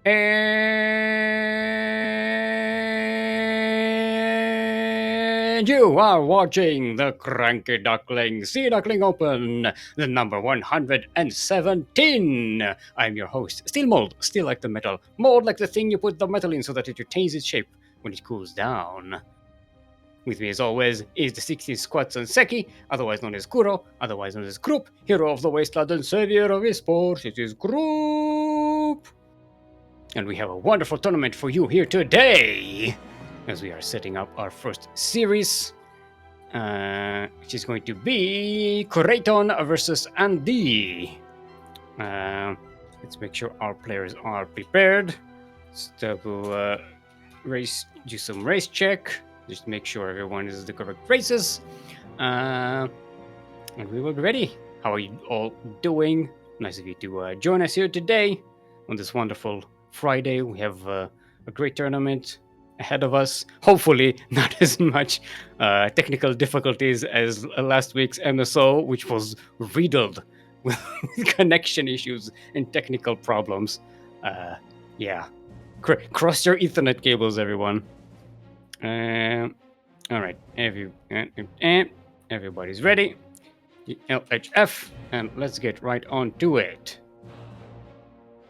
And you are watching the CranKy Duckling Sea Duckling Open, the number 117. I'm your host, Steelmold, steel like the metal, mold like the thing you put the metal in so that it retains its shape when it cools down. With me as always is the 60s Squats and Seki, otherwise known as Kuro, otherwise known as Group, hero of the wasteland and savior of esports. It is Group! And we have a wonderful tournament for you here today, as we are setting up our first series, which is going to be Kureiton versus AnDi. Let's make sure our players are prepared. So we'll do some race check. Just make sure everyone is the correct races. And we will be ready. How are you all doing? Nice of you to join us here today on this wonderful Friday. We have a great tournament ahead of us. Hopefully, not as much technical difficulties as last week's MSO, which was riddled with connection issues and technical problems. Yeah. Cross your Ethernet cables, everyone. All right. Everybody's ready. LHF, and let's get right on to it.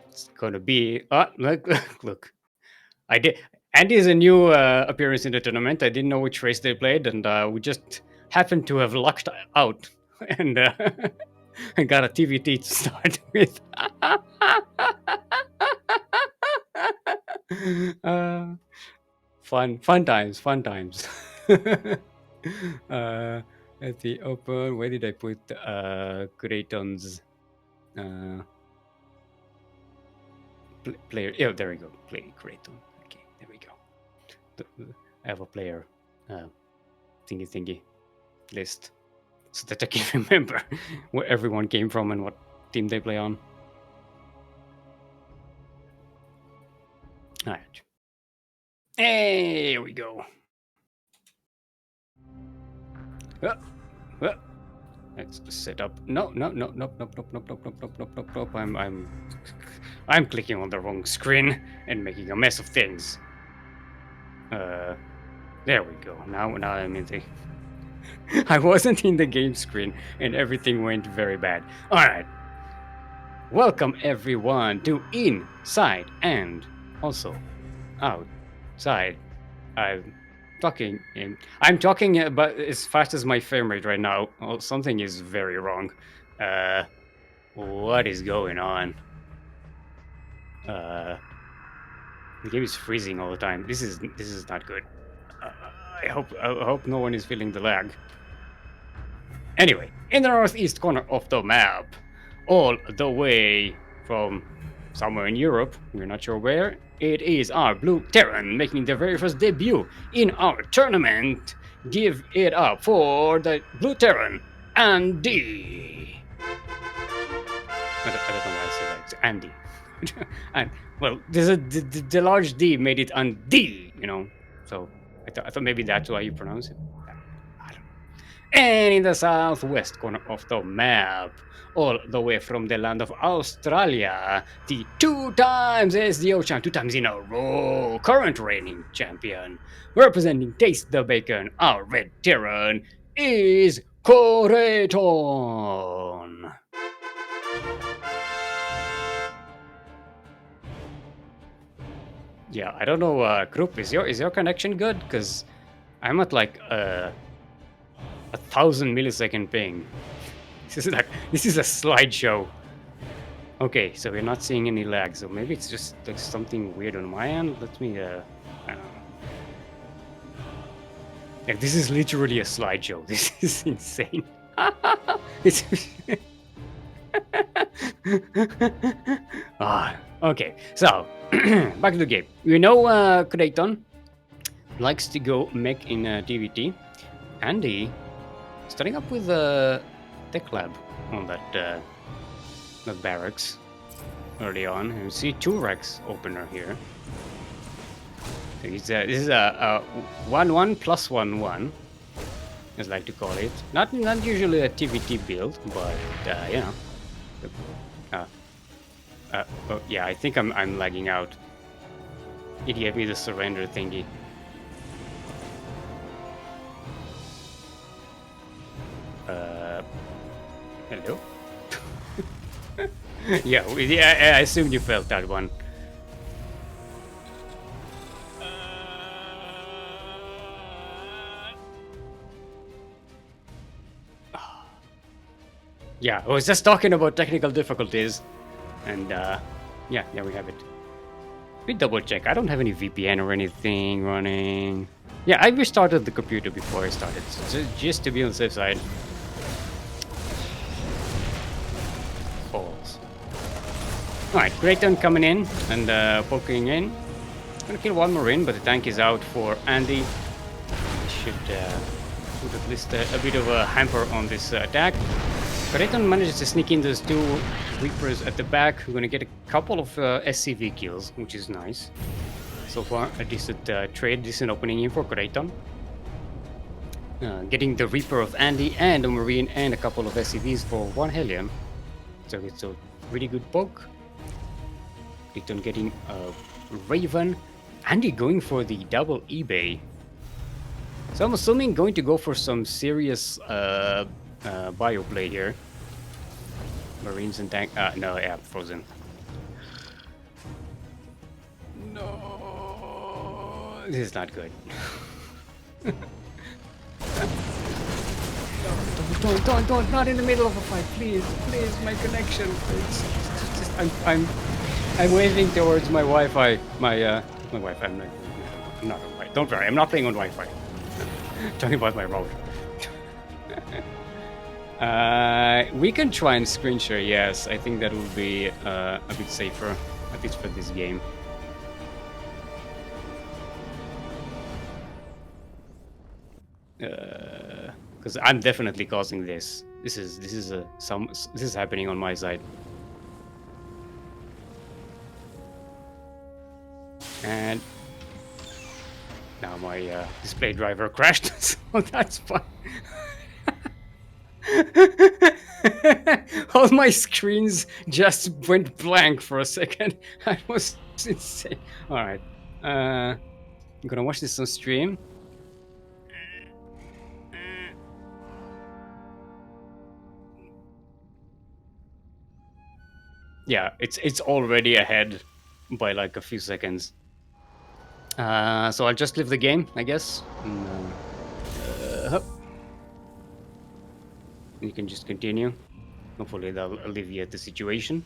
It's gonna be look. I did. Andy is a new appearance in the tournament. I didn't know which race they played, and we just happened to have lucked out and I got a TVT to start with. Fun times. At the open, where did I put Kureiton's player? Yeah, there we go. Play Kureiton. Okay, there we go. I have a player thingy list so that I can remember where everyone came from and what team they play on. All right. Hey, here we go. Let's set up. No. I'm clicking on the wrong screen and making a mess of things. There we go. Now I'm in the. I wasn't in the game screen and everything went very bad. All right. Welcome everyone to Inside and also Outside. I'm talking about as fast as my frame rate right now. Oh, something is very wrong. What is going on? The game is freezing all the time. This is not good. I hope no one is feeling the lag. Anyway, in the northeast corner of the map, all the way from somewhere in Europe, we're not sure where, it is our Blue Terran making their very first debut in our tournament. Give it up for the Blue Terran, AnDi. I don't know why I say that. It's AnDi. And well, the large D made it AnDi, you know. So I thought maybe that's why you pronounce it. I don't know. And in the southwest corner of the map, all the way from the land of Australia, the 2 times SDO champ, 2 times in a row, current reigning champion, representing Taste the Bacon, our Red Terran, is Kureiton. Yeah, I don't know, Group, is your connection good? Because I'm at like 1,000 millisecond ping. This is a slideshow. Okay, so we're not seeing any lag, so maybe it's just like something weird on my end. Let me I don't know. Like, this is literally a slideshow. This is insane. It's okay, so back to the game. You know, Kureiton likes to go mech in DVT. AnDi starting up with Tech Lab on that barracks early on. And you see 2 Rex opener here. So this is a 1-1 plus 1-1, as I like to call it. Not usually a TVT build, but you know, Oh, yeah, I think I'm lagging out. It gave me the surrender thingy. Hello? Yeah, I assumed you felt that one. Yeah, I was just talking about technical difficulties, and yeah, there we have it. We double check. I don't have any VPN or anything running. Yeah, I restarted the computer before I started, so just to be on the safe side. Balls. Alright, Kureiton coming in and poking in. Gonna kill one Marine, but the tank is out for AnDi. He should put at least a bit of a hamper on this attack. Kureiton manages to sneak in those two Reapers at the back. We're gonna get a couple of SCV kills, which is nice. So far, a decent trade, decent opening in for Kureiton. Getting the Reaper of AnDi and a Marine and a couple of SCVs for one Helium. So it's a really good poke. Kureiton getting a Raven. AnDi going for the double eBay. So I'm assuming going to go for some serious bio play here. Marines and tank. No, yeah, frozen. No, this is not good. Don't, not in the middle of a fight, please, my connection. I'm waving towards my Wi-Fi, my Wi-Fi. I'm not on Wi-Fi. Don't worry, I'm not playing on Wi-Fi. Talking about my router. We can try and screen share. Yes, I think that would be a bit safer, at least for this game. Because I'm definitely causing this. This is happening on my side. And now my display driver crashed, so that's fine. All my screens just went blank for a second. That was insane. Alright. I'm gonna watch this on stream. Yeah, it's already ahead by like a few seconds. So I'll just leave the game, I guess. You can just continue. Hopefully that'll alleviate the situation.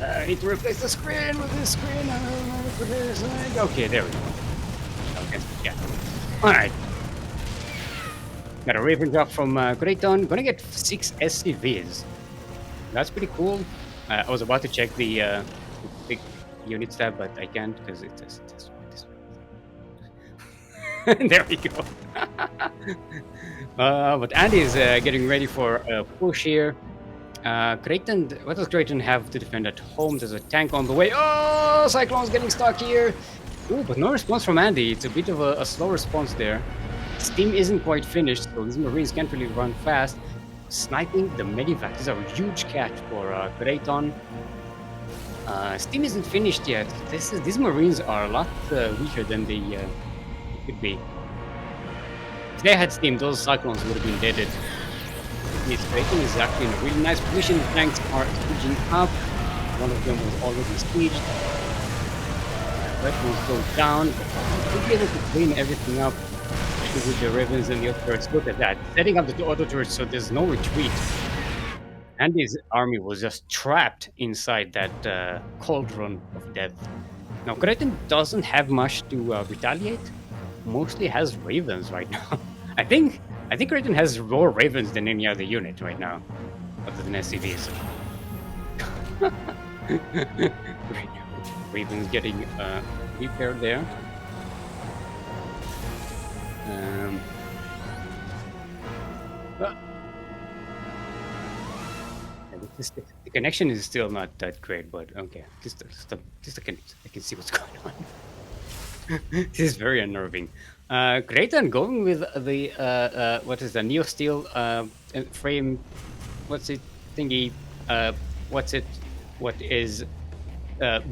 I need to replace the screen with this screen. Okay, there we go. Okay, yeah. Alright. Got a Raven drop from Kureiton. Gonna get 6 SCVs. That's pretty cool. I was about to check the big units tab, but I can't because it does this. There we go. But AnDi is getting ready for a push here. Kureiton, what does Kureiton have to defend at home? There's a tank on the way. Oh, Cyclone's getting stuck here. Ooh, but no response from AnDi. It's a bit of a slow response there. Steam isn't quite finished, so these Marines can't really run fast. Sniping the Medivac. These are a huge catch for Kureiton. Steam isn't finished yet. These Marines are a lot weaker than they could be. If they had Steam, those Cyclones would have been deaded. Yes, Kureiton is actually in a really nice position. The tanks are sieging up. One of them was already sieged. Red ones go down. We'll be able to clean everything up with the Ravens and the auto turrets. Look at that. Setting up the auto turrets so there's no retreat. And his army was just trapped inside that cauldron of death. Now, Kureiton doesn't have much to retaliate. Mostly has Ravens right now. I think Kureiton has more Ravens than any other unit right now, other than SCVs. Ravens getting repaired there. The connection is still not that great, but okay. Just I can see what's going on. This is very unnerving. Kureiton going with the what is the Neo Steel frame? What's it thingy? Uh, what's it? What is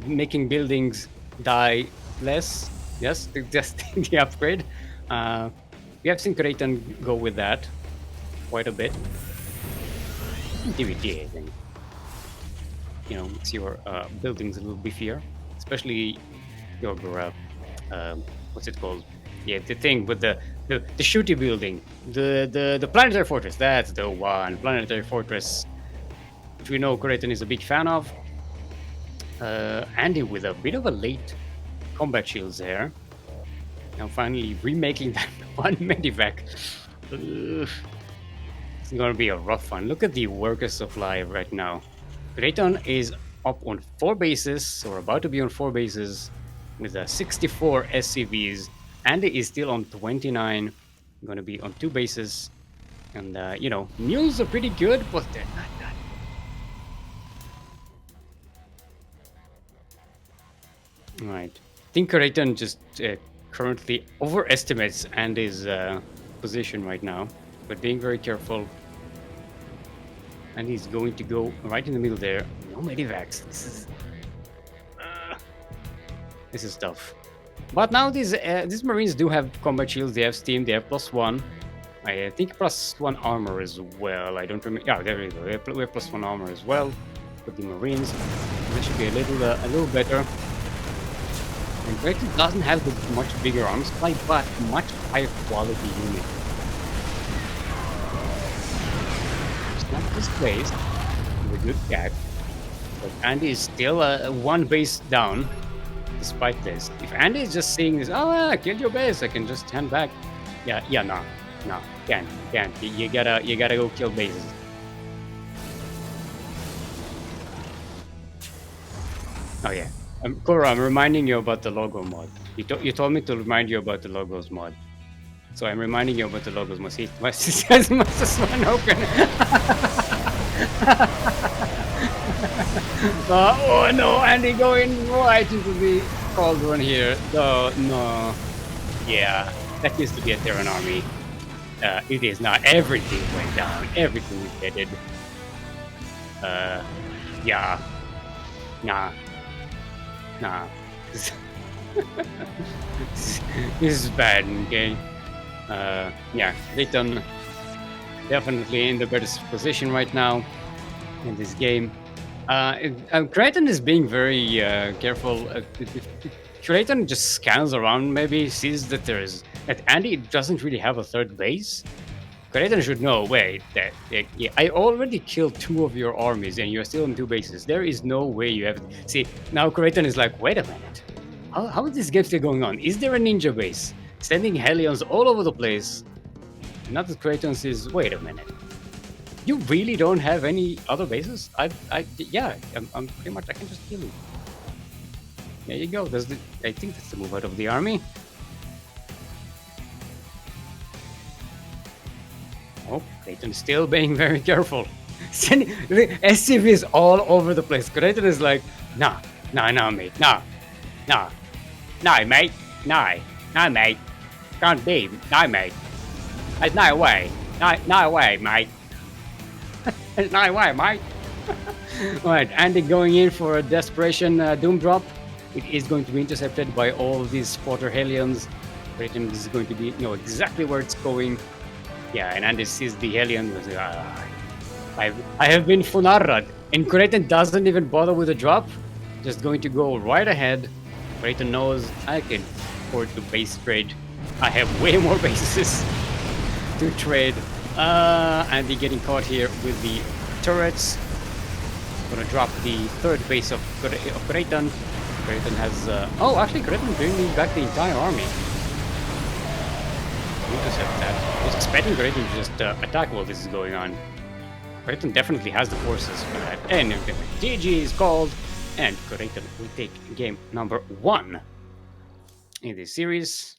making buildings die less? Yes, just the upgrade. Uh, we have seen Kureiton go with that quite a bit. DVD, I think. Makes your buildings a little beefier, especially your what's it called? Yeah, the thing with the shooty building, the planetary fortress. That's the one, planetary fortress, which we know Kureiton is a big fan of. Andy with a bit of a late combat shields there. Now finally remaking that one medivac. Ugh, it's gonna be a rough one. Look at the worker supply right now. Kureiton is up on 4 bases, or about to be on 4 bases, with 64 SCVs. Andy is still on 29, going to be on 2 bases. And, mules are pretty good, but they're not that. Right. I think Kureiton just currently overestimates Andy's position right now, but being very careful. And he's going to go right in the middle there. No medivacs. This is tough. But now these Marines do have combat shields. They have steam. They have +1. I think +1 armor as well. I don't remember. Yeah, there we go. We have +1 armor as well for the Marines. This should be a little better. And Drayton doesn't have the much bigger arm supply, but much higher quality unit. It's not displaced with a good cat, but Andy is still 1 base down. Despite this, if Andy is just seeing this, oh, I killed your base, I can just stand back. Yeah, no, can't. You gotta go kill bases. Oh yeah, Cora, I'm reminding you about the logo mod. You told me to remind you about the logos mod, so I'm reminding you about the logos mod. See, my says one open. Oh no, Andy going right into the cauldron here. Oh no. Yeah, that used to be a Terran army. It is not. Everything went down. Everything is deaded. Yeah. Nah. This is bad, okay? Yeah, Kureiton definitely in the better position right now in this game. Kureiton is being very careful. Kureiton just scans around, maybe sees that that Andy doesn't really have a third base. Kureiton should know. Wait, yeah, I already killed 2 of your armies, and you're still on 2 bases. There is no way you have. See, now Kureiton is like, wait a minute. How is this game still going on? Is there a ninja base sending Hellions all over the place? Not that Kureiton says, wait a minute. You really don't have any other bases? Yeah, I'm pretty much, I can just kill you. There you go. I think that's the move out of the army. Oh, Kureiton is still being very careful. The SCV is all over the place. Kureiton is like, nah, mate, nah, mate, nah, mate, can't be, nah, mate, no way, no way, mate. No way, mate. Alright, Andy going in for a desperation doom drop. It is going to be intercepted by all of these spotter Hellions. Kureiton is going to know exactly where it's going. Yeah, and Andy sees the Hellion. I have been funarrad. And Kureiton doesn't even bother with a drop. Just going to go right ahead. Kureiton knows I can afford to base trade. I have way more bases to trade. Andy getting caught here with the turrets. Gonna drop the 3rd base of Kureiton. Kureiton has... oh, actually, Kureiton bringing back the entire army. Intercept that. I was expecting Kureiton to just attack while this is going on. Kureiton definitely has the forces for that. And GG is called. And Kureiton will take game number 1 in this series.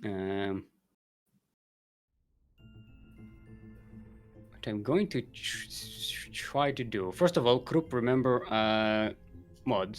What I'm going to try to do, first of all, Krupp, remember mod.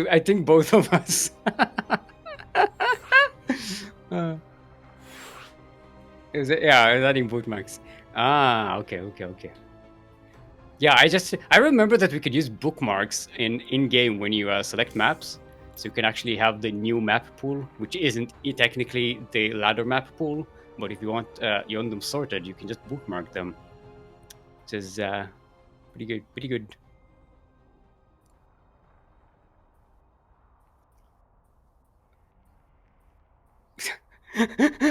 I think both of us. Is it? Yeah, is that in bookmarks? Ah, okay. Yeah, I remember that we could use bookmarks in game when you select maps, so you can actually have the new map pool, which isn't technically the ladder map pool, but if you want them sorted, you can just bookmark them. Which is pretty good.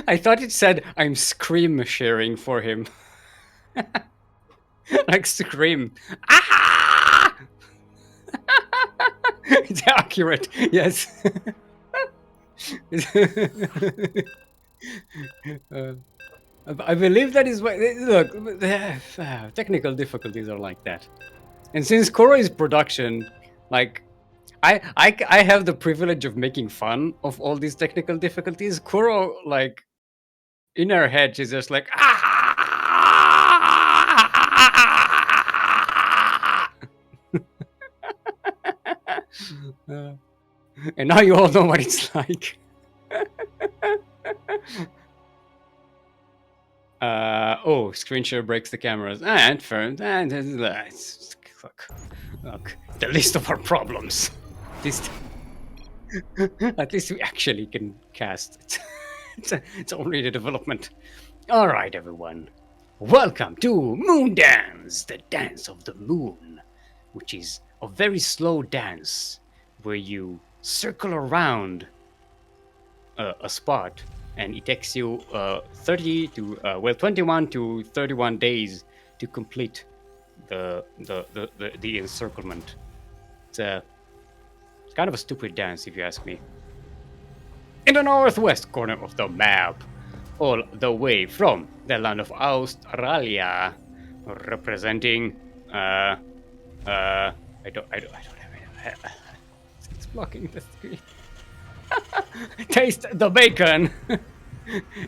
I thought it said I'm scream sharing for him. Like scream. Ah! It's accurate. Yes. uh, I believe that is why. Look, technical difficulties are like that. And since Kuroi's production, like, I have the privilege of making fun of all these technical difficulties. Kuro, like, in her head, she's just like, ah! And now you all know what it's like. Oh, screen share breaks the cameras. And look, the list of our problems. At least we actually can cast. It's only the development. All right, everyone. Welcome to Moon Dance, the dance of the moon, which is a very slow dance where you circle around a spot, and it takes you 21 to 31 days to complete the encirclement. It's kind of a stupid dance, if you ask me. In the northwest corner of the map, all the way from the land of Australia, representing I don't have it. It's blocking the screen. Taste the bacon.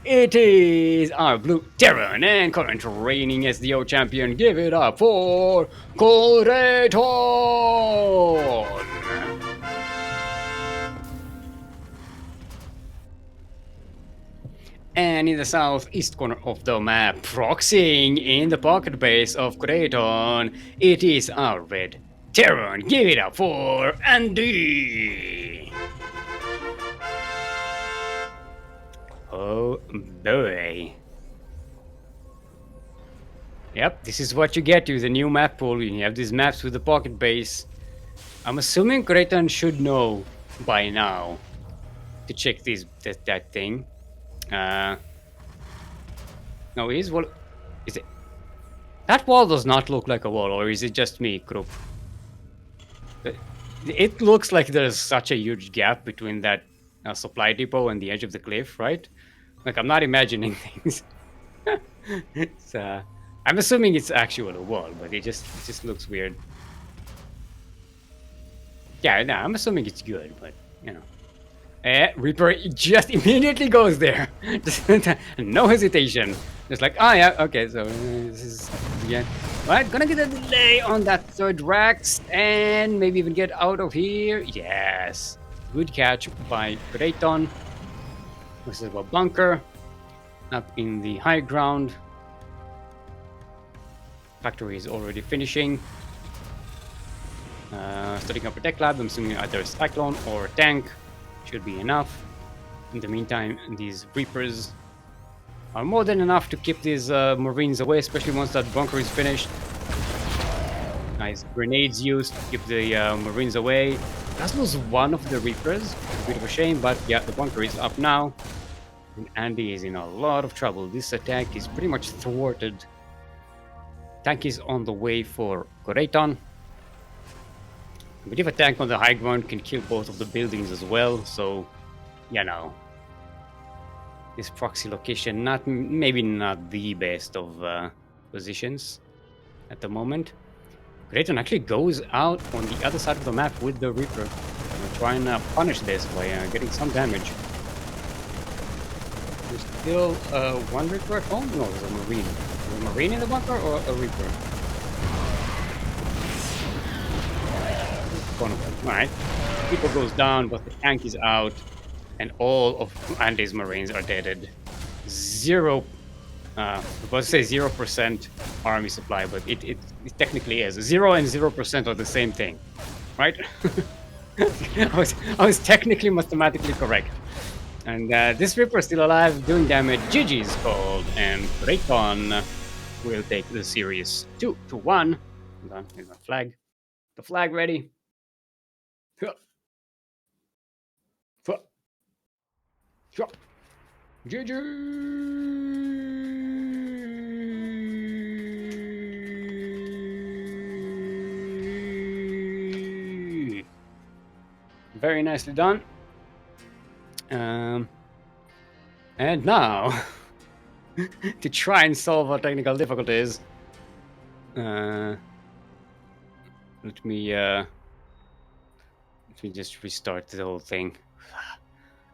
It is our blue Terran and current reigning SDO champion. Give it up for Kureiton. And in the southeast corner of the map, proxying in the pocket base of Kureiton, it is our red Terran. Give it up for AnDi. Oh boy. Yep, this is what you get with the new map pool. You have these maps with the pocket base. I'm assuming Kureiton should know by now to check that thing. No, is it? That wall does not look like a wall, or is it just me, Krupp? It looks like there's such a huge gap between that supply depot and the edge of the cliff, right? Like, I'm not imagining things. I'm assuming it's actually a wall, but it just looks weird. Yeah, no, I'm assuming it's good, but you know. Reaper just immediately goes there. Just no hesitation. Just like, oh yeah, okay, so this is yeah. Alright, gonna get a delay on that third Rax and maybe even get out of here. Yes. Good catch by Kureiton. This is a bunker up in the high ground. Factory is already finishing. Starting up a tech lab. I'm assuming either a cyclone or a tank should be enough. In the meantime, these Reapers are more than enough to keep these Marines away, especially once that bunker is finished. Nice grenades used to keep the Marines away. That was one of the Reapers. A bit of a shame, but yeah, the bunker is up now. And AnDi is in a lot of trouble. This attack is pretty much thwarted. Tank is on the way for Kureiton. I believe a tank on the high ground can kill both of the buildings as well, so, you know. This proxy location, maybe not the best of positions at the moment. Kureiton actually goes out on the other side of the map with the Reaper. I'm trying to punish this by getting some damage. There's still one Reaper at home? No, there's a Marine. Is a Marine in the bunker or a Reaper? One of them. Alright. people goes down, but the tank is out, and all of AnDi's Marines are deaded. Zero. I was about to say 0% army supply, but it technically is. 0 and 0% are the same thing, right? I was technically mathematically correct. And this Reaper is still alive, doing damage. GG's called, and Kureiton will take the series 2-1. Hold on, here's my flag. The flag ready. GG! Very nicely done. And now, to try and solve our technical difficulties, let me just restart the whole thing.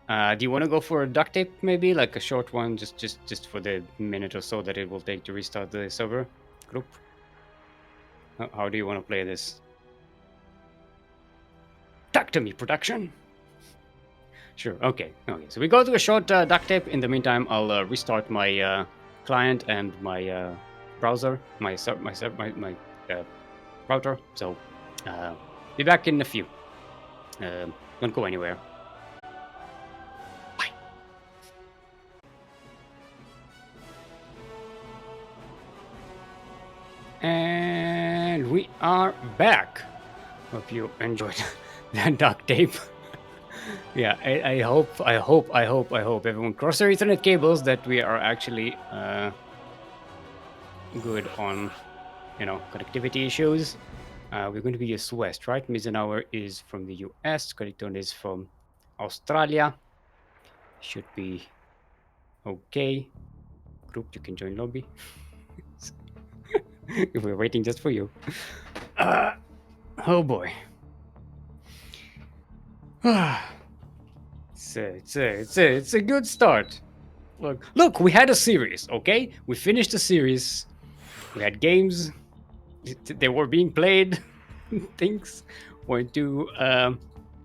Do you want to go for a duct tape, maybe like a short one, just for the minute or so that it will take to restart the server group? How do you want to play this? Talk to me, production. Sure. Okay. So we go to a short duct tape. In the meantime, I'll restart my client and my browser, my router. So be back in a few. Don't go anywhere. Bye. And we are back. Hope you enjoyed that duct tape. Yeah, I hope everyone cross their Ethernet cables, that we are actually good on, connectivity issues. We're going to be US West, right? Mizenhauer is from the US. Kureiton is from Australia. Should be okay. Group, you can join lobby. We're waiting just for you. Oh boy. It's a good start. Look, we had a series, okay? We finished the series. We had games. They were being played. Things weren't too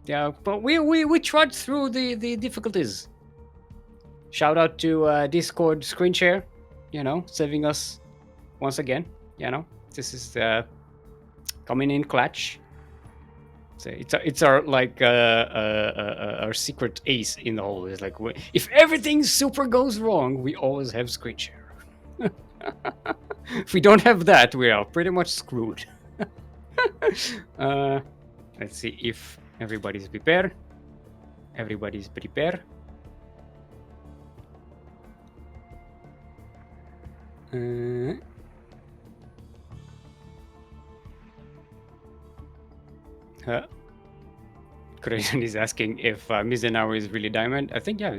yeah, but we trudged through the difficulties. Shout out to Discord screen share, saving us once again. This is coming in clutch. So it's our like our secret ace in the hole. It's like if everything super goes wrong, we always have screen share. If we don't have that, we are pretty much screwed. Let's see if everybody's prepared. Everybody's prepared. Kureiton is asking if Mizenhauer is really diamond. I think, yeah,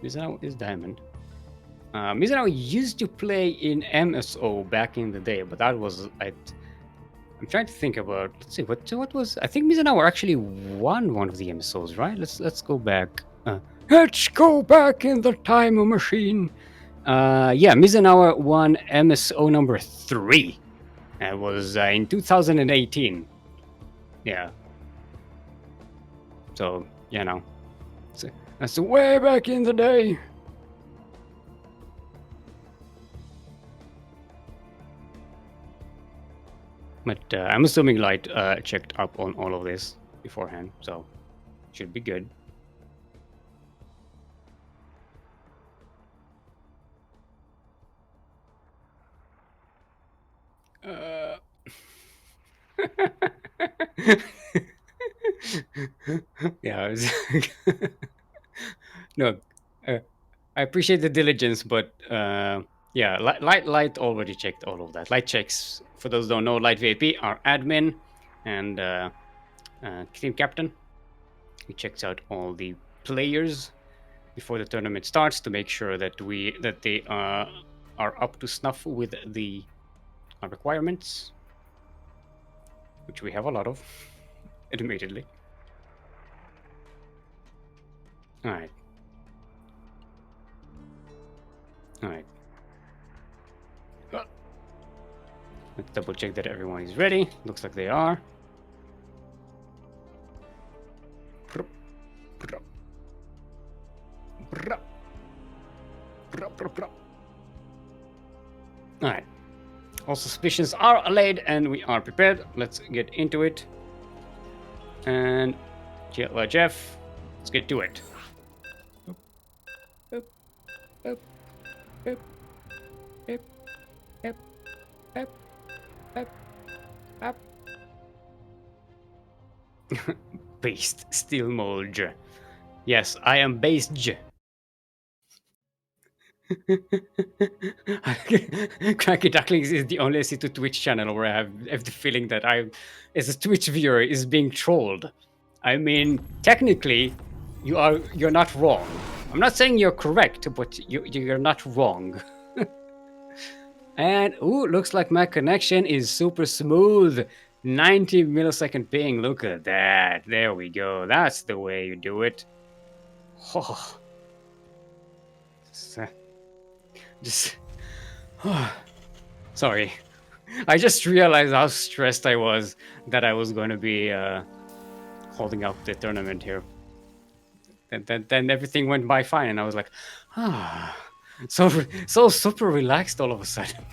Mizenhauer is diamond. Mizenhauer used to play in MSO back in the day, but that was I'm trying to think about. Let's see what was. I think Mizenhauer actually won one of the MSOs, right? Let's go back. Let's go back in the time machine. Yeah, Mizenhauer won MSO number 3. It was in 2018. Yeah. So that's way back in the day. But I'm assuming Light checked up on all of this beforehand, so should be good. Yeah. No, I appreciate the diligence, but yeah, Light already checked all of that. Light checks, for those who don't know, Light VIP, our admin and team captain. He checks out all the players before the tournament starts to make sure that they are up to snuff with the requirements, which we have a lot of, admittedly. All right. Let's double check that everyone is ready. Looks like they are. Alright. All suspicions are allayed and we are prepared. Let's get into it. And Jeff, let's get to it. Based Steelmold. Yes, I am based. CranKy Ducklings is the only C2 Twitch channel where I have the feeling that I, as a Twitch viewer, is being trolled. I mean, technically, you're not wrong. I'm not saying you're correct, but you're not wrong. And ooh, looks like my connection is super smooth. 90 millisecond ping. Look at that. There we go. That's the way you do it. Oh. Just sorry. I just realized how stressed I was that I was going to be holding up the tournament here. Then everything went by fine, and I was like, so super relaxed all of a sudden.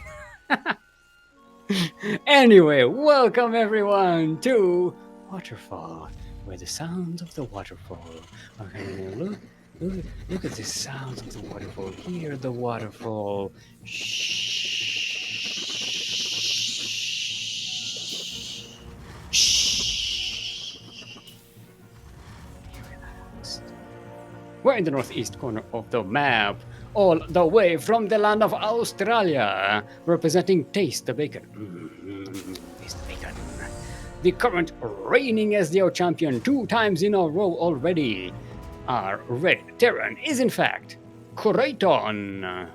Anyway, welcome everyone to Waterfall, where the sounds of the waterfall. Okay, look at the sounds of the waterfall. Hear the waterfall. Shh. Shh. Relaxed. We're in the northeast corner of the map, all the way from the land of Australia, representing Taste the Bacon. Taste the Bacon. The current reigning SDO champion 2 times in a row already. Our red Terran is in fact Kureiton.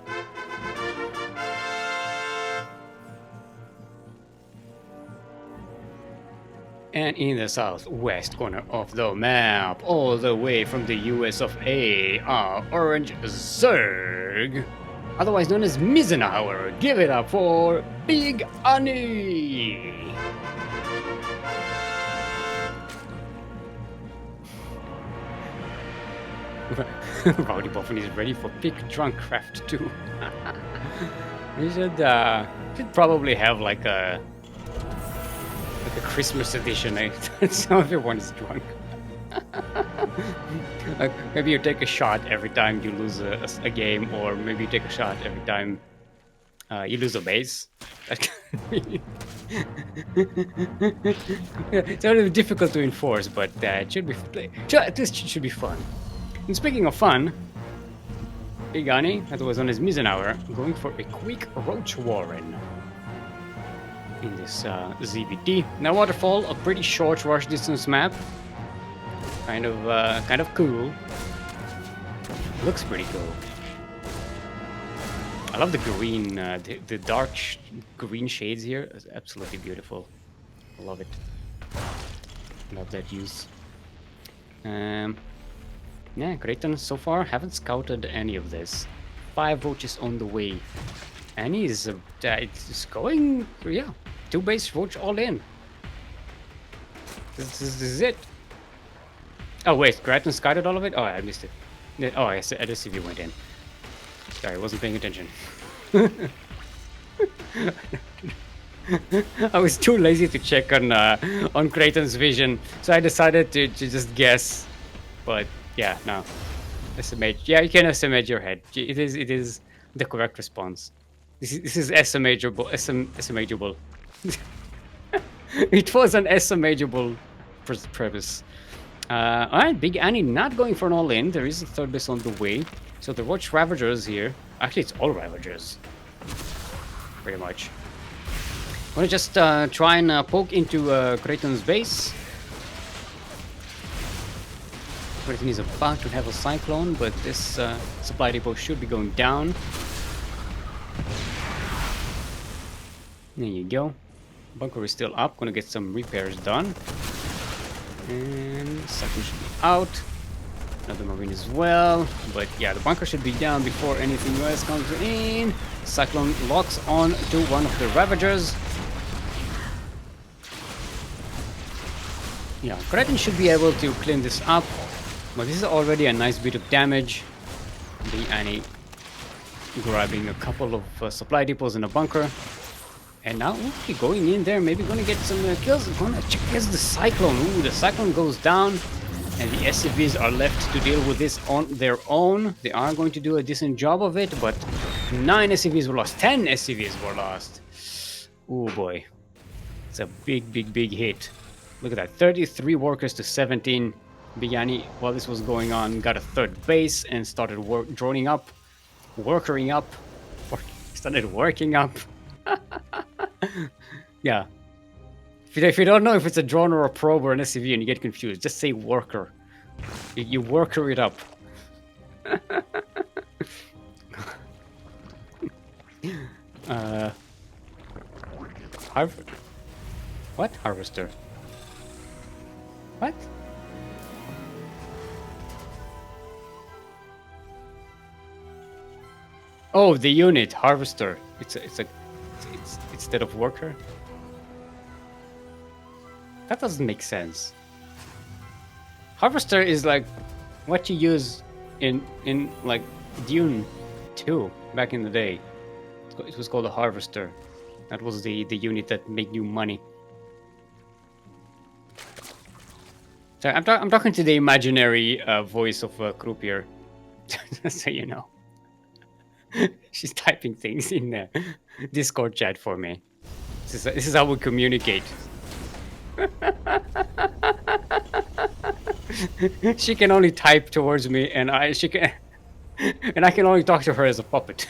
And in the southwest corner of the map, all the way from the US of A, our orange Zerg, otherwise known as Mizenhauer. Give it up for Big AnDi. Rowdy Boffin is ready for Pick Drunk Craft 2. We should probably have like a Christmas edition. So everyone is drunk. Like maybe you take a shot every time you lose a game, or maybe you take a shot every time you lose a base. It's a little difficult to enforce, but it should be. This should be fun. And speaking of fun, Big AnDi, that was on his Mizenhauer, going for a quick Roach Warren in this ZVT. Now Waterfall, a pretty short rush distance map, kind of cool. Looks pretty cool. I love the green, the dark green shades here. It's absolutely beautiful. I love it. Love that use. Yeah, Kureiton so far haven't scouted any of this. 5 roaches on the way. And he's it's going, yeah, 2 base roach all in. This is it. Oh wait, Kureiton scouted all of it? Oh, I missed it. Oh, I just see if you went in. Sorry, I wasn't paying attention. I was too lazy to check on Kureiton's vision, so I decided to just guess. But yeah, no. Estimate. Yeah, you can estimate your head. It is the correct response. This is estimatable. Estimatable. It was an estimatable premise. Alright, Big AnDi not going for an all-in. There is a 3rd base on the way. So the Roach Ravagers here. Actually, it's all Ravagers. Pretty much. I'm gonna just try and poke into Kureiton's base. Kureiton is about to have a Cyclone, but this supply depot should be going down. There you go. Bunker is still up. Gonna get some repairs done. And Cyclone should be out. Another Marine as well. But yeah, the bunker should be down before anything else comes in. Cyclone locks on to one of the Ravagers. Yeah, Kureiton should be able to clean this up. But this is already a nice bit of damage. Big AnDi grabbing a couple of supply depots in a bunker. And now we're going in there, maybe gonna get some kills. Gonna check against the Cyclone. Ooh, the Cyclone goes down. And the SCVs are left to deal with this on their own. They are going to do a decent job of it, but 9 SCVs were lost. 10 SCVs were lost. Oh boy. It's a big hit. Look at that. 33 workers to 17. Bigani, while this was going on, got a third base and started droning up. Working up. Started working up. Yeah. If you don't know if it's a drone or a probe or an SCV and you get confused, just say worker. You worker it up. What? Harvester? What? Oh, the unit harvester. It's instead of worker. That doesn't make sense. Harvester is like what you use in like Dune 2 back in the day. It was called a harvester. That was the unit that made you money. So I'm talking to the imaginary voice of Croupier, so you know. She's typing things in the Discord chat for me. This is how we communicate. She can only type towards me, and I can only talk to her as a puppet.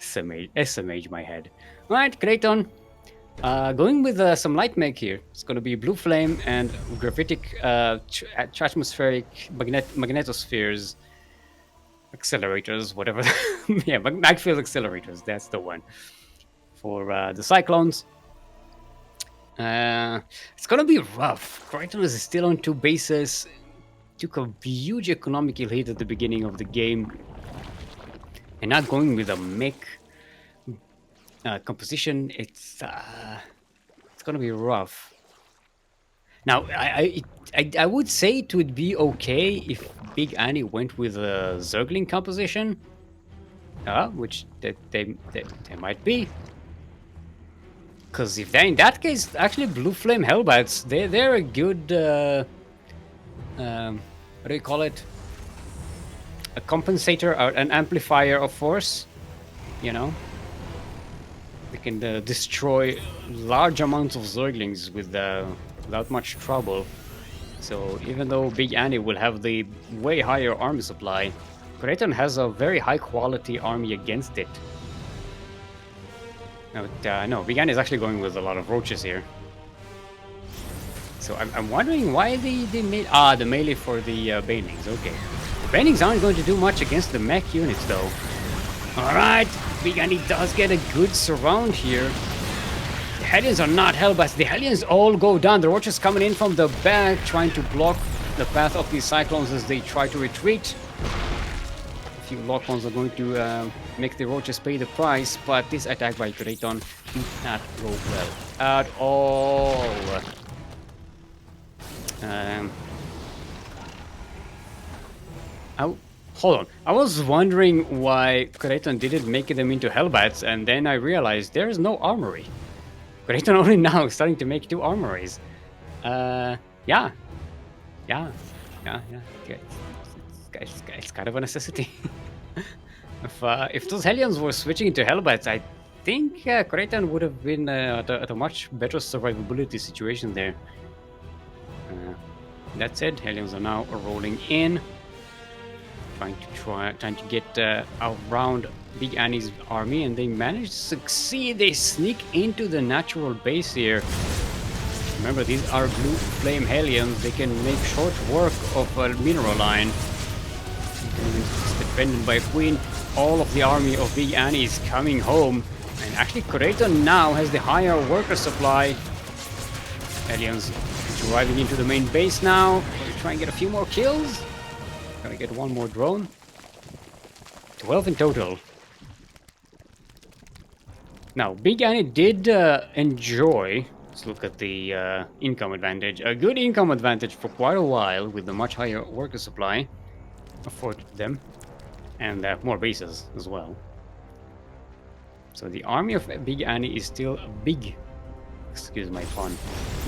SMH my head. Alright, Kureiton. Going with some light mech here. It's going to be Blue Flame and Gravitic atmospheric magnetospheres. Accelerators, whatever. Yeah, magfield accelerators. That's the one. For the Cyclones. It's going to be rough. Kureiton is still on 2 bases. Took a huge economical hit at the beginning of the game. And not going with a mech composition, it's going to be rough. Now, I would say it would be okay if Big Annie went with a Zergling composition, which they might be. Because if they're in that case, actually Blue Flame Hellbats, they're a good, what do you call it? A compensator or an amplifier of force, you know? They can destroy large amounts of Zerglings without much trouble. So even though Big Annie will have the way higher army supply, Kureiton has a very high quality army against it. No, Big Annie is actually going with a lot of roaches here. So I'm wondering why they made the melee for the banelings. Okay, the banelings aren't going to do much against the mech units though. All right, Big Annie does get a good surround here. The Hellions are not Hellbats. The Hellions all go down. The roaches coming in from the back, trying to block the path of these Cyclones as they try to retreat. A few lock ones are going to make the roaches pay the price, but this attack by Kureiton did not go well at all. Hold on. I was wondering why Kureiton didn't make them into Hellbats, and then I realized there is no armory. Kureiton only now is starting to make 2 armories. Yeah. It's kind of a necessity. If those Hellions were switching into Hellbats, I think Kureiton would have been at a much better survivability situation there. That said, Hellions are now rolling in. Trying to get around Big Annie's army, and they manage to succeed. They sneak into the natural base here. Remember, these are Blue Flame Hellions. They can make short work of a mineral line. It's defended by Queen. All of the army of Big Annie is coming home, and actually Kureiton now has the higher worker supply. Hellions driving into the main base now. Gonna try and get a few more kills. Gotta get one more drone. 12 in total. Now, Big Annie did enjoy, let's look at the income advantage, a good income advantage for quite a while with the much higher worker supply. afford them, and more bases as well. So the army of Big Annie is still big, excuse my pun,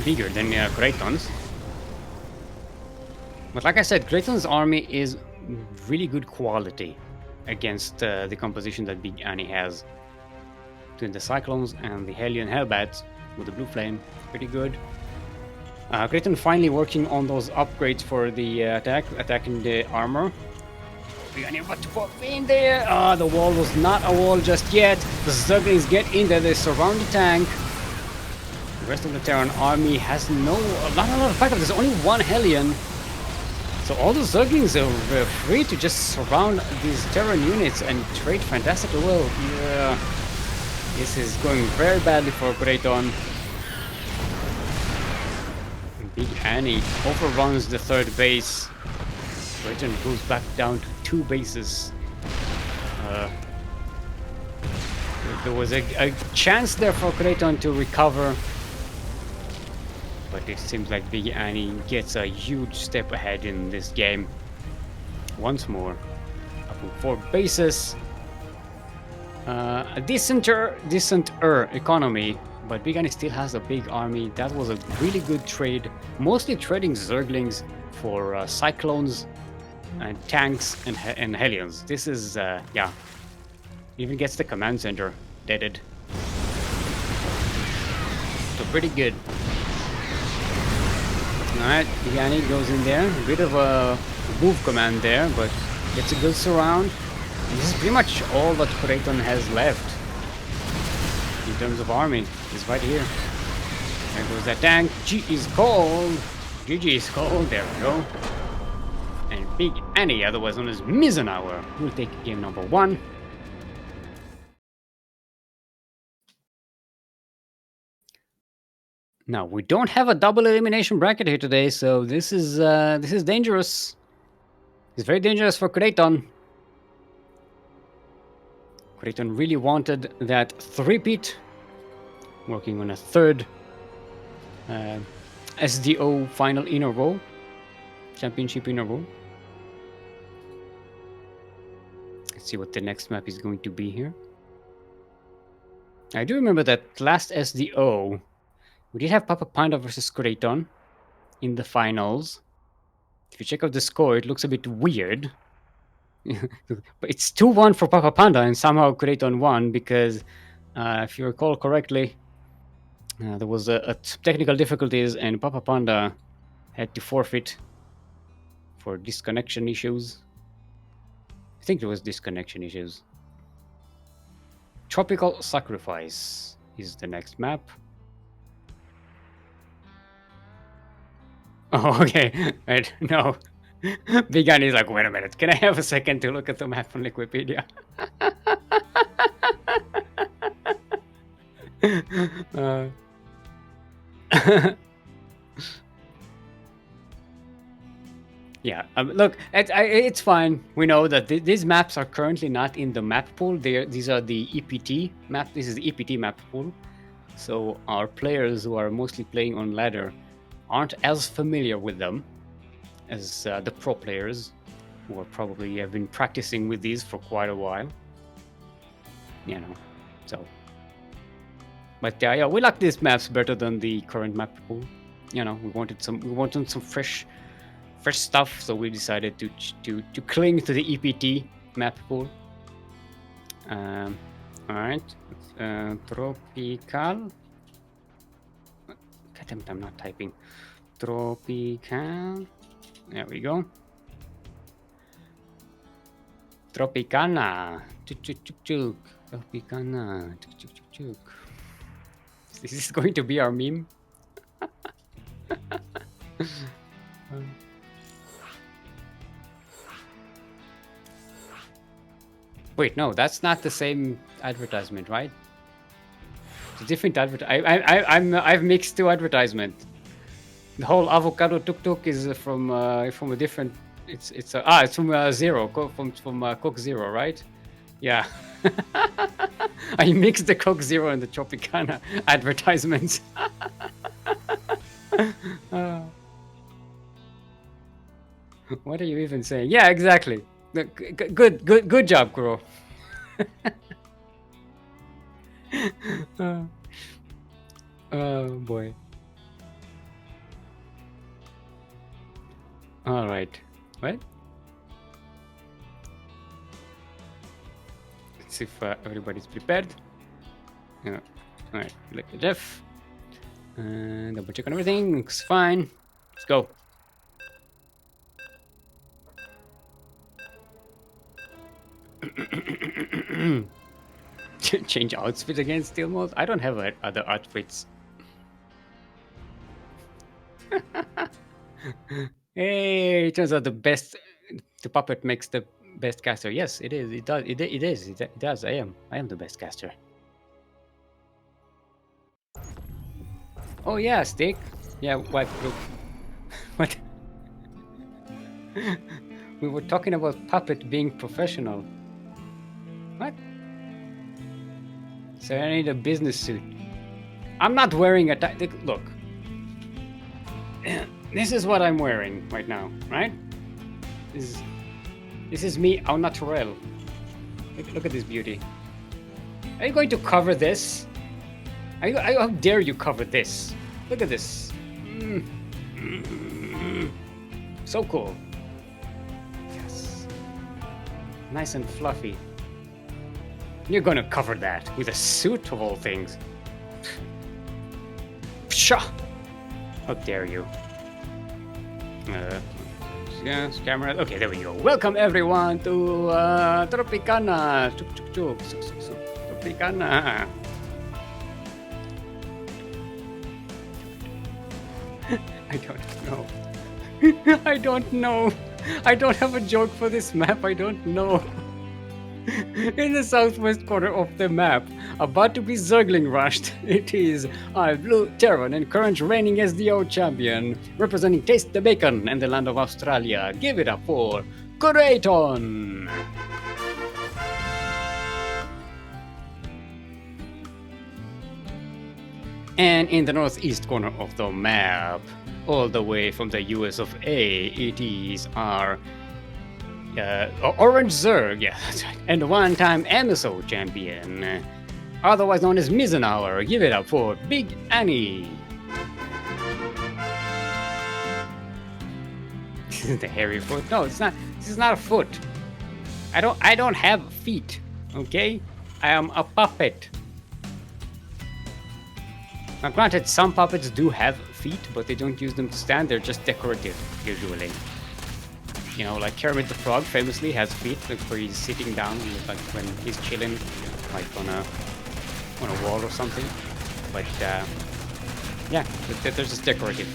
bigger than Kureiton's. But like I said, Kureiton's army is really good quality against the composition that Big Annie has. Between the Cyclones and the Hellion Hellbats with the Blue Flame, pretty good. Kureiton finally working on those upgrades for the attacking the armor. Big Annie about to pop in there. The wall was not a wall just yet. The Zerglings get in there, they surround the tank. The rest of the Terran army has not a lot of backup. There's only one Hellion. So all the Zerglings are free to just surround these Terran units and trade fantastically well. Yeah. This is going very badly for Kureiton. Big Annie overruns the third base. Kureiton goes back down to 2 bases. There was a chance there for Kureiton to recover, but it seems like Big Annie gets a huge step ahead in this game. Once more, up on 4 bases. A decenter economy, but Big Annie still has a big army. That was a really good trade, mostly trading Zerglings for Cyclones and tanks and Hellions. This is, yeah, even gets the command center deaded. So pretty good. Alright, Big Annie goes in there. A bit of a move command there, but gets a good surround. And this is pretty much all that Kureiton has left in terms of army. Is right here. There goes that tank. G is called. GG is called. There we go. And Big Annie, otherwise known as Mizenhauer, will take game number 1. Now we don't have a double elimination bracket here today, so this is dangerous. It's very dangerous for Kureiton. Kureiton really wanted that three-peat, working on a third SDO final in a row, championship in a row. Let's see what the next map is going to be here. I do remember that last SDO, we did have Papa Panda versus Kureiton in the finals. If you check out the score, it looks a bit weird. But it's 2-1 for Papa Panda, and somehow Kureiton won because, if you recall correctly, there was a technical difficulties, and Papa Panda had to forfeit for disconnection issues. I think there was disconnection issues. Tropical Sacrifice is the next map. Oh, okay. Right. No. Big Annie is like, wait a minute. Can I have a second to look at the map on Wikipedia? Yeah, look, it's fine. We know that these maps are currently not in the map pool. These are the EPT map. This is the EPT map pool. So our players who are mostly playing on ladder aren't as familiar with them as the pro players who are probably have been practicing with these for quite a while. You know, so. But yeah, we like these maps better than the current map pool. You know, we wanted some fresh stuff, so we decided to cling to the EPT map pool. All right, tropical. God, I'm not typing. Tropical. There we go. Tropicana. Tropicana. This is going to be our meme. Wait, no, that's not the same advertisement, right? It's a different I've mixed 2 advertisements. The whole avocado tuk-tuk is from a different. It's from Zero, from Coke Zero, right? Yeah. I mixed the Coke Zero and the Tropicana advertisements. What are you even saying? Yeah, exactly. Good job, Kuro. uh, oh boy. All right. What? Let's see if everybody's prepared. Yeah. All right. Look at Jeff. Double check on everything. Looks fine. Let's go. Change outfit against Steelmold? I don't have other outfits. Hey, it turns out the puppet makes the best caster. Yes, it is. It does. It is. It does. I am the best caster. Oh yeah, Stick. Yeah, what? What? We were talking about puppet being professional. What? So I need a business suit. I'm not wearing a look. This is what I'm wearing right now, right? This is me au naturel. Look at this beauty. Are you going to cover this? How dare you cover this? Look at this. So cool. Yes. Nice and fluffy. You're gonna cover that with a suit of all things. Pshaw! How dare you? Yes, camera. Okay, there we go. Welcome everyone to Tropicana. Tropicana. I don't know. I don't know. I don't have a joke for this map. I don't know. In the southwest corner of the map, about to be Zergling rushed, it is our Blue Terran and current reigning SDO champion, representing Taste the Bacon and the land of Australia. Give it up for Kureiton! And in the northeast corner of the map, all the way from the US of A, it is our Orange Zerg, yeah, that's right, and one-time MSO champion, otherwise known as Mizenhauer. Give it up for Big AnDi. This is the hairy foot. No, it's not. This is not a foot. I don't have feet. Okay, I am a puppet. Now, granted, some puppets do have feet, but they don't use them to stand. They're just decorative, usually. You know, like Kermit the Frog famously has feet, like where he's sitting down, like when he's chilling, like on a wall or something. But yeah, they're just decorative.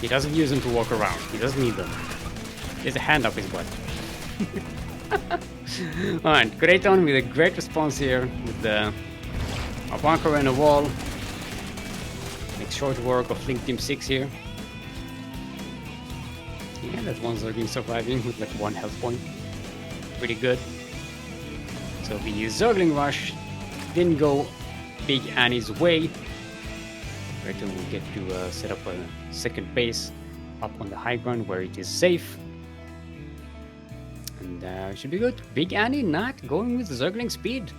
He doesn't use them to walk around. He doesn't need them. There's a hand up his butt. Alright, Kureiton with a great response here with a bunker and a wall. Makes short work of Link Team 6 here. Yeah, that one Zergling surviving with like 1 health point. Pretty good. So the Zergling rush didn't go Big AnDi's way. Kureiton will get to set up a second base up on the high ground where it is safe. And it should be good. Big AnDi not going with Zergling speed.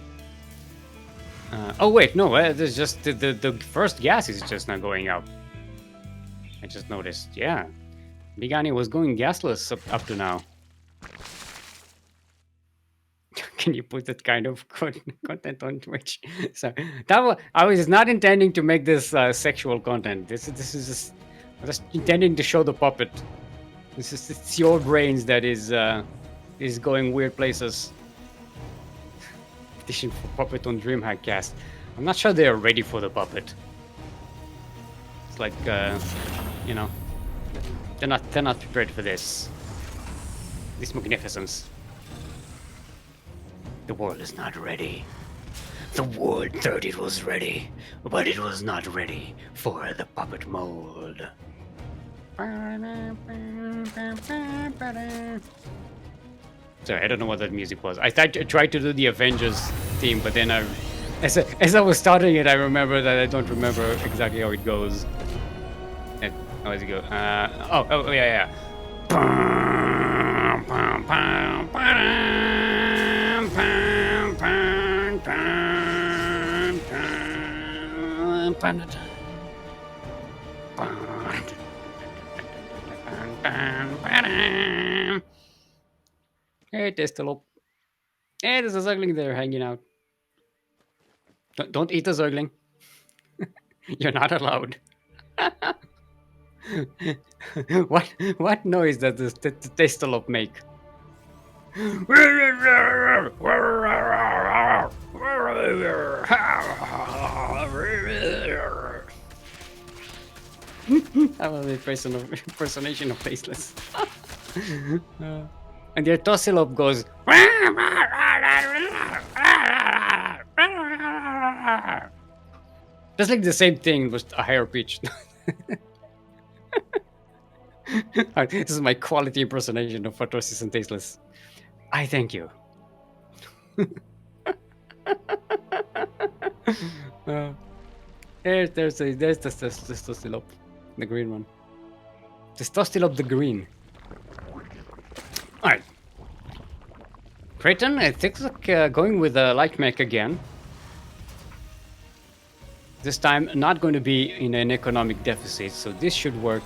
Oh wait, no, there's just the first gas is just not going up. I just noticed, yeah. Big AnDi was going gasless up to now. Can you put that kind of content on Twitch? So I was not intending to make this sexual content. This is just intending to show the puppet. It's your brains that is going weird places. Petition for puppet on DreamHack cast. I'm not sure they are ready for the puppet. It's like you know, they're not prepared for this magnificence. The world is not ready. The world thought it was ready, but it was not ready for the puppet mold. Sorry, I don't know what that music was. I tried to do the Avengers theme, but then as I was starting it, I remember that I don't remember exactly how it goes. How does it go? Oh yeah. Hey, Testope. Hey, there's a Zergling there hanging out. Don't eat the Zergling. You're not allowed. what noise does the Testope make? I love the impersonation of Faceless. And the Tossilope goes. Just like the same thing, just a higher pitch. This is my quality impersonation of Photosis and Tasteless. I thank you. There's the Testostilope, the green one. Testostilope the green. Alright. Kureiton, I think like going with the light mech again. This time not going to be in an economic deficit, so this should work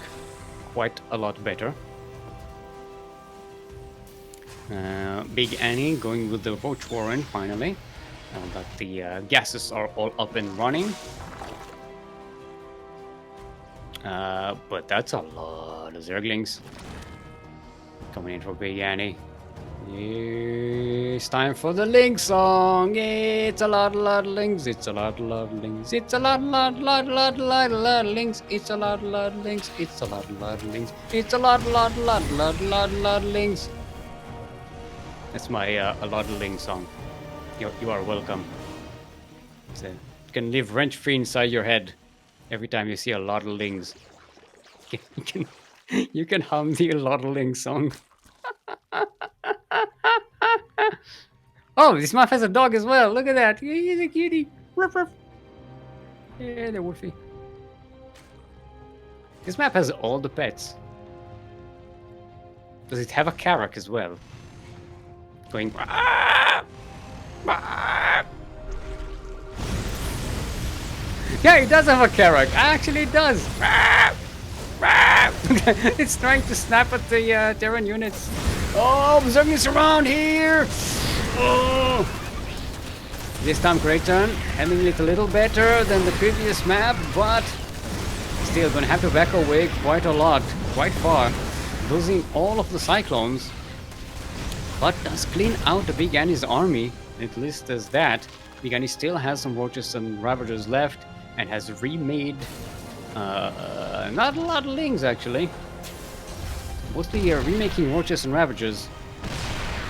quite a lot better. Big Annie going with the Roach Warren finally. Now that the gases are all up and running. But that's a lot of Zerglings coming in for Big Annie. It's time for the Link song. It's a lot of links. It's a lot of links. It's a lot of links. It's a lot of links. It's a lot of links. It's a lot of links. That's my a lot of links song. You are welcome. So you can live rent free inside your head every time you see a lot of links. You can hum the a lot of links song. Oh, this map has a dog as well. Look at that. He's a cutie. Ruff, ruff. Yeah, they're woofy. This map has all the pets. Does it have a Karak as well? Going. Yeah, it does have a Karak. Actually, it does. It's trying to snap at the Terran units. Oh, Zerglings around here. Oh. This time Kureiton handling it a little better than the previous map, but still gonna have to back away quite a lot, quite far, losing all of the Cyclones, but does clean out the Big Annie's army, at least as that. Big Annie still has some Roaches and Ravagers left, and has remade not a lot of Lings actually, mostly remaking Roaches and Ravagers.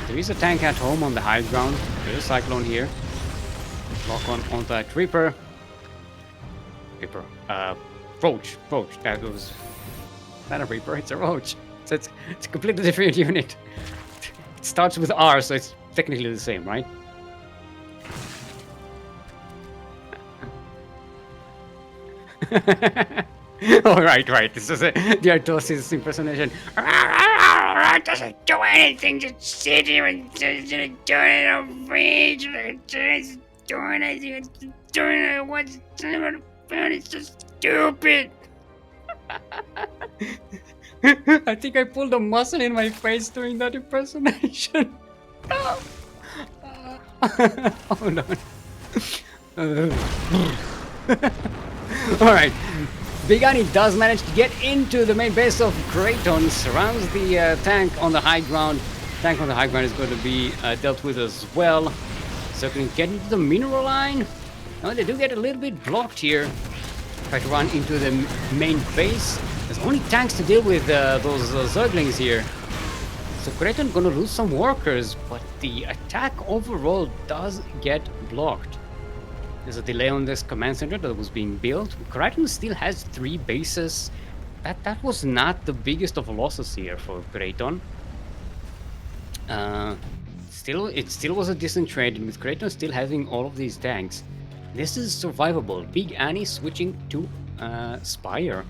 There is a tank at home on the high ground. There's a Cyclone here. Lock on that Reaper. Roach. That was not a Reaper, it's a Roach. So it's a completely different unit. It starts with R, so it's technically the same, right? Oh, right. This is the Artosis impersonation. Doesn't do anything, just sit here and just doing it on rage. Just doing it. What's it's so stupid. I think I pulled a muscle in my face doing that impersonation. Hold on. Alright. Big Annie does manage to get into the main base of Kureiton, surrounds the tank on the high ground. Tank on the high ground is going to be dealt with as well. So can get into the mineral line. Oh, they do get a little bit blocked here. Try to run into the main base. There's only tanks to deal with those Zerglings here. So Kureiton gonna lose some workers, but the attack overall does get blocked. There's a delay on this command center that was being built. Kureiton still has 3 bases. That was not the biggest of losses here for Kureiton. It still was a decent trade, with Kureiton still having all of these tanks. This is survivable. Big Annie switching to Spire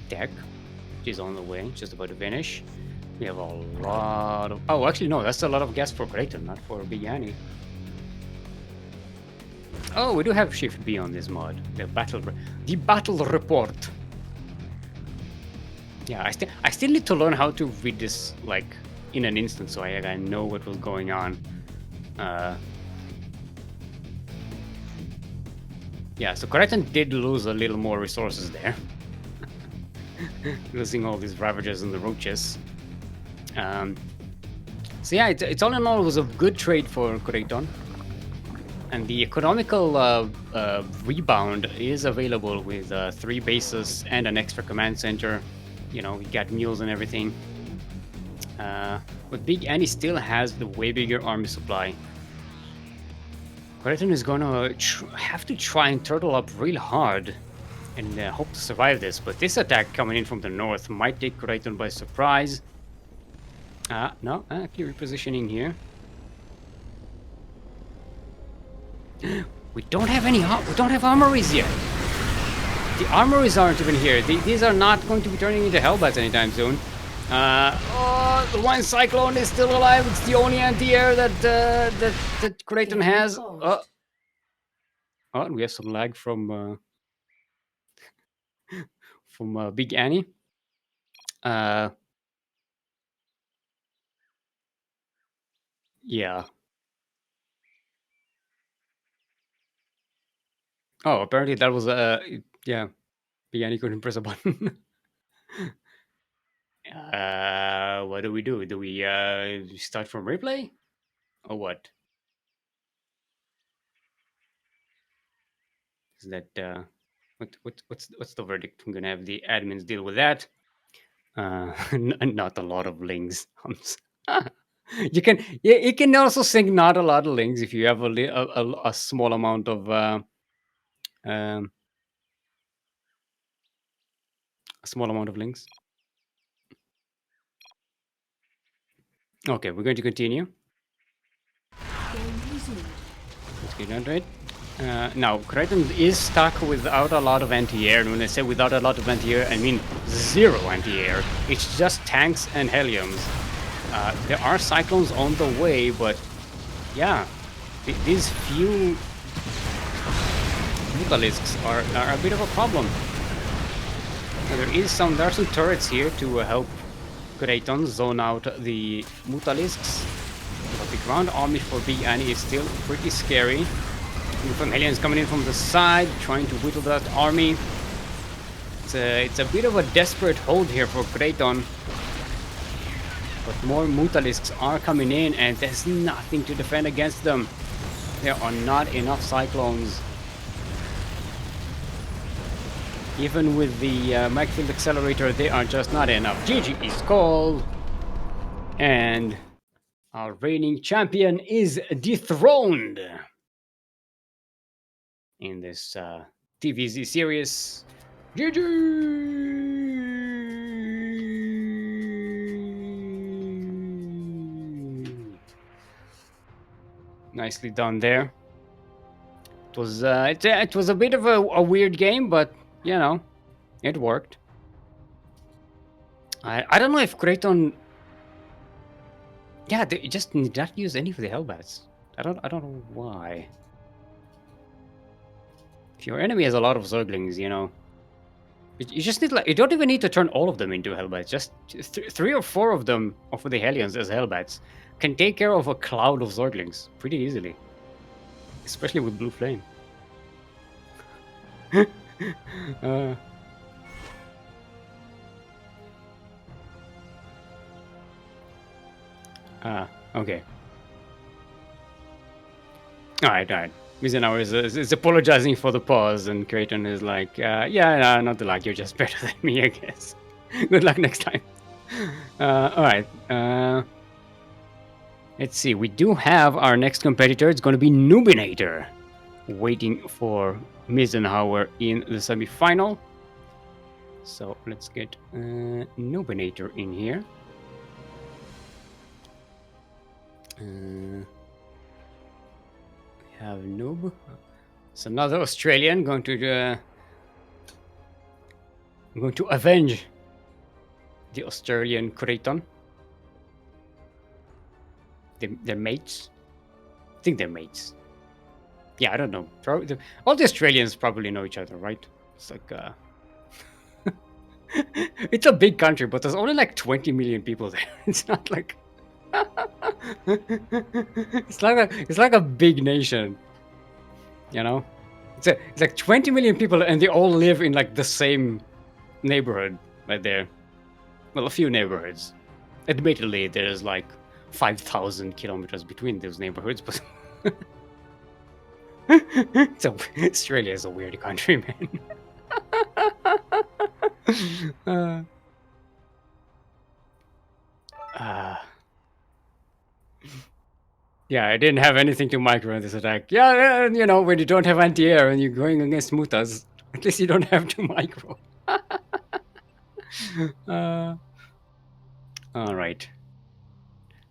deck, which is on the way, just about to finish. We have a lot of... Oh, actually, no, that's a lot of gas for Kureiton, not for Big Annie. Oh, we do have Shift B on this mod. The battle report. Yeah, I still need to learn how to read this like in an instant, so I know what was going on. Yeah, so Kureiton did lose a little more resources there, losing all these Ravagers and the Roaches. So yeah, it's all in all, it was a good trade for Kureiton. And the economical rebound is available with 3 bases and an extra command center. You know, we got mules and everything. But Big Annie still has the way bigger army supply. Kureiton is gonna have to try and turtle up real hard and hope to survive this. But this attack coming in from the north might take Kureiton by surprise. No, actually repositioning here. We don't have we don't have armories yet. The armories aren't even here. These are not going to be turning into Hellbats anytime soon. Oh, the one Cyclone is still alive. It's the only anti-air that Kureiton has. Oh, and we have some lag from Big Annie. Yeah. Oh, apparently that was yeah. Big Annie couldn't press a button. What do we do? Do we start from replay or what? Is that what's the verdict? I'm gonna have the admins deal with that. Not a lot of lings. You can also sing not a lot of lings if you have a small amount of a small amount of lings. Okay, we're going to continue. Let's get on to it. Now, Kureiton is stuck without a lot of anti-air, and when I say without a lot of anti-air, I mean 0 anti-air. It's just tanks and Heliums. There are Cyclones on the way, but yeah, these few Mutalisks are a bit of a problem. Now, there are some turrets here to help Kureiton zone out the Mutalisks, but the ground army for Big Annie is still pretty scary. From Helions coming in from the side, trying to whittle that army. It's a bit of a desperate hold here for Kureiton. But more Mutalisks are coming in, and there's nothing to defend against them. There are not enough Cyclones. Even with the Magfield Accelerator, they are just not enough. GG is called. And our reigning champion is dethroned in this TVZ series. GG! Nicely done there. It was it was a bit of a weird game, but you know, it worked. I don't know if Kureiton, yeah, they just did not use any of the Hellbats. I don't know why. If your enemy has a lot of Zerglings, you know, you just need, like, you don't even need to turn all of them into Hellbats. Just 3 or 4 of them, of the Hellions as Hellbats, can take care of a cloud of Zerglings pretty easily. Especially with Blue Flame. Okay. Alright. Mizenhauer is apologizing for the pause, and Kureiton is like, yeah, not the luck, you're just better than me, I guess. Good luck next time. Alright. Let's see, we do have our next competitor. It's going to be Noobinator, waiting for Mizenhauer in the semi-final. So let's get Noobinator in here. We have Noob. It's another Australian going to avenge the Australian Kureiton. They're mates. I think they're mates. Yeah, I don't know. All the Australians probably know each other, right? It's like it's a big country, but there's only like 20 million people there. It's not like it's like a big nation, you know. It's like 20 million people, and they all live in like the same neighborhood right there. Well, a few neighborhoods. Admittedly, there's like 5,000 kilometers between those neighborhoods, but Australia is a weird country, man. Yeah, I didn't have anything to micro in this attack. Yeah, you know, when you don't have anti-air and you're going against mutas, at least you don't have to micro. All right.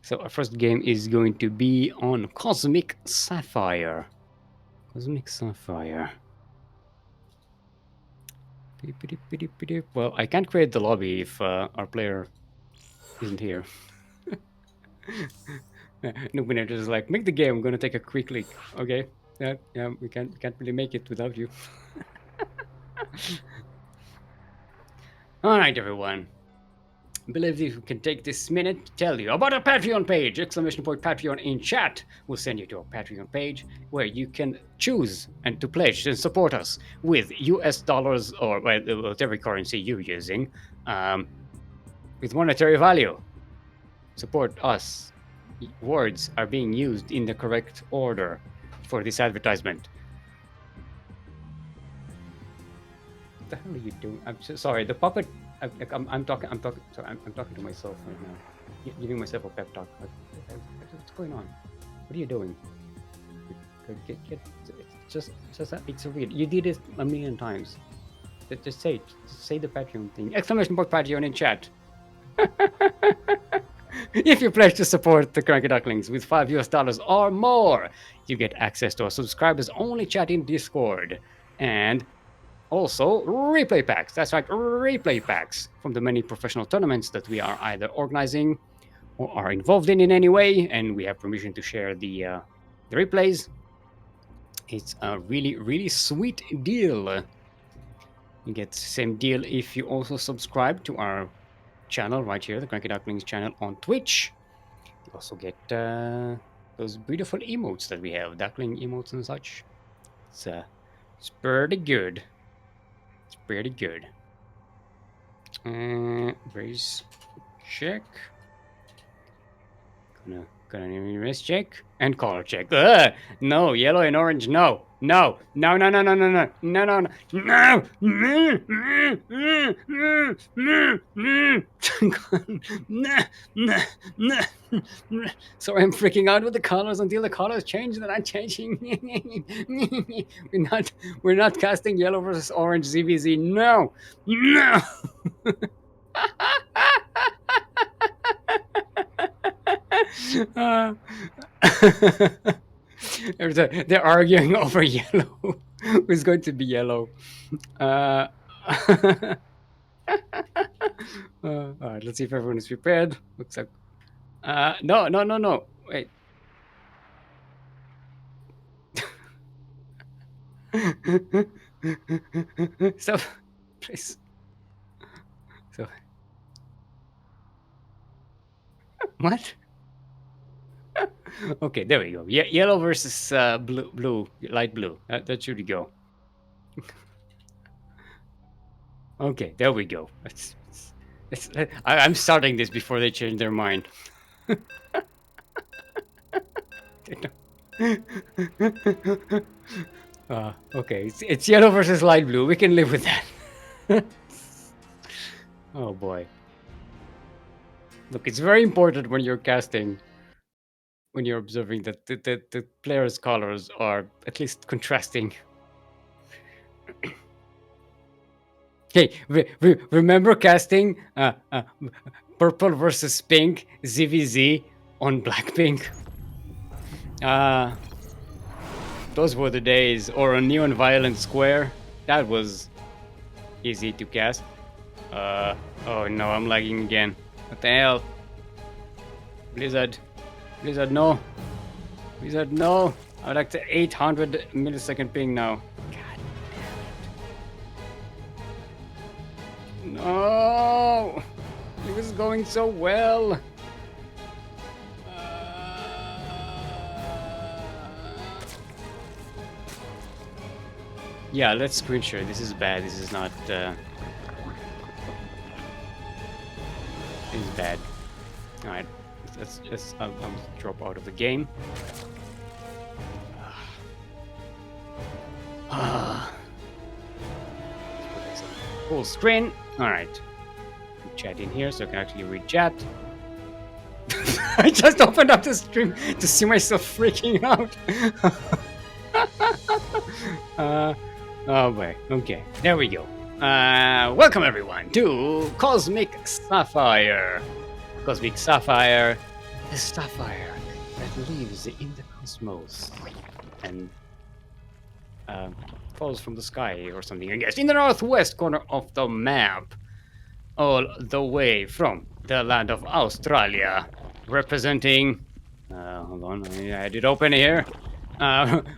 So our first game is going to be on Cosmic Sapphire. Cosmic Sapphire. Well, I can't create the lobby if our player isn't here. Nubinator is like, make the game. I'm gonna take a quick leak. Okay. Yeah, we can't really make it without you. All right, everyone. I believe we can take this minute to tell you about our Patreon page! Exclamation point Patreon in chat will send you to our Patreon page where you can choose and to pledge and support us with US dollars or whatever currency you're using with monetary value. Support us. Words are being used in the correct order for this advertisement. What the hell are you doing? I'm so sorry. The puppet. I'm talking. Sorry, I'm talking to myself right now, giving myself a pep talk. What's going on? What are you doing? It's it's weird. You did it a million times. Just say it. Just say the Patreon thing. Exclamation point Patreon in chat. If you pledge to support the CranKy Ducklings with $5 or more, you get access to our subscribers only chat in Discord and also replay packs. That's right, replay packs from the many professional tournaments that we are either organizing or are involved in any way, and we have permission to share the replays. It's a really sweet deal. You get the same deal if you also subscribe to our channel right here, the CranKy Ducklings channel on Twitch. You also get those beautiful emotes that we have, duckling emotes and such. It's pretty good. It's pretty good. Race check. Gonna race check and color check. No, yellow and orange. No. No. No. No. No. No. No. No. No. No. No. So I'm freaking out with the colors until the colors change. That I'm changing. We're not casting yellow versus orange ZVZ. No. No. They're arguing over yellow. Who's going to be yellow? All right, let's see if everyone is prepared. Looks like no. Wait. Stop, please. So, what? Okay, there we go. Yellow versus blue, light blue. That should go. Okay, there we go. I'm starting this before they change their mind. Okay, it's yellow versus light blue. We can live with that. Oh boy. Look, it's very important when you're casting, when you're observing that the players' colors are at least contrasting. Hey, remember casting purple versus pink ZVZ on Blackpink? Those were the days. Or a neon violet square. That was easy to cast. Oh no, I'm lagging again. What the hell? Blizzard. Blizzard, no. Blizzard, no. I would like the 800 millisecond ping now. God damn it. No! It was going so well. Yeah, let's screen share. This is bad. This is not. This is bad. All right, let's I'll drop out of the game. Full screen. All right. Chat in here so I can actually read chat. I just opened up the stream to see myself freaking out. Oh boy. Okay, there we go. Welcome everyone to Cosmic Sapphire. Cosmic Sapphire, the sapphire that lives in the cosmos and falls from the sky or something, I guess, in the northwest corner of the map, all the way from the land of Australia, representing. Hold on, I had it open here.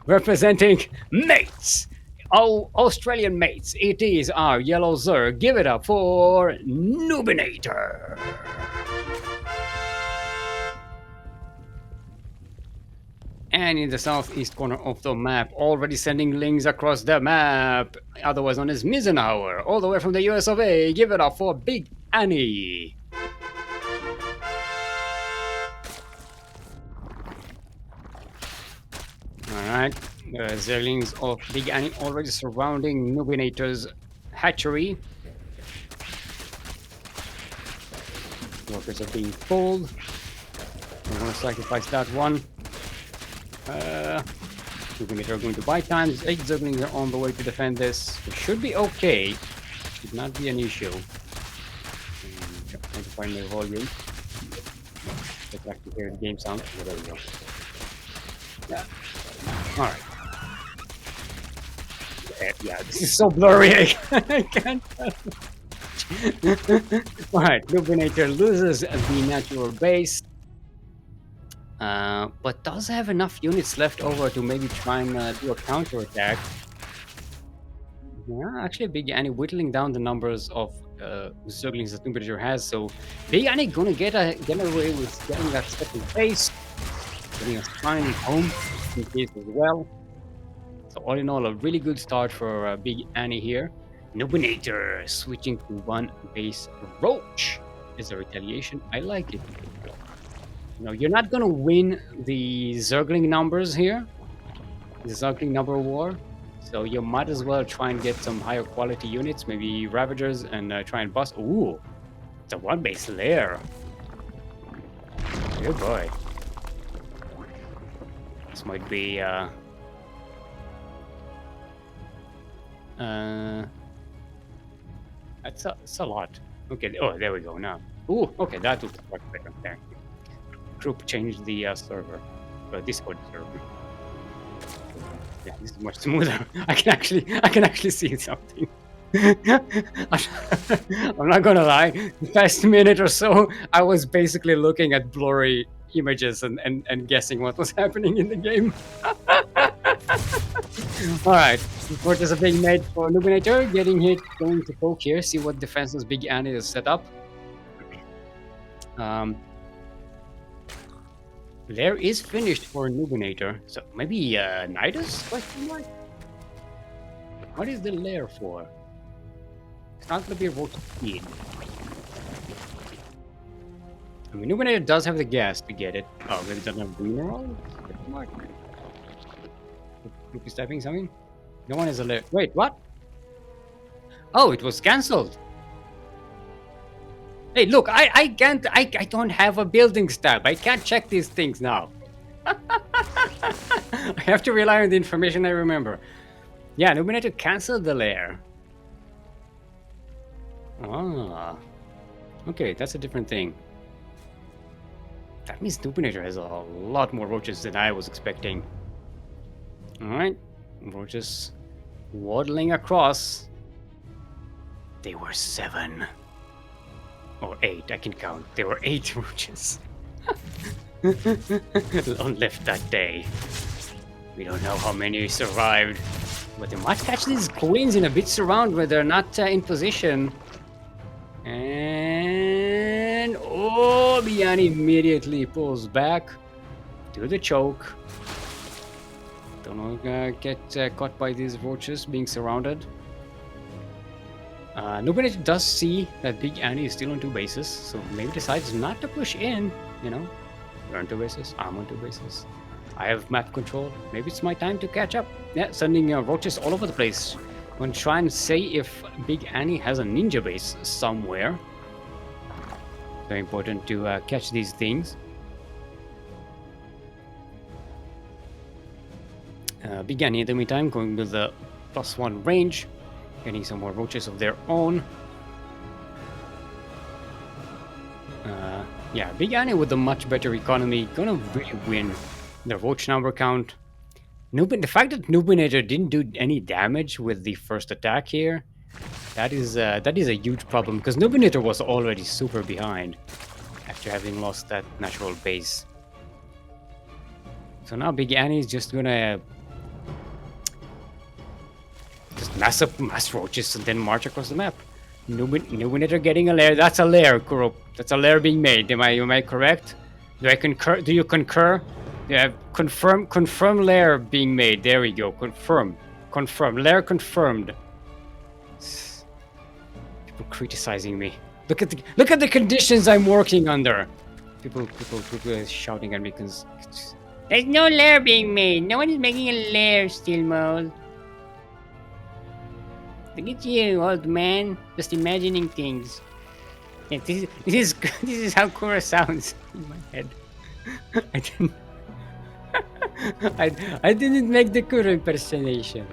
Representing mates. Oh, Australian mates, it is our yellow Zerg. Give it up for Noobinator. And in the southeast corner of the map, already sending links across the map, otherwise known as Mizenhauer, all the way from the US of A. Give it up for Big Annie. Alright, the Zerglings of Big Annie already surrounding Noobinator's hatchery. Workers are being pulled. I'm gonna sacrifice that one. Noobinator are going to buy time. 8 Zerglings are on the way to defend this. It should be okay. Should not be an issue. Trying to find my volume. Let's actually hear the game sound. Oh, there we go. Yeah. Alright. Yeah, this is so blurry. I can't tell. Alright, Noobinator loses the natural base. But does have enough units left over to maybe try and do a counter attack. Yeah, actually, Big Annie whittling down the numbers of Zerglings that Noobinator has. So Big Annie gonna get away with getting that second base, getting a fine home in case as well. So all in all, a really good start for Big Annie here. Noobinator switching to one base Roach is a retaliation. I like it. You know, you're not gonna win the Zergling numbers here, the Zergling number war. So you might as well try and get some higher quality units, maybe Ravagers, and try and bust. Ooh, it's a one base lair. Good boy. This might be it's a lot. Okay, oh, there we go now. Ooh, okay, that looks much better there. Group changed the server, Discord server. Yeah, this is much smoother. I can actually see something. I'm not gonna lie. The past minute or so, I was basically looking at blurry images and guessing what was happening in the game. Alright, report is a big mate for Noobinator, getting hit, going to poke here, see what defenses Big Annie is set up. Lair is finished for Noobinator, so maybe Nidus? Question mark? What is the lair for? It's not gonna be a roll to speed. I mean, Noobinator does have the gas to get it. Oh, maybe it doesn't have mineral? Question mark? Group is typing something? No one is a lair. Wait, what? Oh, it was cancelled. Hey, look, I don't have a buildings tab. I can't check these things now. I have to rely on the information I remember. Yeah, Noobinator canceled the lair. Ah. Okay, that's a different thing. That means Noobinator has a lot more roaches than I was expecting. Alright. Roaches waddling across. They were 7. Or 8, I can count. There were 8 roaches. Long left that day. We don't know how many survived, but they might catch these queens in a bit surround where they're not in position. And oh, Biani immediately pulls back to the choke. Don't want to get caught by these roaches being surrounded. Nobody does see that Big Annie is still on 2 bases, so maybe decides not to push in, you know. You're on 2 bases, I'm on 2 bases. I have map control. Maybe it's my time to catch up. Yeah, sending roaches all over the place. I'm going to try and say if Big Annie has a ninja base somewhere. Very important to catch these things. Big Annie in the meantime going with the +1 range. Getting some more roaches of their own. Yeah, Big Annie with a much better economy, gonna really win the roach number count. The fact that Noobinator didn't do any damage with the first attack here, that is a huge problem, because Noobinator was already super behind after having lost that natural base. So now Big Annie is just gonna mass roaches and then march across the map. Noobinator getting a lair. That's a lair, Kuro. That's a lair being made. Am I correct? Do I concur? Do you concur? Yeah, confirm lair being made. There we go. Confirm. Lair confirmed. People criticizing me. Look at the conditions I'm working under. People shouting at me because there's no lair being made. No one is making a lair, Steelmold. Look at you, old man, just imagining things. Yeah, this is how Kura sounds in my head. I didn't make the Kura impersonation.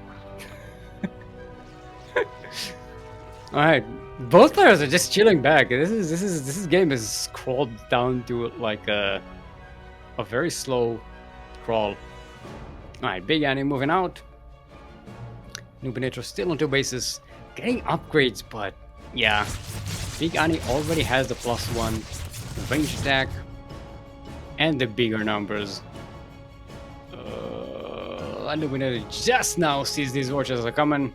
All right, both players are just chilling back. This game has crawled down to like a very slow crawl. All right, Big Annie moving out. Noobinator still on 2 bases, getting upgrades, but yeah, Big Annie already has the +1 range attack and the bigger numbers. Noobinator just now sees these roaches are coming.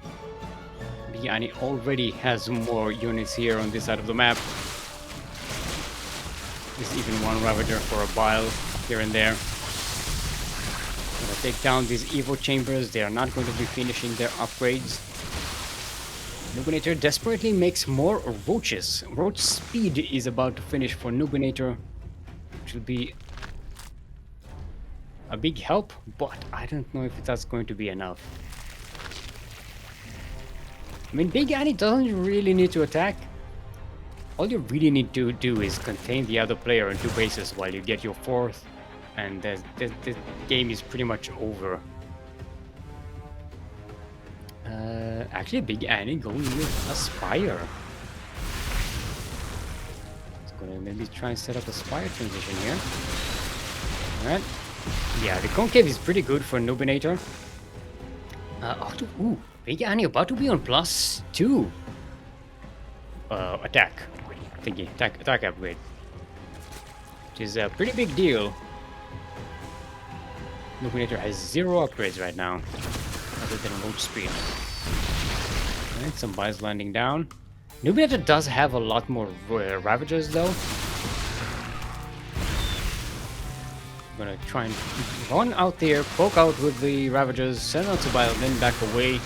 Big Annie already has more units here on this side of the map. There's even one Ravager for a bile here and there. Gonna take down these Evo chambers. They are not going to be finishing their upgrades. Noobinator desperately makes more roaches. Roach speed is about to finish for Noobinator, which will be a big help, but I don't know if that's going to be enough. I mean, Big Annie doesn't really need to attack. All you really need to do is contain the other player on 2 bases while you get your 4th. And the game is pretty much over. Actually, Big Annie going with Aspire. It's gonna maybe try and set up a Spire transition here. Alright. Yeah, the concave is pretty good for Noobinator. Big Annie about to be on +2. Attack upgrade. Which is a pretty big deal. Noobinator has 0 upgrades right now, other than roach speed. Alright, some buys landing down. Noobinator does have a lot more Ravagers though. I'm gonna try and run out there, poke out with the Ravagers, send out to Bile, then back away.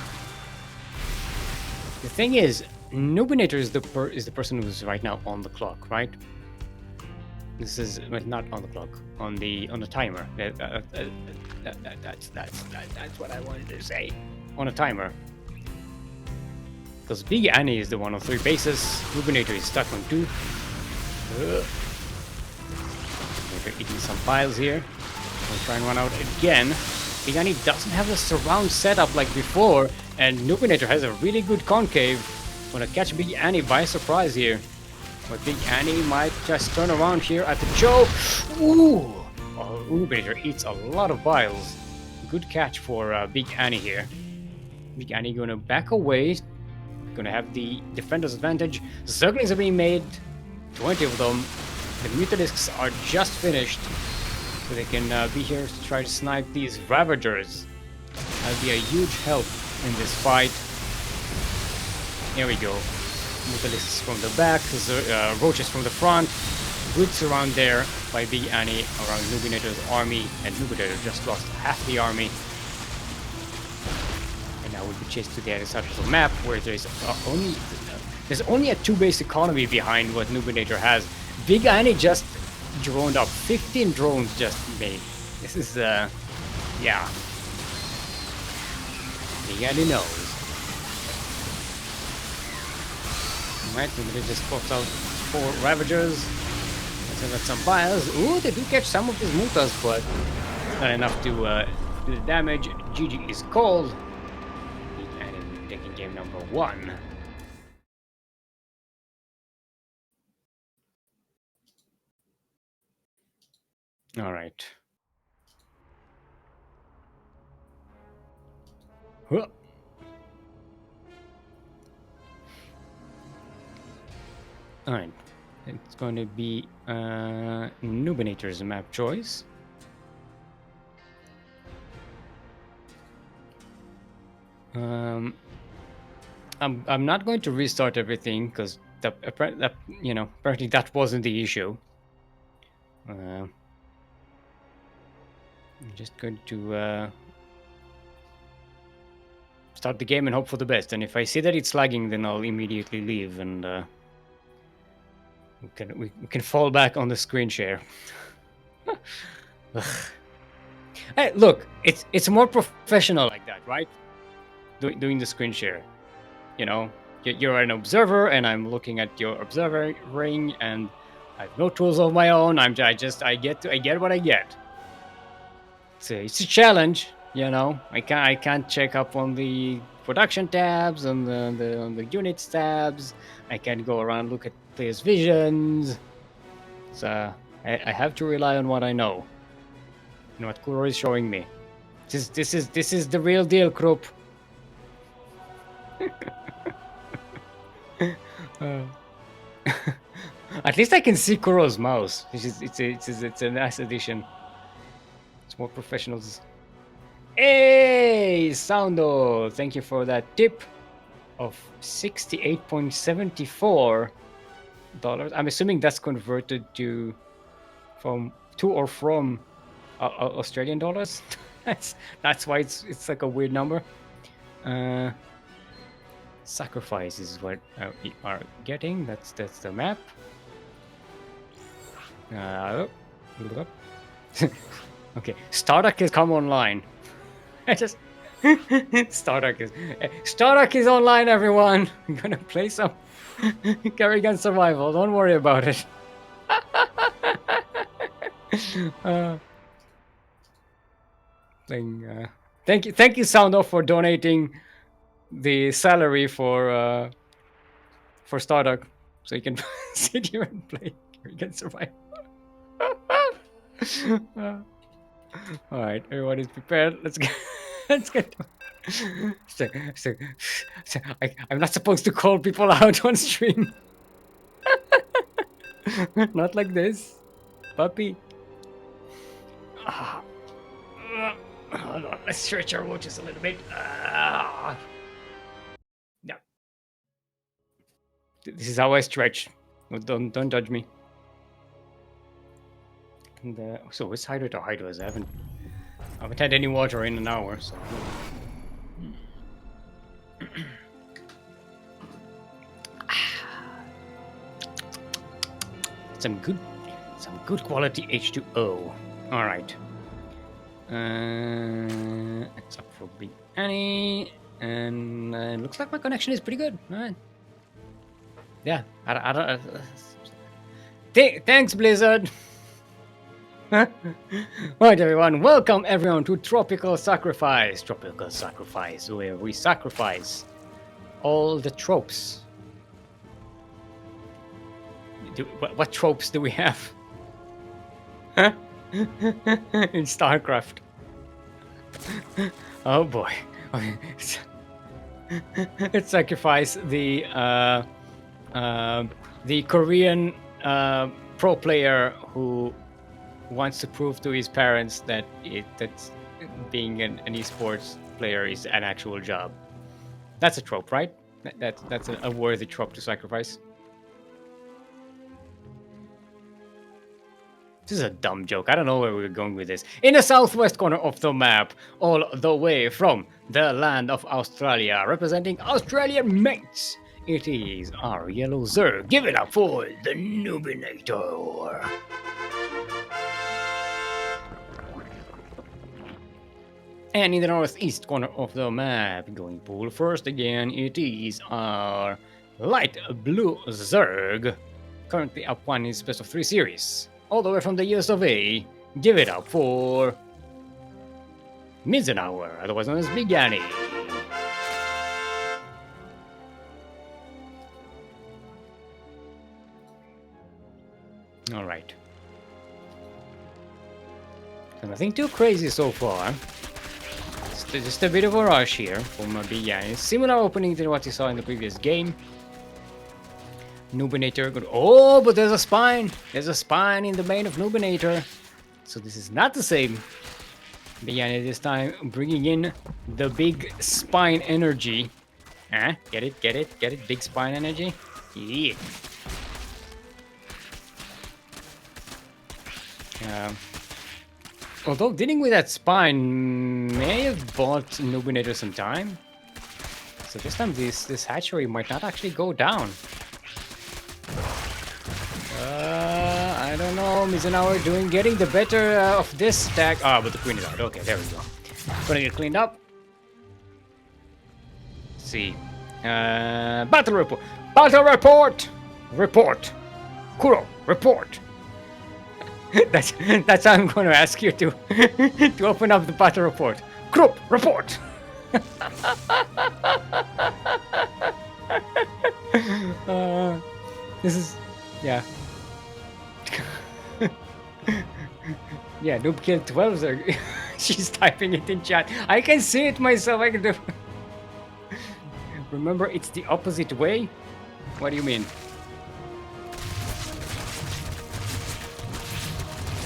The thing is, Noobinator is the person who's right now on the clock, right? This is not on the clock, on the timer. That's what I wanted to say. On a timer. Because Big Annie is the one on 3 bases. Noobinator is stuck on 2. We're eating some piles here. We'll try and run out again. Big Annie doesn't have the surround setup like before, and Noobinator has a really good concave. Gonna catch Big Annie by surprise here. But Big Annie might just turn around here at the choke. Ooh! Oh, Noobinator eats a lot of biles. Good catch for Big Annie here. Big Annie gonna back away. Gonna have the defender's advantage. Zerglings are being made. 20 of them. The Mutalisks are just finished. so they can be here to try to snipe these Ravagers. That'll be a huge help in this fight. Here we go. Mutalisks from the back, Roaches from the front, good surround there by Big Annie around Nubinator's army, and Nubinator just lost half the army. And now we'll be chased to the other side of the map, where there's only a 2-base economy behind what Nubinator has. Big Annie just droned up 15 drones just made. This is yeah. Big Annie knows. Alright, Nubinator just pops out 4 Ravagers. So that's some bias. Ooh, they do catch some of these mutas, but it's not enough to do the damage. GG is called. And taking game number 1. Alright. Huh. Alright. It's going to be Nubinator's map choice. I'm not going to restart everything because apparently that wasn't the issue. I'm just going to start the game and hope for the best. And if I see that it's lagging, then I'll immediately leave and we can fall back on the screen share. Hey, look, it's more professional like that, right? Doing the screen share, you know, you're an observer, and I'm looking at your observer ring, and I have no tools of my own. I get what I get. It's a challenge, you know. I can't check up on the production tabs and the units tabs. I can't go around look at players' visions. So I have to rely on what I know. And what Kuro is showing me. This is the real deal, Krupp. At least I can see Kuro's mouse. It's a nice addition. It's more professionals. Hey, Soundo! Thank you for that tip of $68.74. I'm assuming that's converted to Australian dollars. that's why it's like a weird number. Sacrifice is what we are getting. That's the map. Okay, Starduck has come online. Starduck is online, everyone. I'm gonna play some Kerrigan Survival. Don't worry about it. Thank you, Soundo, for donating the salary for Starduck, so you can sit here and play Kerrigan Survival. All right, everyone is prepared. Let's get. I'm not supposed to call people out on stream. Not like this, puppy. Hold on, let's stretch our watches a little bit. No, this is how I stretch. Don't judge me. And, so it's hydrate or hydros. I haven't had any water in an hour, so. Some good quality H2O. All right. It's up for Big Annie, and it looks like my connection is pretty good. All right. Yeah. Thanks, Blizzard. Right, everyone, welcome everyone to Tropical Sacrifice, where we sacrifice all the tropes. What tropes do we have? In StarCraft? Oh boy. Let's sacrifice the Korean pro player who wants to prove to his parents that that's being an esports player is an actual job. That's a trope, right? That's a worthy trope to sacrifice. This is a dumb joke. I don't know where we're going with this. In the southwest corner of the map, all the way from the land of Australia, representing Australian mates, it is our yellow Zerg. Give it up for the Noobinator. And in the northeast corner of the map, going pool first again, it is our light blue Zerg. Currently up one in his best of 3 series. All the way from the US of A, give it up for Mizenhauer, otherwise known as Big Annie. Alright. So nothing too crazy so far. Just a bit of a rush here from Big Annie. Similar opening to what you saw in the previous game. Noobinator good. Oh, but there's a spine. There's a spine in the main of Noobinator. So this is not the same. Big Annie this time bringing in the big spine energy. Get it, get it, get it. Big spine energy. Yeah. Although dealing with that spine may have bought Noobinator some time. So this time this hatchery might not actually go down. I don't know. Mizenhauer getting the better of this stack. Ah, but the queen is out. Okay, there we go. Gonna get cleaned up. Let's see. Battle report. Battle report. Report. Kuro, report. that's how I'm going to ask you to to open up the battle report. Kuro, report. This is, yeah. Yeah, noob killed 12. She's typing it in chat. I can see it myself. I can do. Remember, it's the opposite way. What do you mean?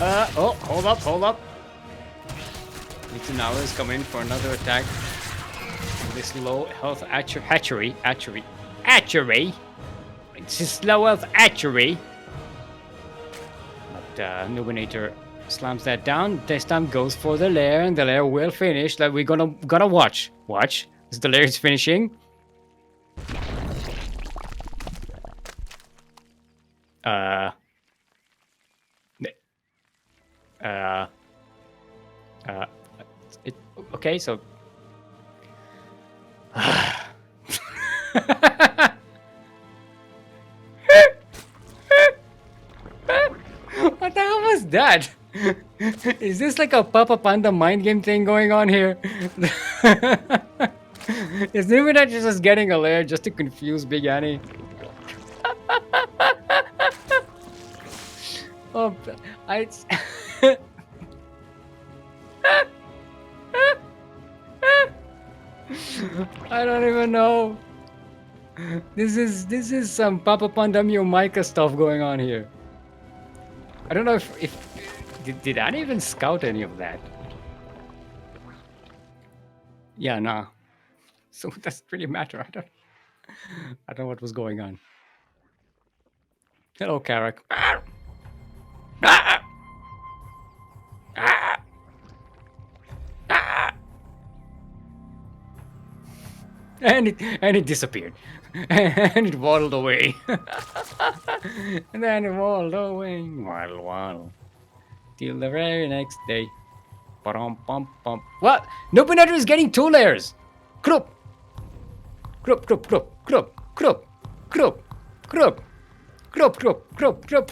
Oh, hold up, hold up. Mizenhauer is coming in for another attack. This low health hatchery. It's a slow health hatchery. But Noobinator slams that down. This time goes for the lair, and the lair will finish. That we're gonna watch. Watch. As the lair is finishing. Okay, so. What the hell was that? Is this like a Papa Panda mind game thing going on here? Is Numinat just getting a lair just to confuse Big Annie? Oh, I don't even know. This is some Papa Panda Mio Micah stuff going on here. I don't know if did Annie even scout any of that? Yeah, nah. So it doesn't really matter. I don't know what was going on. Hello, Carrick. And it disappeared. And it waddled away. And then it waddled away. Waddle, waddle. Till the very next day. Ba-dum-bum-bum. What? Noobinator is getting 2 layers. Krup. Krup, krup, krup, krup, krup, krup, krup, krup, krup, krup, krup, krup.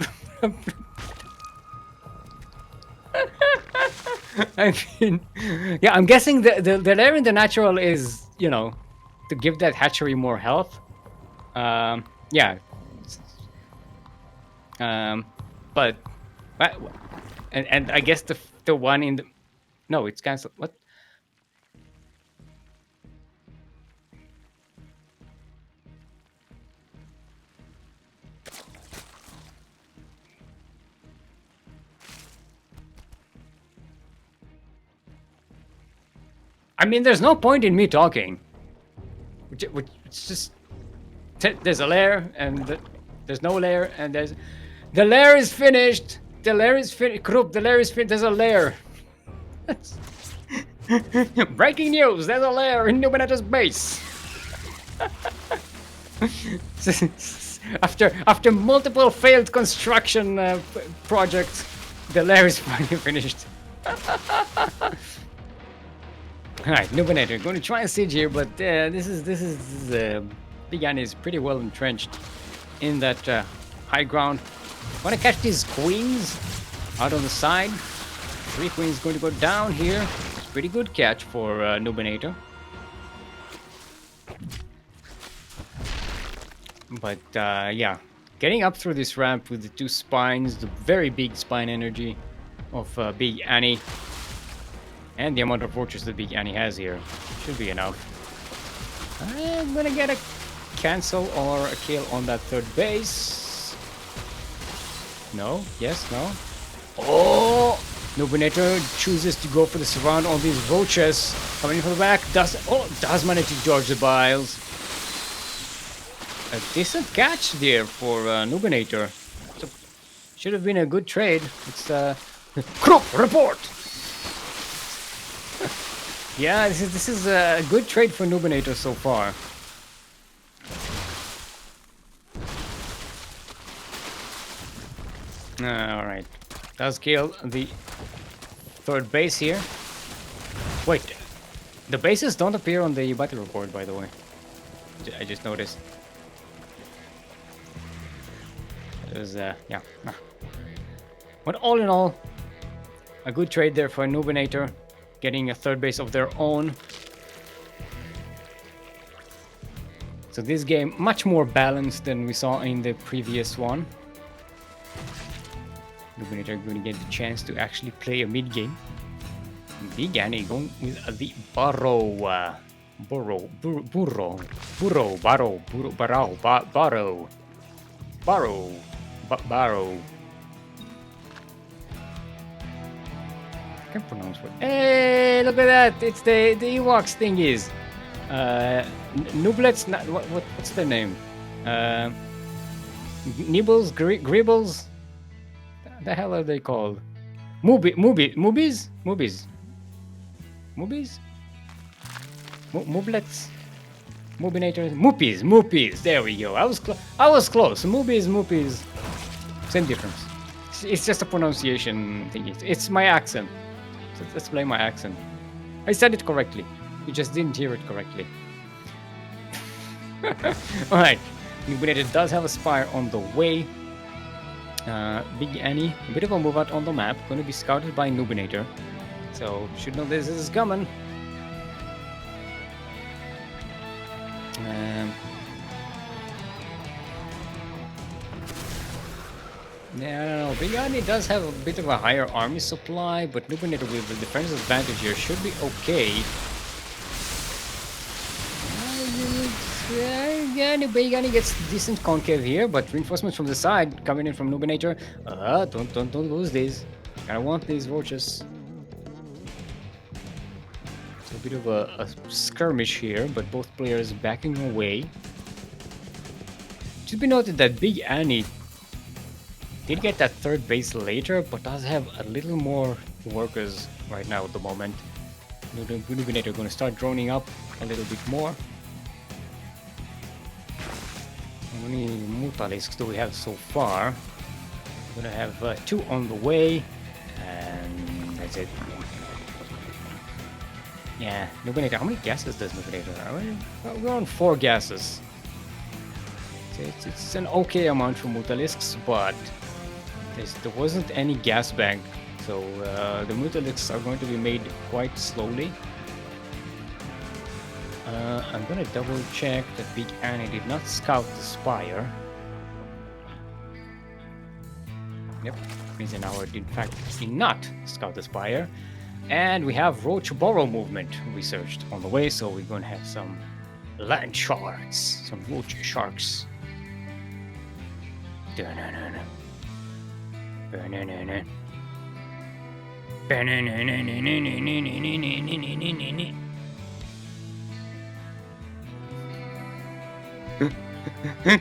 I mean, yeah, I'm guessing the layer in the natural is, you know, to give that hatchery more health. Yeah. But and I guess the one in the no, it's cancelled. What? I mean, there's no point in me talking. It's just there's a lair and there's no lair and there's the lair is finished. The lair is finished. Krupp, the lair is finished. There's a lair. Breaking news! There's a lair in Numeneta's base. after multiple failed construction projects, the lair is finally finished. Alright, Numeneta, going to try and siege here, but this is Big Annie is pretty well entrenched in that high ground. Want to catch these queens out on the side. 3 queens going to go down here. It's a pretty good catch for Numeneta. But yeah, getting up through this ramp with the 2 spines, the very big spine energy of Big Annie, and the amount of fortress that Big Annie has here should be enough. I'm gonna get a cancel or a kill on that 3rd base. No? Yes? No? Oh! Numeneta chooses to go for the surround on these roaches. Coming from the back, does manage to dodge the biles. A decent catch there for Numeneta. Should have been a good trade. It's Krupp, report! Yeah, this is a good trade for Numeneta so far. Alright. Does kill the 3rd base here. Wait. The bases don't appear on the battle report, by the way. I just noticed. It was, yeah. But all in all, a good trade there for Numeneta. Getting a 3rd base of their own. So this game much more balanced than we saw in the previous one. Numeneta going to get the chance to actually play a mid game. Big Annie going with the Barrow. I can't pronounce what. Hey, look at that! It's the Ewoks thingies. Nublets. What's their name? Nibbles, Gribbles. The hell are they called? Moobies. Mooblets. Moobinators. Moopies. There we go. I was close. Moopies. Same difference. It's just a pronunciation thing. It's my accent. So let's blame my accent. I said it correctly. You just didn't hear it correctly. Alright. Numeneta does have a spire on the way. Big Annie, a bit of a move out on the map. Going to be scouted by Numeneta. So, should know this is coming. Yeah, I don't know. Big Annie does have a bit of a higher army supply, but Numeneta with the defensive advantage here should be okay. Big Annie gets decent concave here, but reinforcements from the side coming in from Numeneta. Don't lose these. I want these roaches. It's a bit of a skirmish here, but both players backing away. It should be noted that Big Annie did get that 3rd base later, but does have a little more workers right now at the moment. Numeneta going to start droning up a little bit more. How many Mutalisks do we have so far? We're going to have 2 on the way, and that's it. Yeah, Numeneta, how many gases does Numeneta have? We're on 4 gases. It's an okay amount for Mutalisks, but there wasn't any gas bank, so the Mutalisks are going to be made quite slowly. I'm gonna double check that Big Annie did not scout the spire. Yep, Mizenhauer did in fact not scout the spire. And we have roach burrow movement researched on the way, so we're gonna have some land sharks, some roach sharks.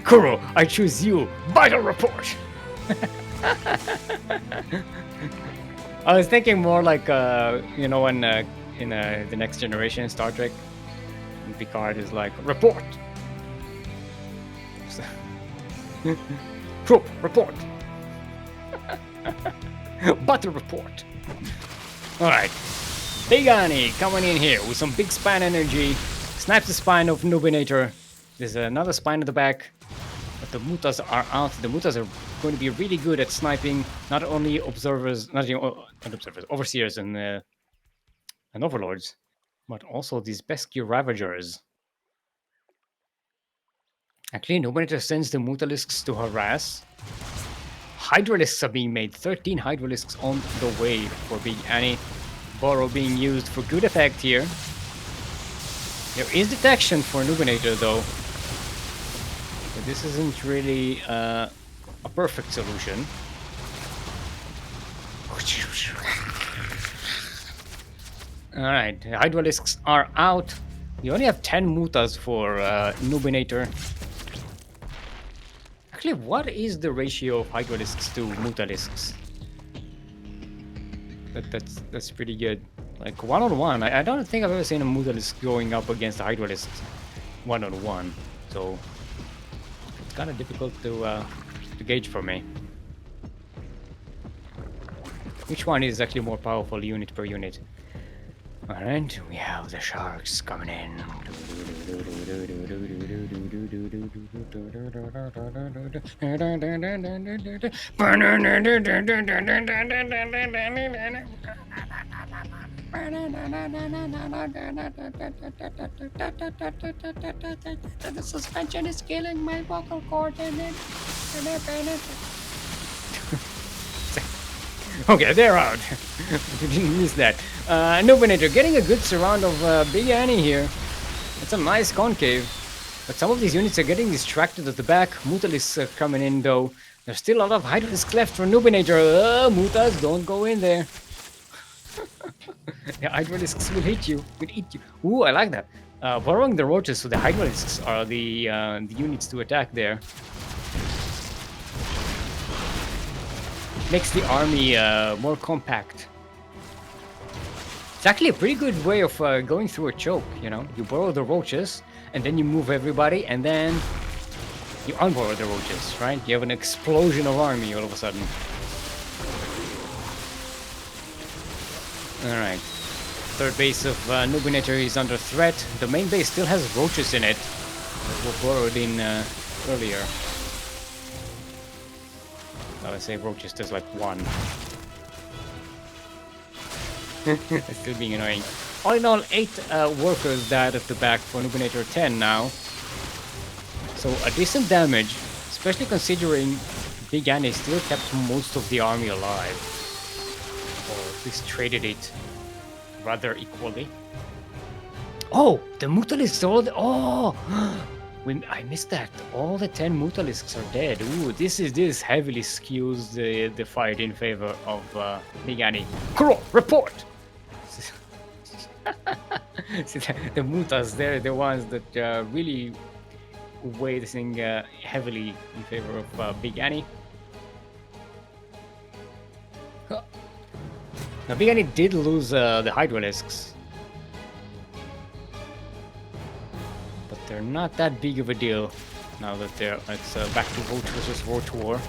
Kuro, I choose you. Vital report. I was thinking more like, you know, when in the Next Generation Star Trek, Picard is like, report. Troop, report. Battle report. Alright. Big Annie coming in here with some big spine energy. Snipes the spine of Nubinator. There's another spine at the back. But the Mutas are out. The Mutas are going to be really good at sniping not only observers, not observers, overseers and overlords, but also these pesky ravagers. Actually, Nubinator sends the Mutalisks to harass. Hydralisks are being made. 13 Hydralisks on the way for Big Annie. Burrow being used for good effect here. There is detection for Nubinator though. But this isn't really a perfect solution. Alright, the Hydralisks are out. You only have 10 Mutas for Nubinator. Actually, what is the ratio of Hydralisks to Mutalisks? That's pretty good. Like one-on-one, I don't think I've ever seen a Mutalisk going up against a Hydralisk one-on-one. So it's kind of difficult to gauge for me. Which one is actually more powerful unit per unit? Alright, we have the sharks coming in. The suspension is killing my vocal cord. Okay, they're out. You didn't miss that. Nubinator getting a good surround of Big Annie here. It's a nice concave. But some of these units are getting distracted at the back. Mutalisks are coming in though. There's still a lot of Hydralisks left for Nubinator. Mutas, don't go in there. The Hydralisks will hit you. Will eat you. Ooh, I like that. Borrowing the roaches, so the Hydralisks are the units to attack there. Makes the army more compact. It's actually a pretty good way of going through a choke, you know? You borrow the roaches, and then you move everybody, and then you unborrow the roaches, right? You have an explosion of army all of a sudden. Alright. Third base of Nubinator is under threat. The main base still has roaches in it that were borrowed in earlier. Let's say roaches, there's like one. It's still being annoying. All in all, 8 workers died at the back for Nubinator 10 now. So a decent damage, especially considering Big Annie still kept most of the army alive. Or at least traded it rather equally. Oh, the Mutalisks are all the... Oh! I missed that. All the 10 Mutalisks are dead. Ooh, this heavily skews the fight in favor of Big Annie. Kuro, report! See, the Mutas, they're the ones that really weigh this thing heavily in favor of Big Annie. Now, Big Annie did lose the Hydralisks. But they're not that big of a deal now that it's back to Roach versus Roach War.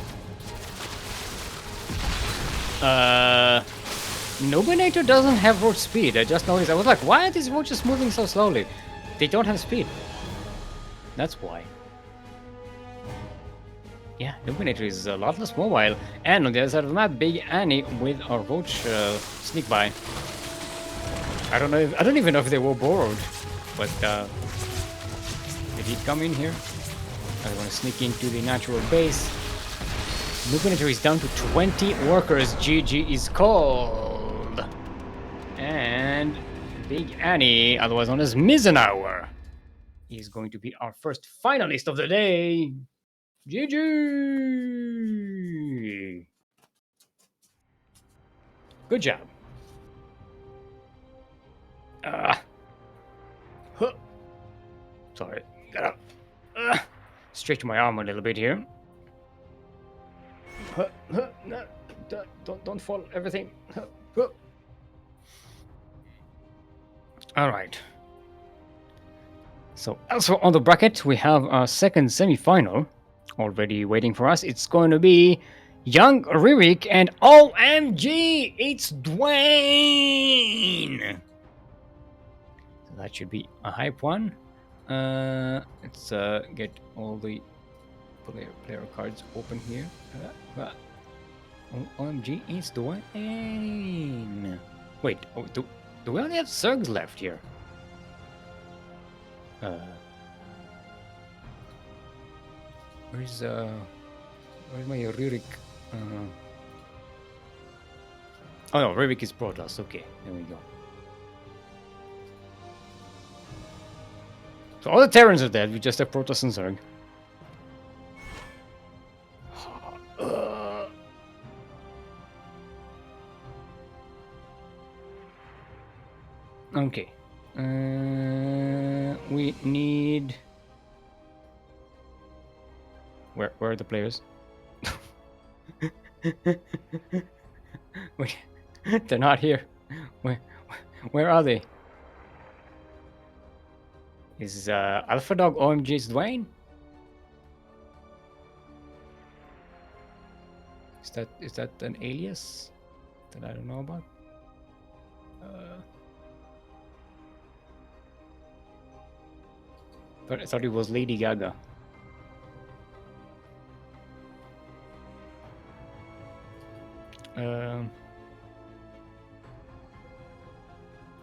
Nubinator doesn't have Roach speed. I just noticed. I was like, why are these Roaches moving so slowly? They don't have speed. That's why. Yeah, Nubinator is a lot less mobile. And on the other side of the map, Big Annie with a Roach sneak by. I don't even know if they were borrowed, but did he come in here? I want to sneak into the natural base. Nubinator is down to 20 workers. GG is called. And Big Annie, otherwise known as Mizenhauer, is going to be our first finalist of the day. GG! Good job. Sorry. Get up. stretch my arm a little bit here. No, don't fall, everything. All right. So also on the bracket, we have our second semi-final already waiting for us. It's going to be young Ryrik and OMG, it's Dwayne. So that should be a hype one. Let's get all the player cards open here. OMG, it's Dwayne. Wait, do we only have Zergs left here? Where's my Ryrik? Oh no, Ryrik is Protoss. Okay, there we go. So all the Terrans are dead. We just have Protoss and Zerg. Okay. We need. Where are the players? Wait, they're not here. Where are they? Is Alpha Dog OMG's Dwayne? Is that an alias that I don't know about? But I thought it was Lady Gaga.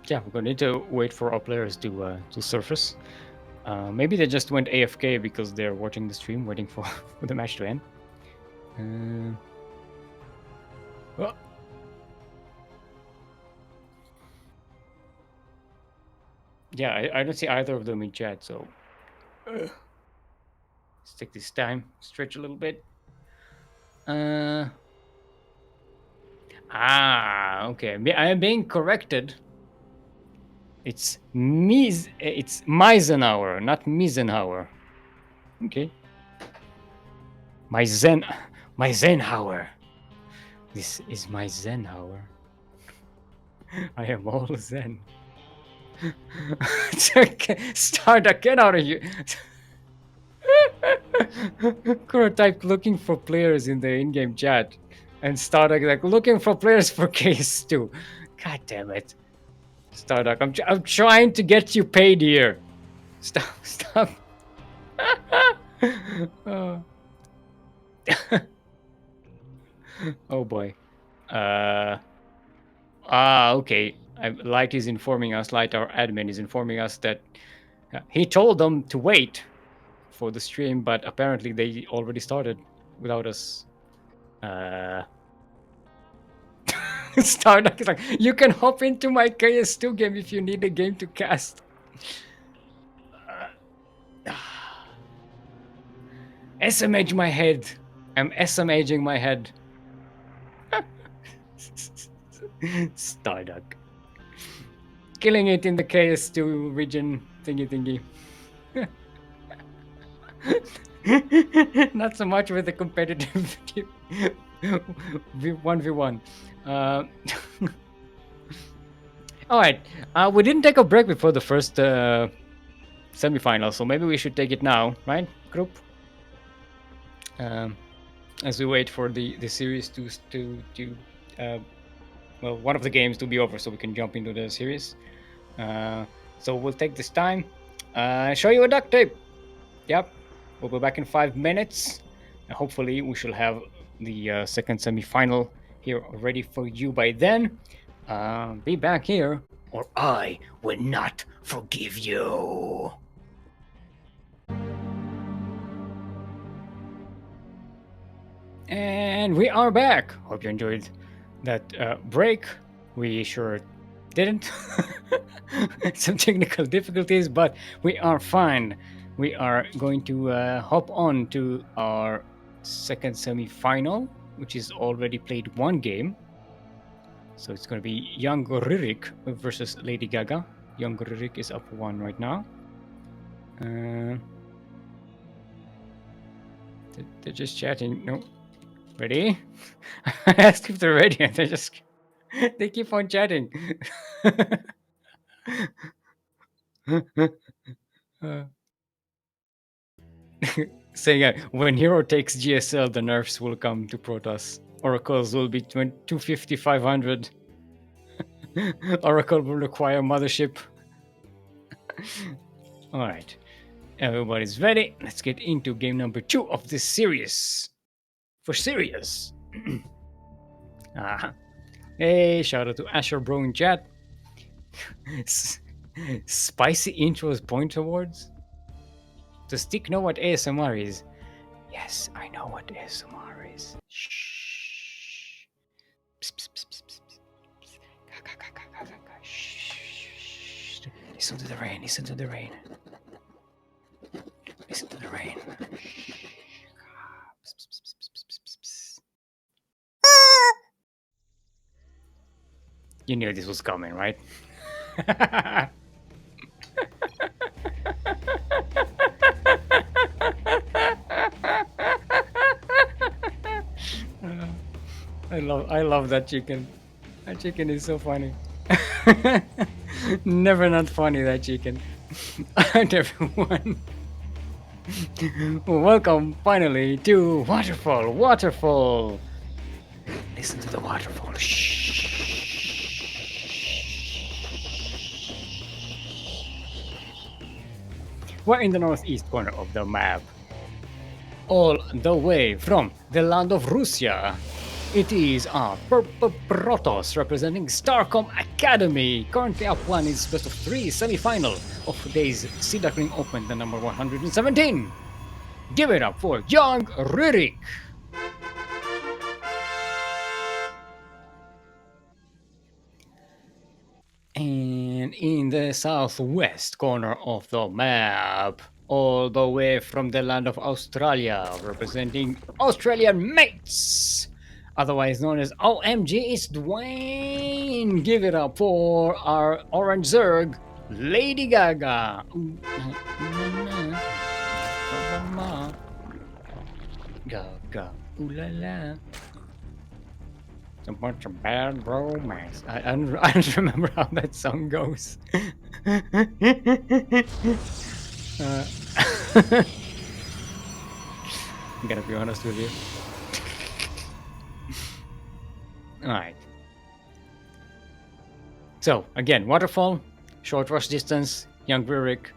Yeah, we're gonna need to wait for our players to surface. Maybe they just went AFK because they're watching the stream, waiting for the match to end. Oh. Yeah, I don't see either of them in chat, so let's take this time, stretch a little bit. Okay. I am being corrected. It's Mizenhauer, not Mizenhauer. Okay. Mizenhauer. This is my Mizenhauer. I am all Zen. Starduck, get out of here. Kureiton looking for players in the in-game chat. And Starduck like looking for players for case 2. God damn it. Starduck, I'm trying to get you paid here. Stop. Oh. Oh boy. Okay. Light is informing us, Light, our admin, is informing us that he told them to wait for the stream, but apparently they already started without us. Starduck is like, you can hop into my KS2 game if you need a game to cast. SMH my head. I'm SMHing my head. Starduck. Killing it in the KS2 region thingy. Not so much with the competitive 1v1. Alright, we didn't take a break before the first semi-final, so maybe we should take it now, right, group? As we wait for the series to well, one of the games to be over, so we can jump into the series. So we'll take this time, show you a duct tape. Yep, we'll be back in 5 minutes. And hopefully we shall have the second semi-final here ready for you by then. Be back here, or I will not forgive you. And we are back. Hope you enjoyed that break. We sure didn't. Some technical difficulties, but we are fine. We are going to hop on to our second semi-final, which is already played one game. So it's going to be young Ryrik versus Lady Gaga. Young Ryrik is up 1 right now. They're just chatting. No. Ready? I asked if they're ready and they keep on chatting. uh, saying when Hero takes GSL, the nerfs will come to Protoss. Oracles will be 250, 500. Oracle will require mothership. Alright. Everybody's ready. Let's get into game number 2 of this series. For serious. Hey, shout out to Asher Bro in chat. Spicy intros point awards? Does Stick know what ASMR is? Yes, I know what ASMR is. Shh. Psst, psst, psst, psst, psst. Shh. Listen to the rain, listen to the rain. Listen to the rain. You knew this was coming, right? I love that chicken. That chicken is so funny. Never not funny, that chicken. And everyone. Welcome finally to Waterfall. Listen to the waterfall. Shh. We're in the northeast corner of the map. All the way from the land of Russia. It is our Protoss representing Starcom Academy. Currently up one is best of 3 semi-final of today's Sea Duckling Open, the number 117. Give it up for young Ryrik. And in the southwest corner of the map, all the way from the land of Australia, representing Australian mates, otherwise known as OMG, it's Dwayne. Give it up for our orange Zerg, Lady Gaga. Gaga, ooh la la. A bunch of bad romance. I don't remember how that song goes. I'm gonna be honest with you. Alright. So, again, waterfall, short rush distance, young Ryrik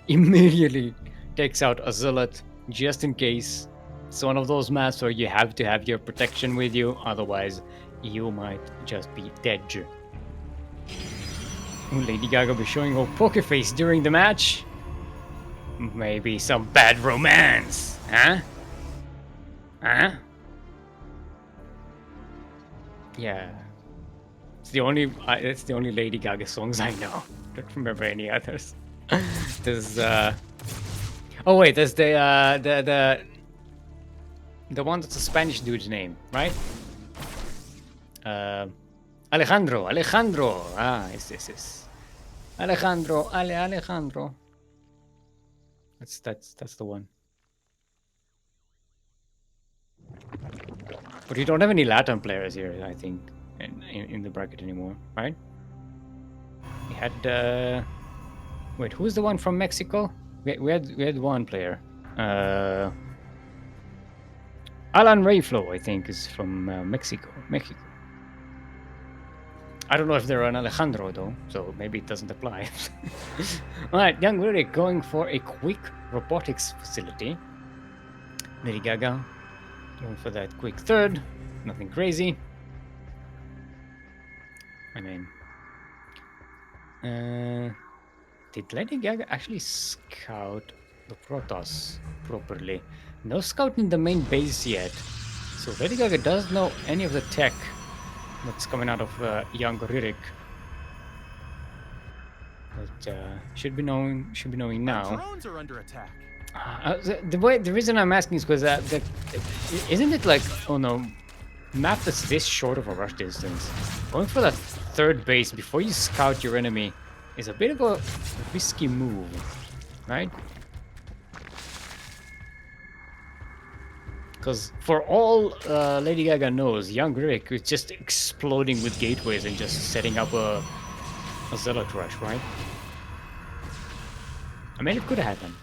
immediately takes out a zealot just in case. It's one of those maps where you have to have your protection with you, otherwise you might just be dead. Lady Gaga will be showing her poker face during the match. Maybe some bad romance, huh? Huh? Yeah. It's the only Lady Gaga songs I know. Don't remember any others. There's oh wait, there's the one that's a Spanish dude's name, right? Alejandro. Ah, yes. Alejandro. That's the one. But we don't have any Latin players here, I think, in the bracket anymore, right? We had wait, who's the one from Mexico? We had one player. Alan Rayflow, I think, is from Mexico. I don't know if they're an Alejandro though, so maybe it doesn't apply. Alright, young Ryrik going for a quick robotics facility. Lady Gaga going for that quick third. Nothing crazy. I mean, did Lady Gaga actually scout the Protoss properly? No scout in the main base yet. So Lady Gaga does know any of the tech that's coming out of young Ryrik. But should be knowing now. Our drones are under attack. The reason I'm asking is because isn't it like on a map that's this short of a rush distance, going for that third base before you scout your enemy is a bit of a risky move, right? Because for all Lady Gaga knows, young Rick is just exploding with gateways and just setting up a Zealot Rush, right? I mean, it could happen.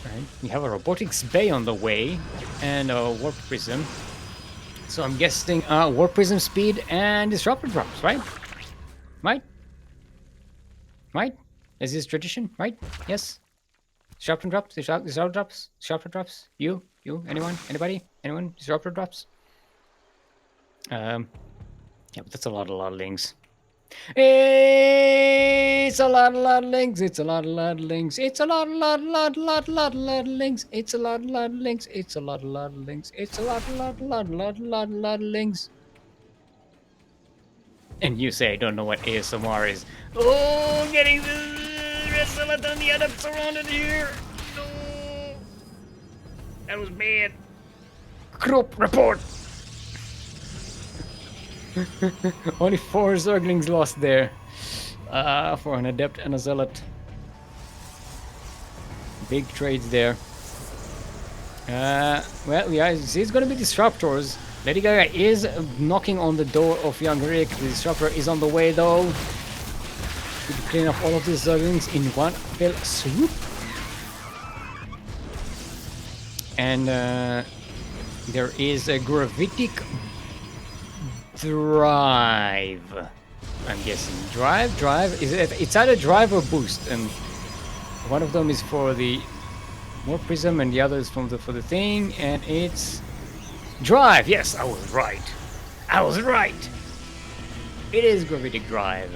Right? We have a Robotics Bay on the way and a Warp Prism. So I'm guessing Warp Prism speed and Disruptor drops, right? Right? Right? Is this tradition, right? Yes? Disruptor drops? Disruptor drops? Disruptor drops? You? Anyone? Anybody? Anyone? Disruptor drops? Yeah, but that's a lot of links. It's a lot of links. It's a lot of links. It's a lot of links. It's a lot of links. It's a lot of links. It's a lot of links. And you say I don't know what ASMR is. Oh, getting the skeleton the adepts surrounded here. No, that was bad. Group report. Only 4 Zerglings lost there. For an Adept and a Zealot. Big trades there. Well, yeah, it's gonna be Disruptors. Lady Gaga is knocking on the door of young Rick. The Disruptor is on the way though. We can clean up all of these Zerglings in one fell swoop. And there is a Gravitic Drive. I'm guessing drive. It's either drive or boost, and one of them is for the Warp Prism, and the other is for the thing, and it's drive. Yes, I was right. I was right. It is Gravitic Drive.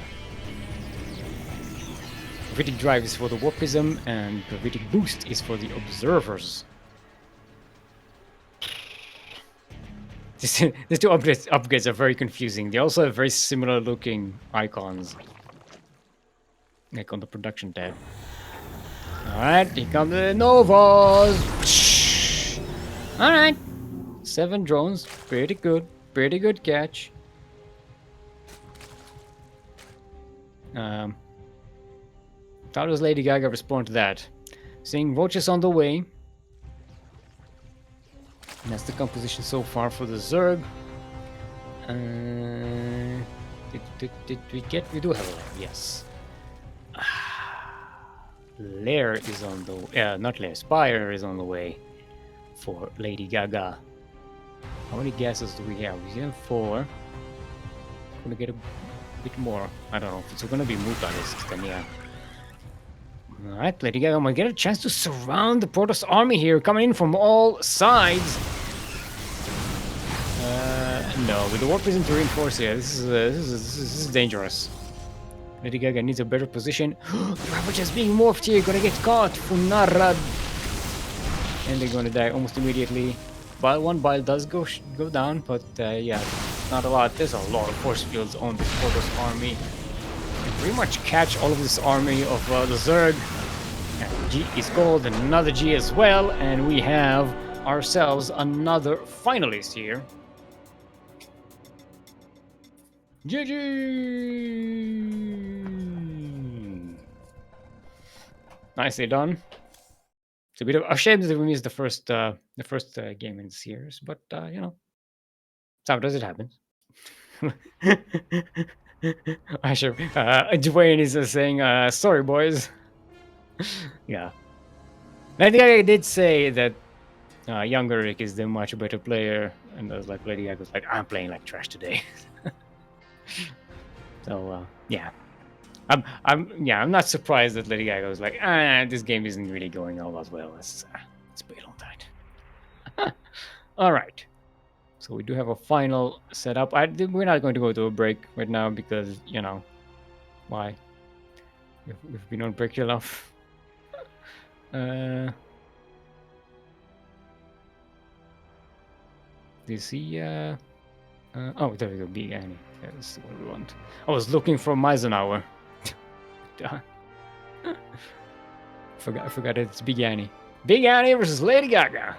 Gravitic Drive is for the Warp Prism, and Gravitic Boost is for the Observers. These two upgrades are very confusing. They also have very similar looking icons. Like on the production tab. Alright, here come the Novas! Alright. 7 drones. Pretty good. Pretty good catch. How does Lady Gaga respond to that? Seeing roaches on the way. And that's the composition so far for the Zerg. Did we get? We do have a lair, yes. Lair is on the not lair, Spire is on the way for Lady Gaga. How many gases do we have? We have 4. Gonna get a bit more. I don't know if it's gonna be Mutalisk, then yeah. Alright, Lady Gaga might get a chance to surround the Protoss army here, coming in from all sides. No, with the Warp Prism to reinforce here, this is dangerous. Lady Gaga needs a better position. The Ravager's being morphed here, gonna get caught. Funarad. And they're gonna die almost immediately. One bile does go down, but yeah, not a lot. There's a lot of force fields on the Protoss army. You pretty much catch all of this army of the Zerg. And G is gold, and another G as well, and we have ourselves another finalist here. GG! Nicely done. It's a bit of a shame that we missed the first game in the series, but you know, sometimes it happens. I sure. Dwayne is saying, "Sorry, boys." Yeah, I think I did say that younger Rick is the much better player, and I was like, Lady Gaga was like, "I'm playing like trash today." So yeah, I'm not surprised that Lady Gaga was like, this game isn't really going all that well. Let's bail on that. All right, so we do have a final setup. We're not going to go to a break right now because you know why. We've been on break enough. Do you see? Oh, there we go. Big Annie. That's what we want. I was looking for Mizenhauer. Forgot it's Big Annie. Big Annie versus Lady Gaga.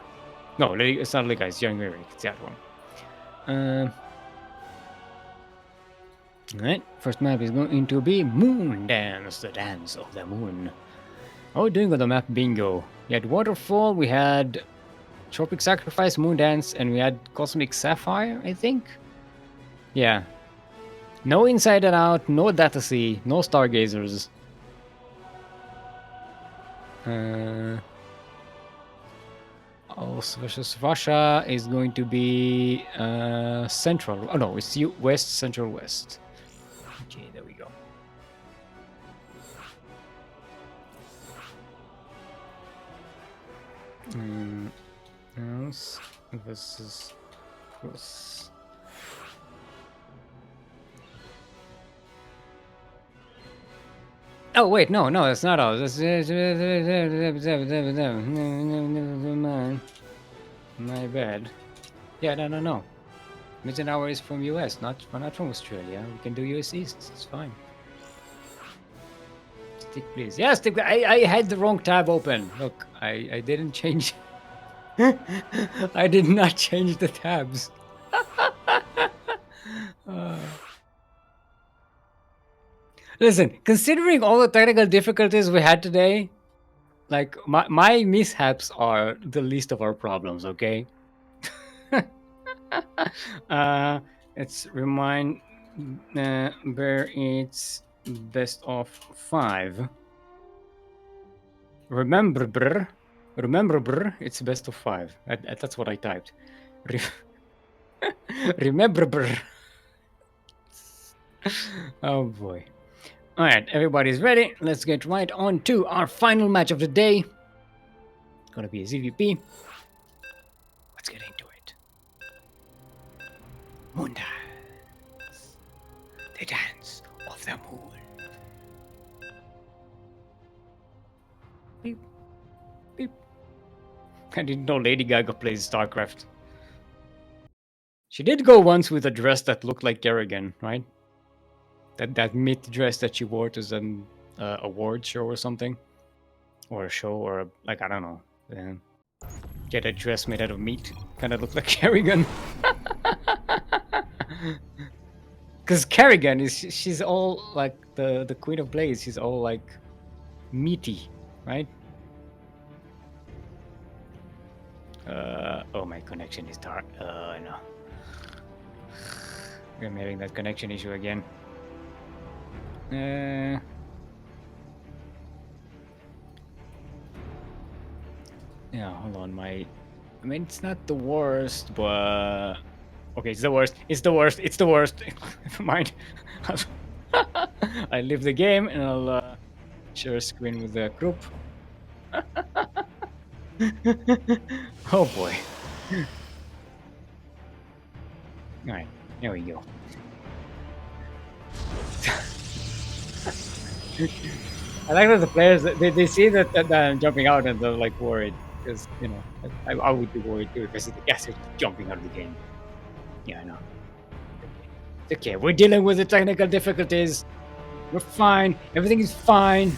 No, it's not Lady Gaga. It's Young Ryrik. It's that one. Alright. First map is going to be Moon Dance, the dance of the moon. How are we doing with the map bingo? We had Waterfall. We had Tropic Sacrifice, Moon Dance, and we had Cosmic Sapphire, I think? Yeah. No Inside and Out, no Data Sea, no Stargazers. Also versus Russia is going to be Central. Oh no, it's West, Central, West. Okay, there we go. Else versus Rus. Oh wait, no, that's not ours. That's my bad. Yeah, no. Mizenhauer is from US, not from Australia. We can do US East. It's fine. Stick, please. Yeah, stick. I had the wrong tab open. Look, I didn't change. I did not change the tabs. Listen, considering all the technical difficulties we had today, like my mishaps are the least of our problems. Okay. Let's remind where it's best of 5. Remember, it's best of 5. That's what I typed. Remember. Oh boy. All right, everybody's ready. Let's get right on to our final match of the day. It's gonna be a ZVP. Let's get into it. Moon Dance. The dance of the moon. Beep. Beep. I didn't know Lady Gaga plays StarCraft. She did go once with a dress that looked like Kerrigan, right? That meat dress that she wore to an award show or something, or a show, or like I don't know. Get a dress made out of meat, kind of looked like Kerrigan. Because Kerrigan she's all like the Queen of Blades. She's all like meaty, right? Oh, my connection is dark. No. I'm having that connection issue again. Yeah, hold on. I mean, it's not the worst, but okay, it's the worst. Never mind. I leave the game and I'll share a screen with the group. Oh boy. All right, there we go. I like that the players they see that I'm jumping out and they're like worried because you know I would be worried too because the guys are jumping out of the game. Yeah, I know. It's okay. We're dealing with the technical difficulties. We're fine. Everything is fine.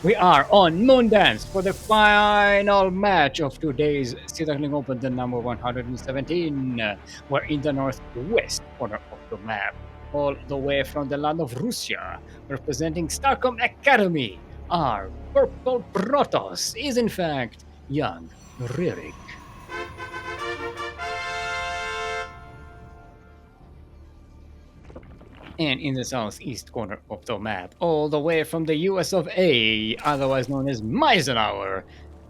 We are on Moon Dance for the final match of today's Sea Duckling Open, the number 117. We're in the northwest corner of the map, all the way from the land of Russia, representing Starcom Academy. Our purple Protoss is in fact young Ryrik. And in the southeast corner of the map, all the way from the US of A, otherwise known as Mizenhauer,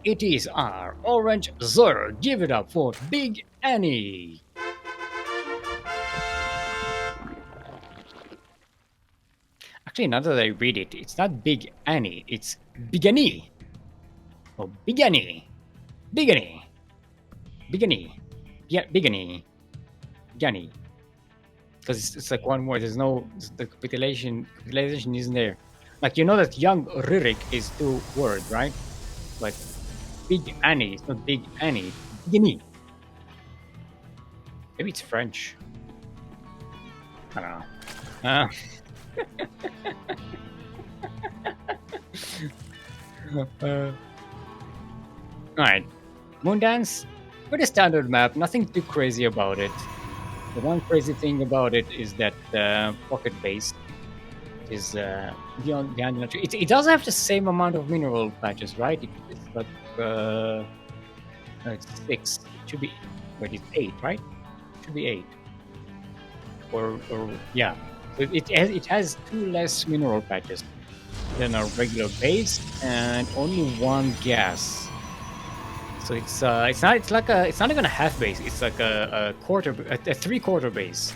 it is our orange Zerg. Give it up for Big Annie. Actually, now that I read it, it's not Big Annie, it's Big Annie. Oh, Big Annie. Big Annie. Big Annie. Yeah, Big Annie. Big Annie. Because it's like one word. There's no the capitalization isn't there. Like you know that young Ryrik is 2 words, right? But Big Annie, it's not Big Annie. Big Annie. Maybe it's French. I don't know. Alright. Moondance, pretty standard map, nothing too crazy about it. The one crazy thing about it is that pocket base is behind the tree. It does have the same amount of mineral patches, right? It's like No, it's 6. It should be. Wait, it's 8, right? It should be 8. Or yeah. So it has 2 less mineral patches than our regular base, and only 1 gas. So it's not even a half base. It's like a quarter, a 3/4 base.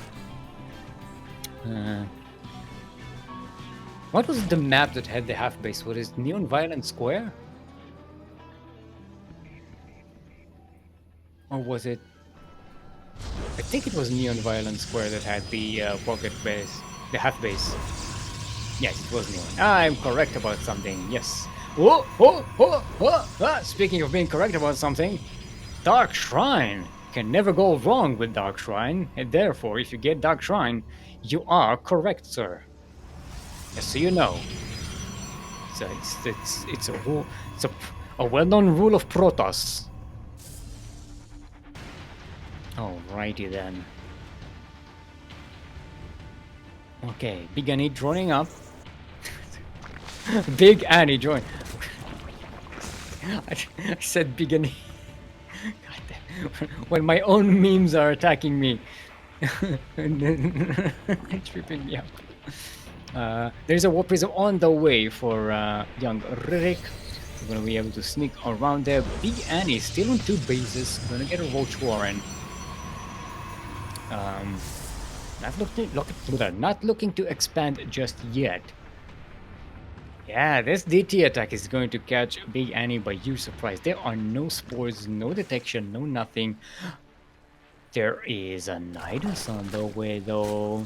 What was the map that had the half base? What is Neon Violent Square? Or was it? I think it was Neon Violent Square that had the pocket base, the half base. Yes, it was Neon. I'm correct about something. Yes. Whoa, whoa, whoa, whoa. Speaking of being correct about something, Dark Shrine can never go wrong with Dark Shrine, and therefore, if you get Dark Shrine, you are correct, sir. Just so you know. It's a rule. It's a well-known rule of Protoss. Alrighty then. Okay, Big Annie joining up. Big Annie join. I said Big Annie. God damn. When my own memes are attacking me. It's tripping me out. There's a War Prism on the way for young Ryrik. We're gonna be able to sneak around there. Big Annie still on 2 bases. Gonna get a Roach Warren. Not looking to expand just yet. Yeah, this DT attack is going to catch Big Annie by huge surprise. There are no spores, no detection, no nothing. There is a Nidus on the way though.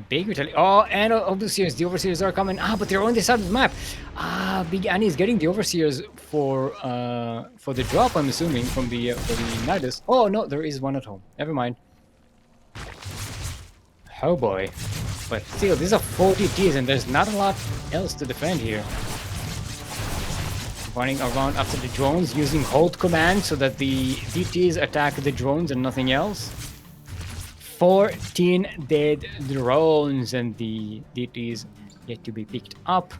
Big retaliation. Oh, and Overseers. The Overseers are coming. But they're on this side of the map. Big Annie is getting the Overseers for the drop, I'm assuming, for the Nidus. Oh no, there is one at home. Never mind. Oh boy. But still, these are 4 DTs and there's not a lot else to defend here. Running around after the drones, using hold command so that the DTs attack the drones and nothing else. 14 dead drones and the DTs yet to be picked up.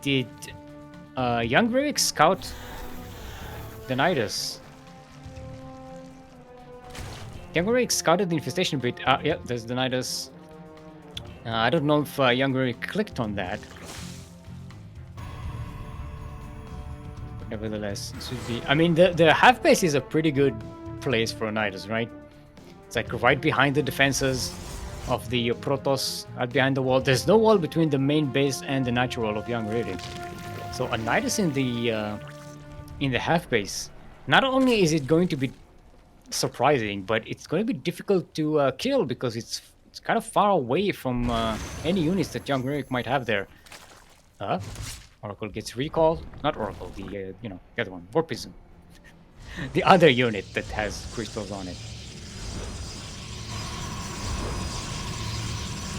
Did young Ryrik scout the Nidus? Young Ryrik scouted the infestation bit. Yeah, there's the Nidus. I don't know if young Ryrik clicked on that. But nevertheless, it should be. I mean, the half base is a pretty good place for a Nidus, right? It's like right behind the defenses of the Protoss, right behind the wall. There's no wall between the main base and the natural of young Ryrik. So a Nidus in the half base, not only is it going to be surprising, but it's going to be difficult to kill because it's kind of far away from any units that young Ryrik might have there. Oracle gets recalled. Not Oracle, the the other one, War Prism. The other unit that has crystals on it.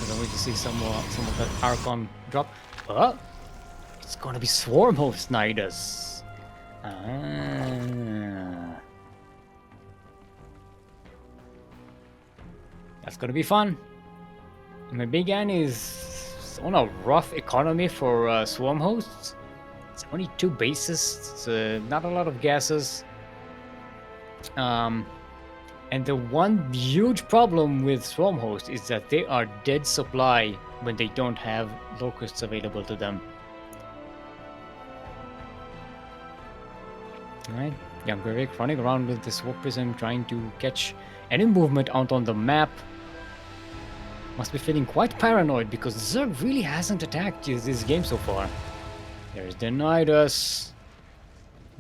I want to see some of that Archon drop. It's gonna be Swarm Host Nidus. That's gonna be fun. My Big Annie is on a rough economy for Swarm Hosts. It's only 2 bases, so not a lot of gases. And the one huge problem with Swarm Host is that they are dead supply when they don't have locusts available to them. Alright, young Ryrik running around with this Warp Prism trying to catch any movement out on the map. Must be feeling quite paranoid because Zerg really hasn't attacked this game so far. There's the Nidus.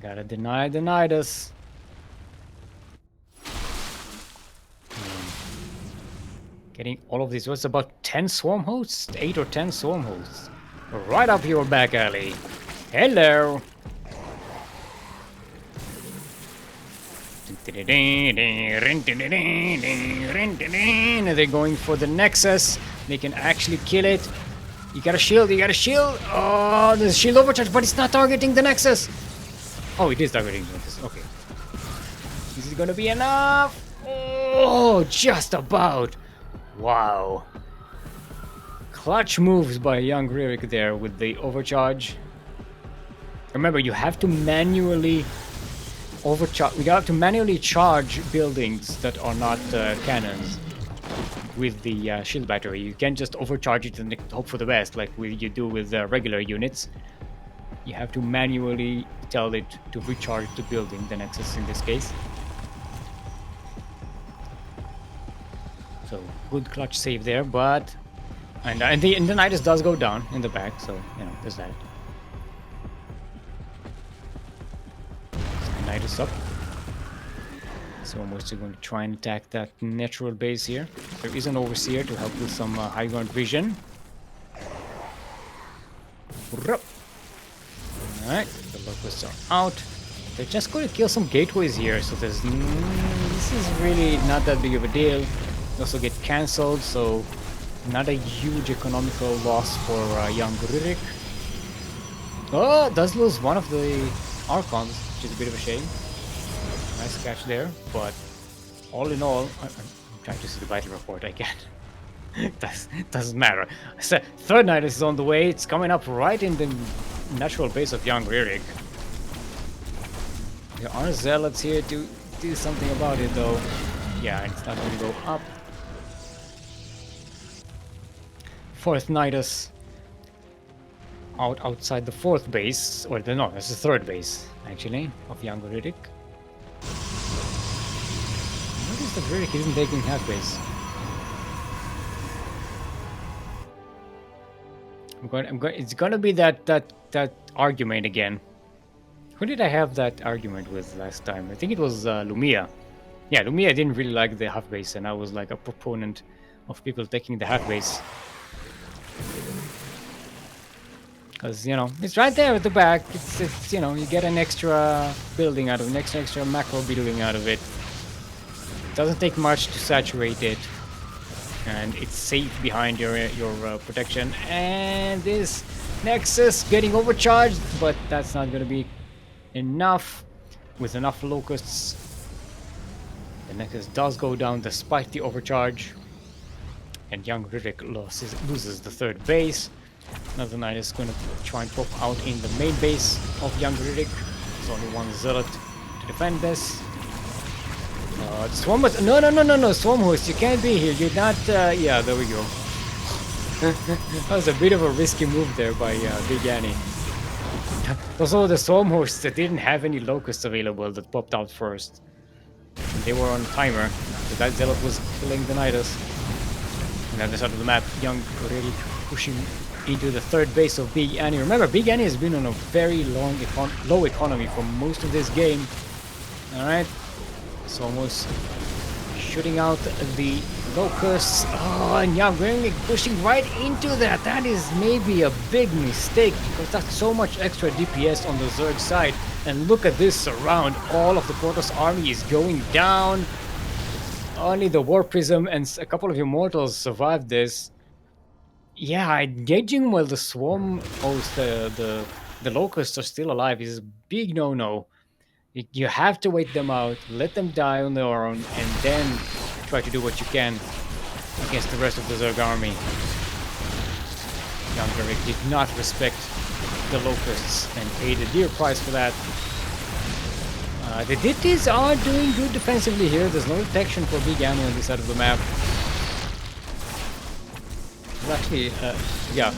Gotta deny the Nidus. Getting all of these. What's about 10 swarm hosts? 8 or 10 swarm hosts. Right up your back alley. Hello. They're going for the Nexus. They can actually kill it. You got a shield, you got a shield. Oh, there's a shield overcharge, but it's not targeting the Nexus. Oh, it is targeting the Nexus. Okay. Is it gonna be enough? Oh, just about. Wow. Clutch moves by young Ryrik there with the overcharge. Remember, you have to manually overcharge. We have to manually charge buildings that are not cannons with the shield battery. You can't just overcharge it and hope for the best like you do with regular units. You have to manually tell it to recharge the building, the Nexus in this case. So good clutch save there, but and the Nidus does go down in the back, so you know there's that. Nidus up. So I'm also going to try and attack that natural base here. There is an overseer to help with some high ground vision. Alright, the locusts are out. They're just going to kill some gateways here, so there's this is really not that big of a deal. They also get cancelled, so not a huge economical loss for young Ryrik. Oh, does lose one of the Archons, which is a bit of a shame. Nice catch there, but all in all, I'm trying to see the battle report. I can't. Doesn't matter. So, third Nidus is on the way. It's coming up right in the natural base of young Ryrik. There are zealots here to do something about it, though. Yeah, it's not going to go up. Fourth Nidus outside the fourth base, or no, that's the third base actually of young Ryrik. Notice that Ryrik isn't taking half base. It's gonna be that argument again. Who did I have that argument with last time? I think it was Lumia. Yeah, Lumia didn't really like the half base, and I was like a proponent of people taking the half base. Because, you know, it's right there at the back. It's you know, you get an extra building out of it, an extra macro building out of it. It doesn't take much to saturate it. And it's safe behind your protection. And this Nexus getting overcharged, but that's not going to be enough. With enough locusts, the Nexus does go down despite the overcharge. And young Ryrik loses the third base. Another knight is going to try and pop out in the main base of young Ryrik. There's only one zealot to defend this. Swarm was... No, Swarmhost, you can't be here. You're not... yeah, there we go. That was a bit of a risky move there by Big Annie. Also, the Swarmhosts that didn't have any locusts available that popped out first. And they were on timer. So that zealot was killing the Nidus. On the other side of the map, young Ryrik pushing into the third base of Big Annie. Remember, Big Annie has been on a very low economy for most of this game. Alright. So almost shooting out the locusts. Oh, and young Ryrik pushing right into that. That is maybe a big mistake because that's so much extra DPS on the Zerg side. And look at this surround. All of the Protoss army is going down. Only the War Prism and a couple of Immortals survived this. Yeah, engaging while the Swarm host, the Locusts are still alive is a big no-no. You have to wait them out, let them die on their own, and then try to do what you can against the rest of the Zerg army. Young Ryrik did not respect the Locusts and paid a dear price for that. The Ditties are doing good defensively here. There's no detection for Big Annie on this side of the map. Actually, yeah,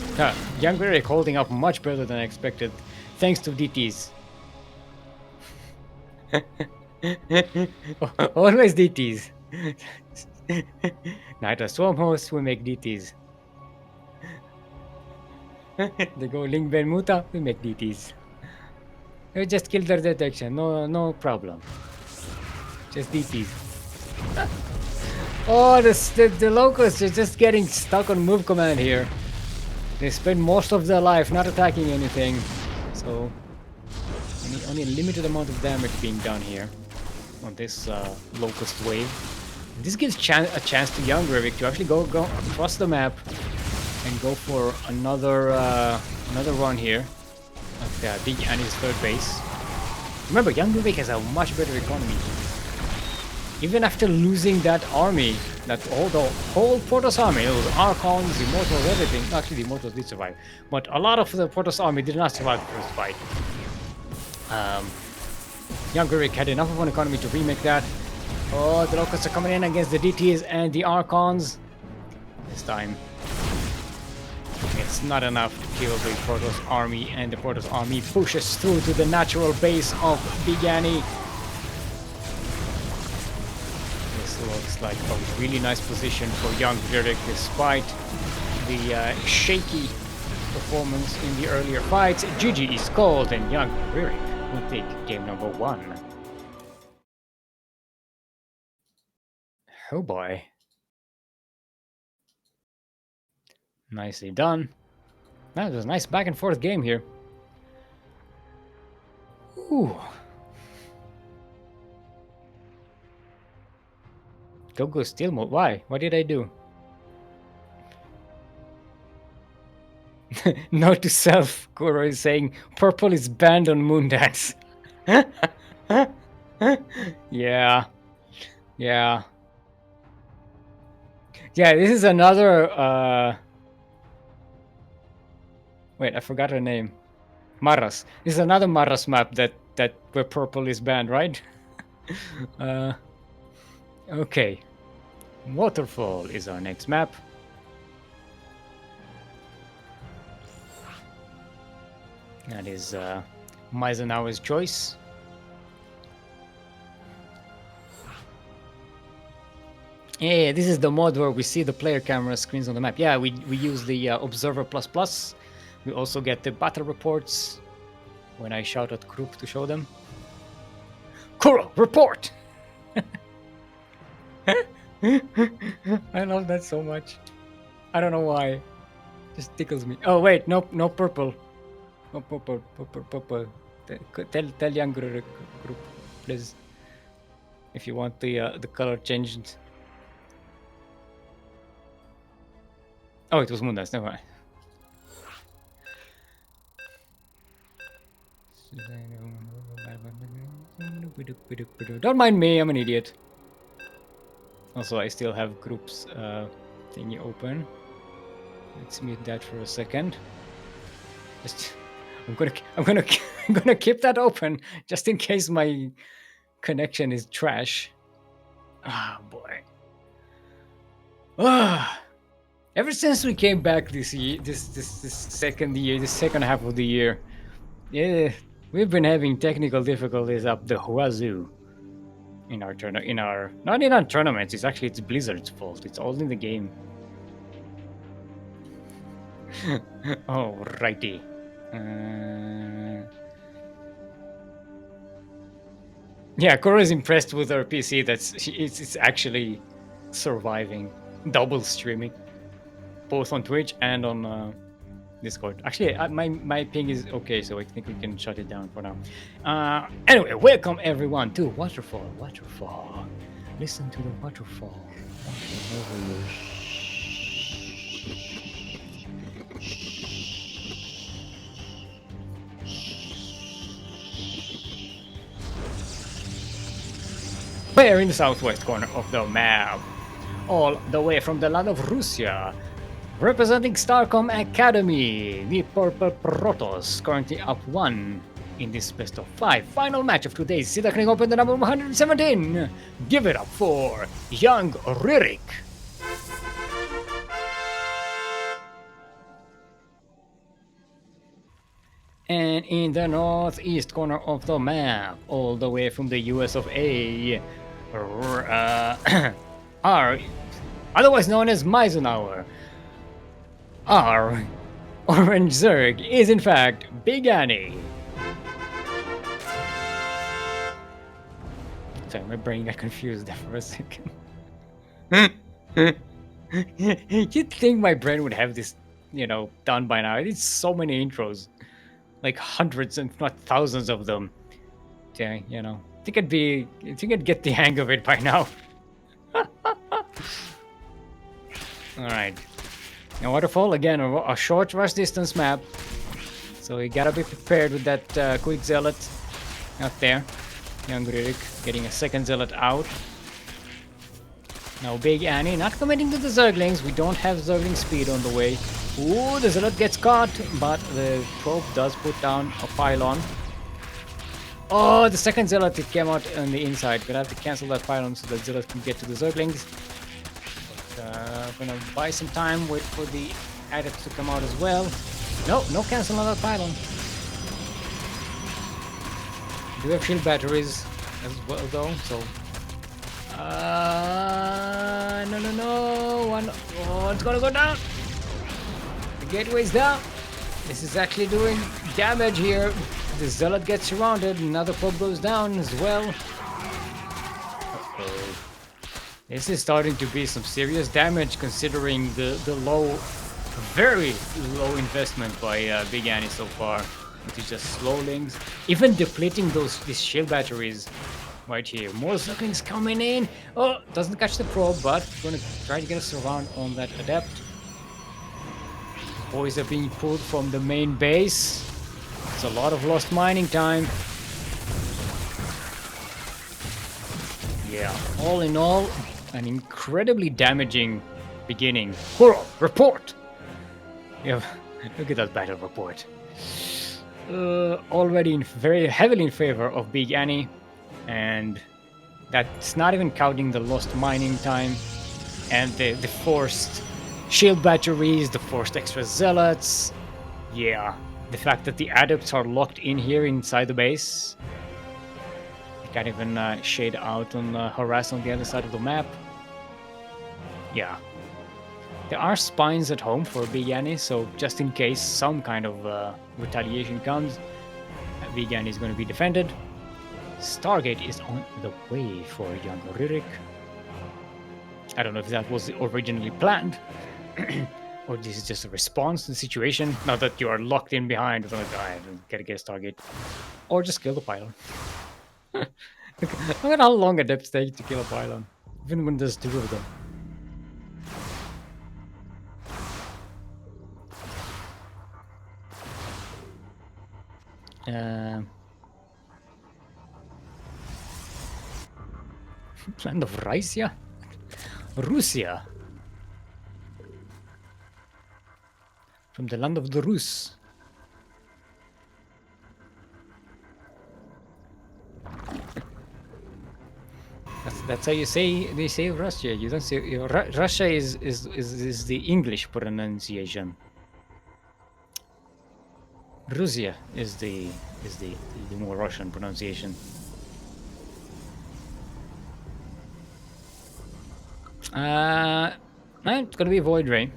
young Ryrik holding up much better than I expected, thanks to DTs. Always DTs. Night of Swarm Host, we make DTs. They go Ling Ben Muta, we make DTs. We just kill their detection, no problem. Just DTs. Oh, the Locusts are just getting stuck on move command here. They spend most of their life not attacking anything, so only a limited amount of damage being done here on this Locust wave. This gives a chance to young Ryrik to actually go across the map and go for another run here at Big Annie's third base. Remember, young Ryrik has a much better economy. Even after losing that army, the whole Protoss army, those Archons, Immortals, everything. Actually, the Immortals did survive, but a lot of the Protoss army did not survive the first fight. Young Ryrik had enough of an economy to remake that. Oh, the Locusts are coming in against the DTs and the Archons. This time, it's not enough to kill the Protoss army, and the Protoss army pushes through to the natural base of Big Annie. This looks like a really nice position for young Ryrik, despite the shaky performance in the earlier fights. GG is called, and young Ryrik will take game number 1. Oh boy. Nicely done. That was a nice back and forth game here. Ooh. Go Steelmold. Why? What did I do? Note to self, Kuro is saying purple is banned on Moondance. Yeah. Yeah. Yeah, this is another wait, I forgot her name. Maras. This is another Maras map that where purple is banned, right? Okay. Waterfall is our next map. That is Mizenhauer's choice. Yeah, this is the mod where we see the player camera screens on the map. Yeah, we use the Observer++. We also get the battle reports when I shout at group to show them. Kuro, report! I love that so much. I don't know why. Just tickles me. Oh wait, no purple. No purple. Tell young group, please, if you want the color changed. Oh, it was Moondance, never mind. Don't mind me, I'm an idiot. Also, I still have groups thingy open. Let's mute that for a second. I'm gonna keep that open just in case my connection is trash. Ah, boy. Ah. Ever since we came back this year, this second half of the year, yeah, we've been having technical difficulties up the wazoo. Not in our tournaments. It's Blizzard's fault. It's all in the game. Alrighty. Yeah, Kuro is impressed with our PC. It's actually surviving, double streaming, both on Twitch and on Discord. Actually, my ping is okay, so I think we can shut it down for now. Anyway, welcome everyone to Waterfall. Waterfall. Listen to the waterfall. We're in the southwest corner of the map, all the way from the land of Russia. Representing Starcom Academy, the Purple Protoss, currently up 1 in this best of 5 final match of today's Sea Duckling Open, the number 117. Give it up for young Ryrik. And in the northeast corner of the map, all the way from the US of A, are otherwise known as Mizenhauer. Our orange Zerg is in fact Big Annie. Sorry, my brain got confused there for a second. You'd think my brain would have this, done by now. It's so many intros, like hundreds and if not thousands of them. Yeah, I think I'd get the hang of it by now. All right. Now Waterfall, again, a short rush distance map. So you gotta be prepared with that quick zealot out there. Young Ryrik getting a second zealot out. Now Big Annie not committing to the Zerglings. We don't have Zergling speed on the way. Ooh, the zealot gets caught, but the probe does put down a pylon. Oh, the second Zealot it came out on the inside. Gonna have to cancel that pylon so that Zealot can get to the Zerglings. But, gonna buy some time, wait for the Adepts to come out as well. No cancel on that pylon. Do have shield batteries as well though, so... no. Oh, it's gonna go down. The gateway's down. This is actually doing damage here. The Zealot gets surrounded. Another probe goes down as well. Uh-oh. This is starting to be some serious damage considering the low, very low investment by Big Annie so far. It is just slowlings. Even depleting these shield batteries right here. More Ducklings coming in. Oh, doesn't catch the probe, but gonna try to get a surround on that Adept. Boys are being pulled from the main base. It's a lot of lost mining time. Yeah, all in all, an incredibly damaging beginning. Hurrah! Report! Yeah, look at that battle report. Already very heavily in favor of Big Annie, and that's not even counting the lost mining time and the forced shield batteries, the forced extra zealots. Yeah, the fact that the adepts are locked in here inside the base. They can't even shade out on harass on the other side of the map. Yeah. There are spines at home for Big Annie, so just in case some kind of retaliation comes, Big Annie is going to be defended. Stargate is on the way for young Ryrik. I don't know if that was originally planned, or this is just a response to the situation. Now that you are locked in behind, you're like, I gotta get a Stargate. Or just kill the pylon. Look at how long adepts take to kill a pylon, even when there's two of them. Land of Rysia? Russia. From the land of the Rus. That's how you say. They say Russia. You don't say Russia is the English pronunciation. Russia is the more Russian pronunciation. It's gonna be Void Ray.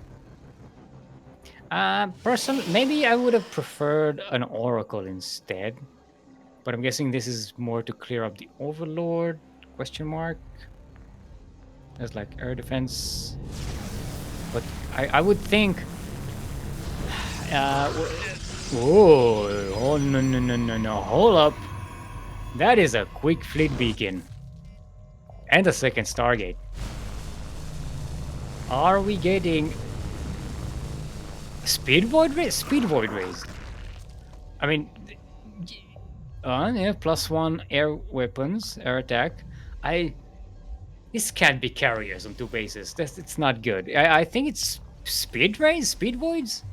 Personally, maybe I would have preferred an Oracle instead, but I'm guessing this is more to clear up the Overlord? Question mark. There's like air defense, but I would think. Oh no! Hold up! That is a quick fleet beacon and a second Stargate. Are we getting speed void rays? Speed void rays. I mean, yeah, +1 air weapons, air attack. This can't be carriers on two bases. It's not good. I think it's speed rays, speed voids.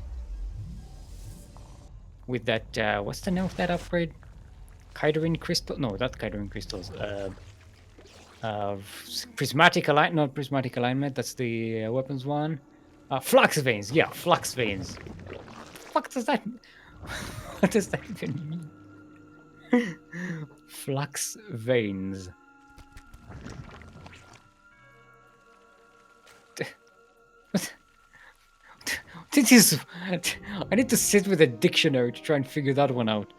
With that, what's the name of that upgrade? Kyderin crystal? No, not Kyderin crystals. Prismatic alignment, not prismatic alignment. That's the weapons one. Flux veins. Yeah, flux veins. What does that? What does that even mean? Flux veins. This is. I need to sit with a dictionary to try and figure that one out.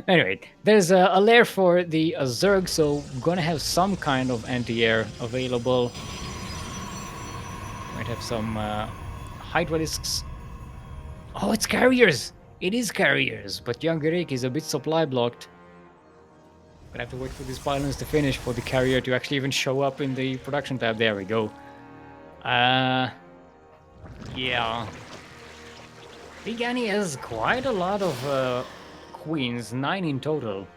Anyway, there's a lair for the Zerg, so I'm gonna have some kind of anti-air available. Might have some Hydralisks. Oh, it's carriers! It is carriers, but young Ryrik is a bit supply blocked. Gonna have to wait for these pylons to finish for the carrier to actually even show up in the production tab. There we go. Yeah. Big Annie has quite a lot of queens, 9 in total.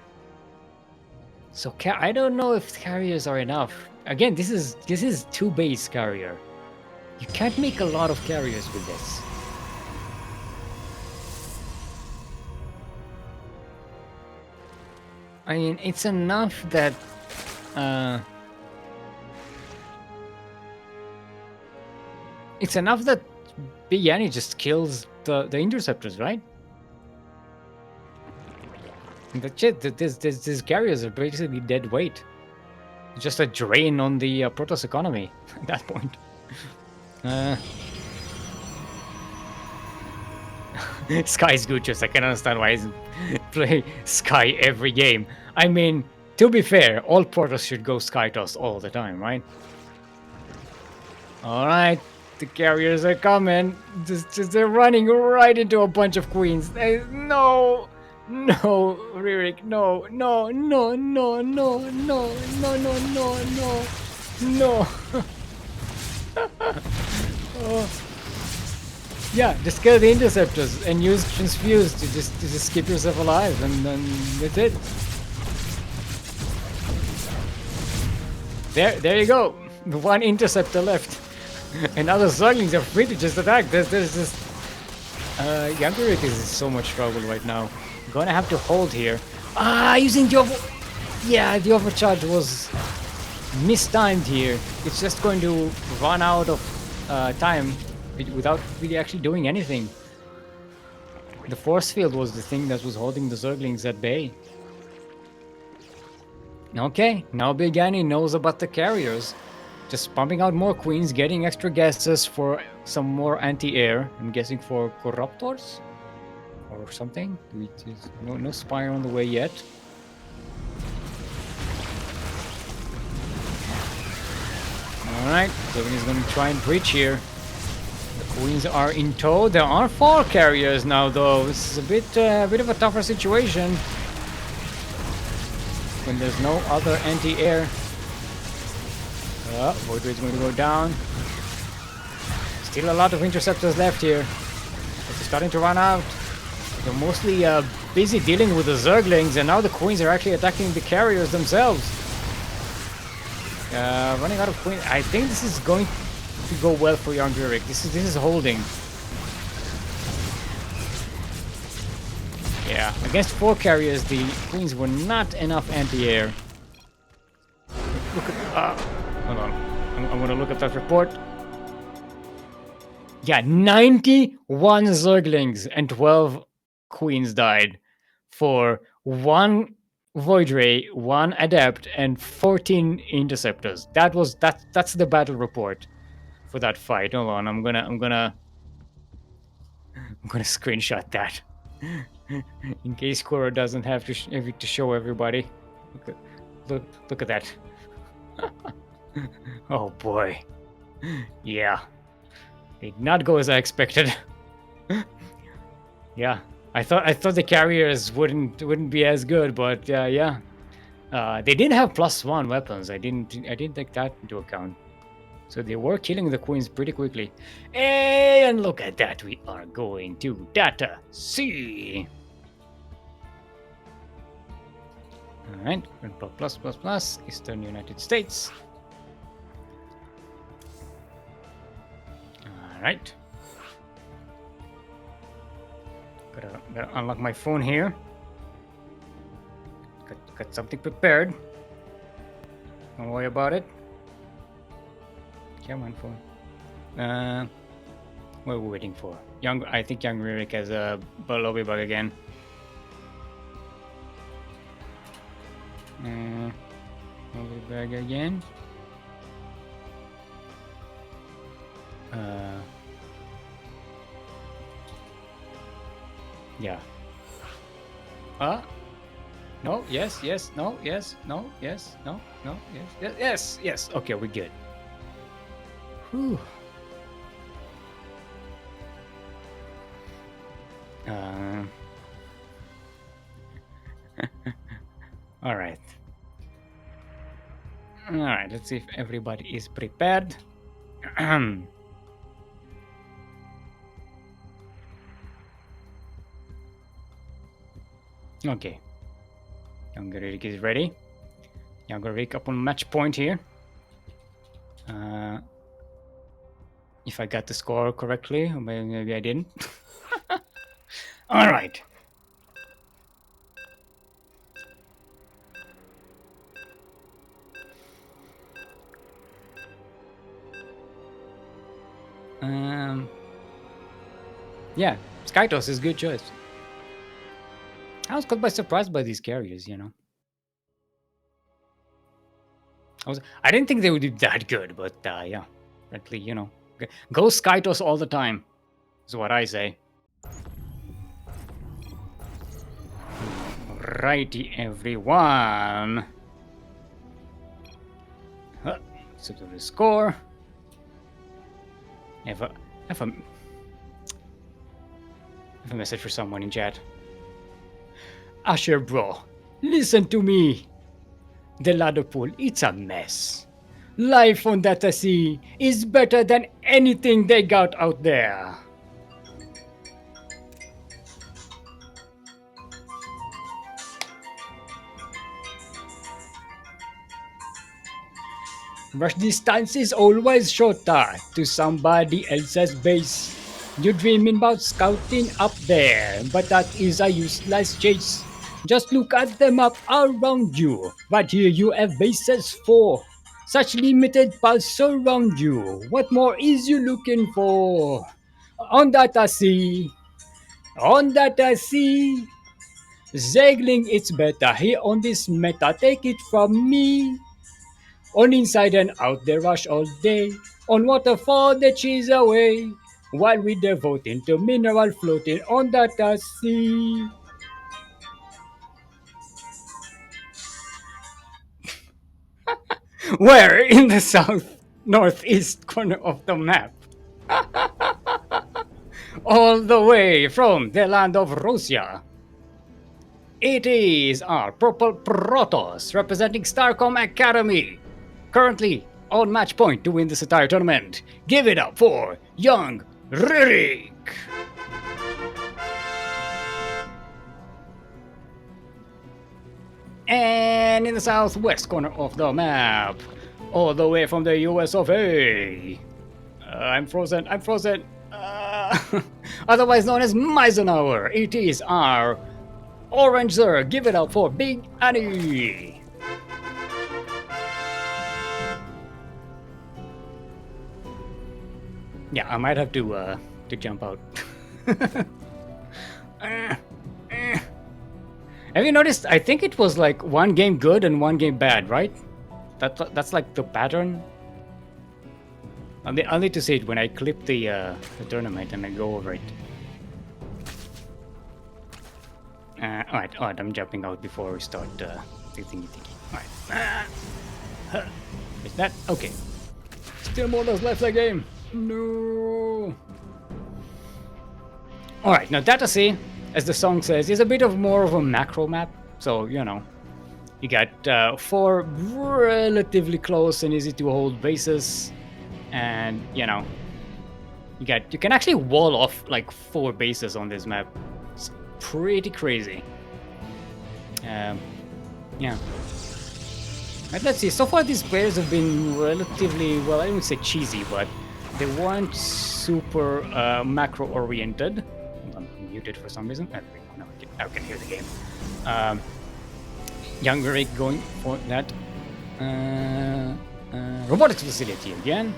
So I don't know if carriers are enough. Again, this is 2 base carrier. You can't make a lot of carriers with this. I mean, it's enough that Big Annie just kills the interceptors, right? And that's it. These carriers are basically dead weight. Just a drain on the Protoss economy at that point. Sky's good, just I can understand why he's play Sky every game. I mean, to be fair, all Protoss should go Sky Toss all the time, right? Alright, the carriers are coming. They're running right into a bunch of queens. No! No, Ryrik, no, no, no, no, no, no, no, no, no, no, no. Oh. Yeah, just kill the interceptors and use transfuse to just keep yourself alive, and then that's it. There you go. One interceptor left. And other Zerglings are free to just attack. There's just Ryrik is in so much trouble right now. Gonna have to hold here. Using the the overcharge was mistimed here. It's just going to run out of time without really actually doing anything. The force field was the thing that was holding the Zerglings at bay. Okay, now Big Annie knows about the carriers. Just pumping out more queens, getting extra gases for some more anti-air. I'm guessing for corruptors or something. No spire on the way yet. Alright, Zergling is going to try and breach here. The queens are in tow. There are 4 carriers now, though. This is a bit of a tougher situation when there's no other anti-air. Void Raid's going to go down. Still a lot of interceptors left here, but they're starting to run out. They're mostly busy dealing with the Zerglings, and now the queens are actually attacking the carriers themselves. Running out of queens. I think this is going to go well for young Ryrik. This is holding. Yeah, against 4 carriers, the queens were not enough anti-air. Look at hold on. I'm gonna look at that report. Yeah, 91 Zerglings and 12 queens died for 1 Void Ray, 1 Adept, and 14 Interceptors. That's the battle report for that fight. Hold on, I'm gonna screenshot that in case Kuro doesn't have to show everybody. Look at that. Oh boy. Yeah. Did not go as I expected. Yeah. I thought the carriers wouldn't be as good, but yeah. They did have +1 weapons. I didn't take that into account. So they were killing the queens pretty quickly. And look at that. We are going to Data C. Alright, ++++, Eastern United States. Alright. Gotta unlock my phone here. Got something prepared. Don't worry about it. Come on, phone. What are we waiting for? I think young Ryrik has a lobby bug again. Lobby bug again. Yeah. No, yes, no, yes, no, yes, no, yes. Okay, we're good. Whew. All right. Let's see if everybody is prepared. Okay. Younger Ryrik is ready. Younger Ryrik up on match point here. If I got the score correctly, or maybe I didn't. All right. Yeah, Skytos is a good choice. I was caught by surprise by these carriers, you know. I didn't think they would be that good, but yeah. Apparently, you know. Go Skytos all the time, is what I say. Righty, everyone. So to the score. Have a message for someone in chat. Asher bro, listen to me. The ladder pool, it's a mess. Life on that sea is better than anything they got out there. Rush distance is always shorter to somebody else's base. You're dreaming about scouting up there, but that is a useless chase. Just look at the map around you. Right here you have bases for. Such limited pulse around you. What more is you looking for? On that sea. On that sea. Zagling it's better here on this meta. Take it from me. On inside and out they rush all day. On waterfall they chase away. While we devote into mineral floating on that sea. Where in the south northeast corner of the map. All the way from the land of Russia. It is our purple Protoss representing Starcom Academy. Currently on match point to win this entire tournament. Give it up for young Ryrik. And in the southwest corner of the map, all the way from the US of A. I'm frozen. Otherwise known as Mizenhauer. It is our Orange Sir. Give it up for Big AnDi. Yeah, I might have to jump out. Have you noticed? I think it was like one game good and one game bad, right? That's like the pattern. I'll need to see it when I clip the tournament and I go over it. Alright, I'm jumping out before we start the thingy. Alright. Is that? Okay. Steelmold has left the game. No. Alright, now Data Sea, as the song says, is a bit of more of a macro map. So, you know, you got 4 relatively close and easy to hold bases. And, you know, you can actually wall off like 4 bases on this map. It's pretty crazy. Yeah. Right, let's see. So far, these players have been relatively, well, I wouldn't say cheesy, but they weren't super macro-oriented. I'm muted for some reason. No, I can hear the game. Young Ryrik going for that. Robotics facility again.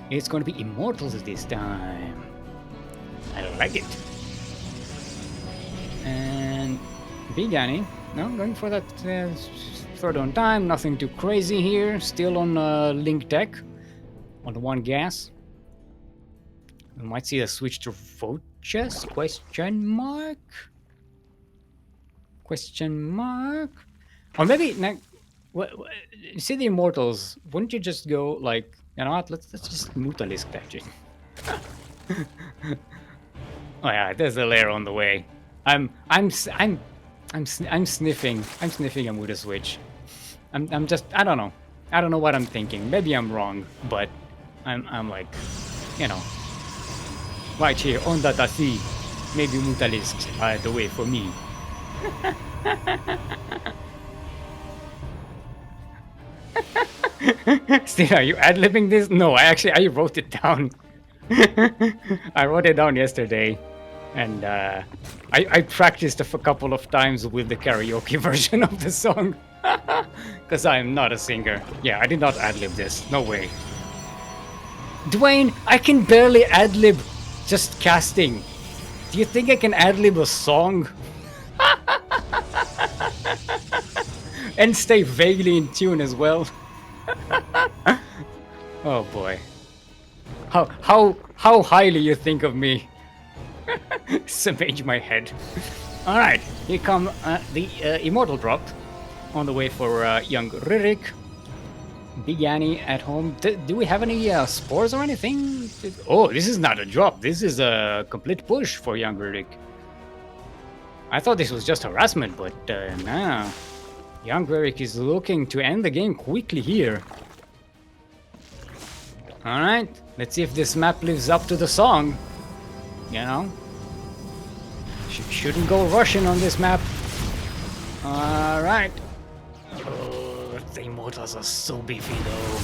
It's going to be Immortals this time. I like it. And Big AnDi, no, going for that third on time. Nothing too crazy here. Still on Link Tech. On the 1 gas. We might see a switch to Voches? Question mark? Question mark? Or maybe, you see the Immortals, wouldn't you just go like, you know what, let's just Mutalisk that. Oh yeah, there's a lair on the way. I'm sniffing a Muta switch. I'm just, I don't know what I'm thinking. Maybe I'm wrong, but I'm like, you know, right here on that sea, maybe Mutalisk are the way for me. Still, are you ad-libbing this? No, I wrote it down. I wrote it down yesterday, and I practiced a couple of times with the karaoke version of the song, because I'm not a singer. Yeah, I did not ad-lib this. No way. Dwayne, I can barely ad-lib just casting. Do you think I can ad-lib a song? And stay vaguely in tune as well? Oh boy. How highly you think of me? Savage my head. Alright, here come the Immortal drop. On the way for young Ryrik. Big Annie at home. Do we have any spores or anything? Oh, this is not a drop. This is a complete push for young Ryrik. I thought this was just harassment, but nah. Young Ryrik is looking to end the game quickly here. Alright, let's see if this map lives up to the song. You know? Shouldn't go Russian on this map. Alright. Oh, the Immortals are so beefy though.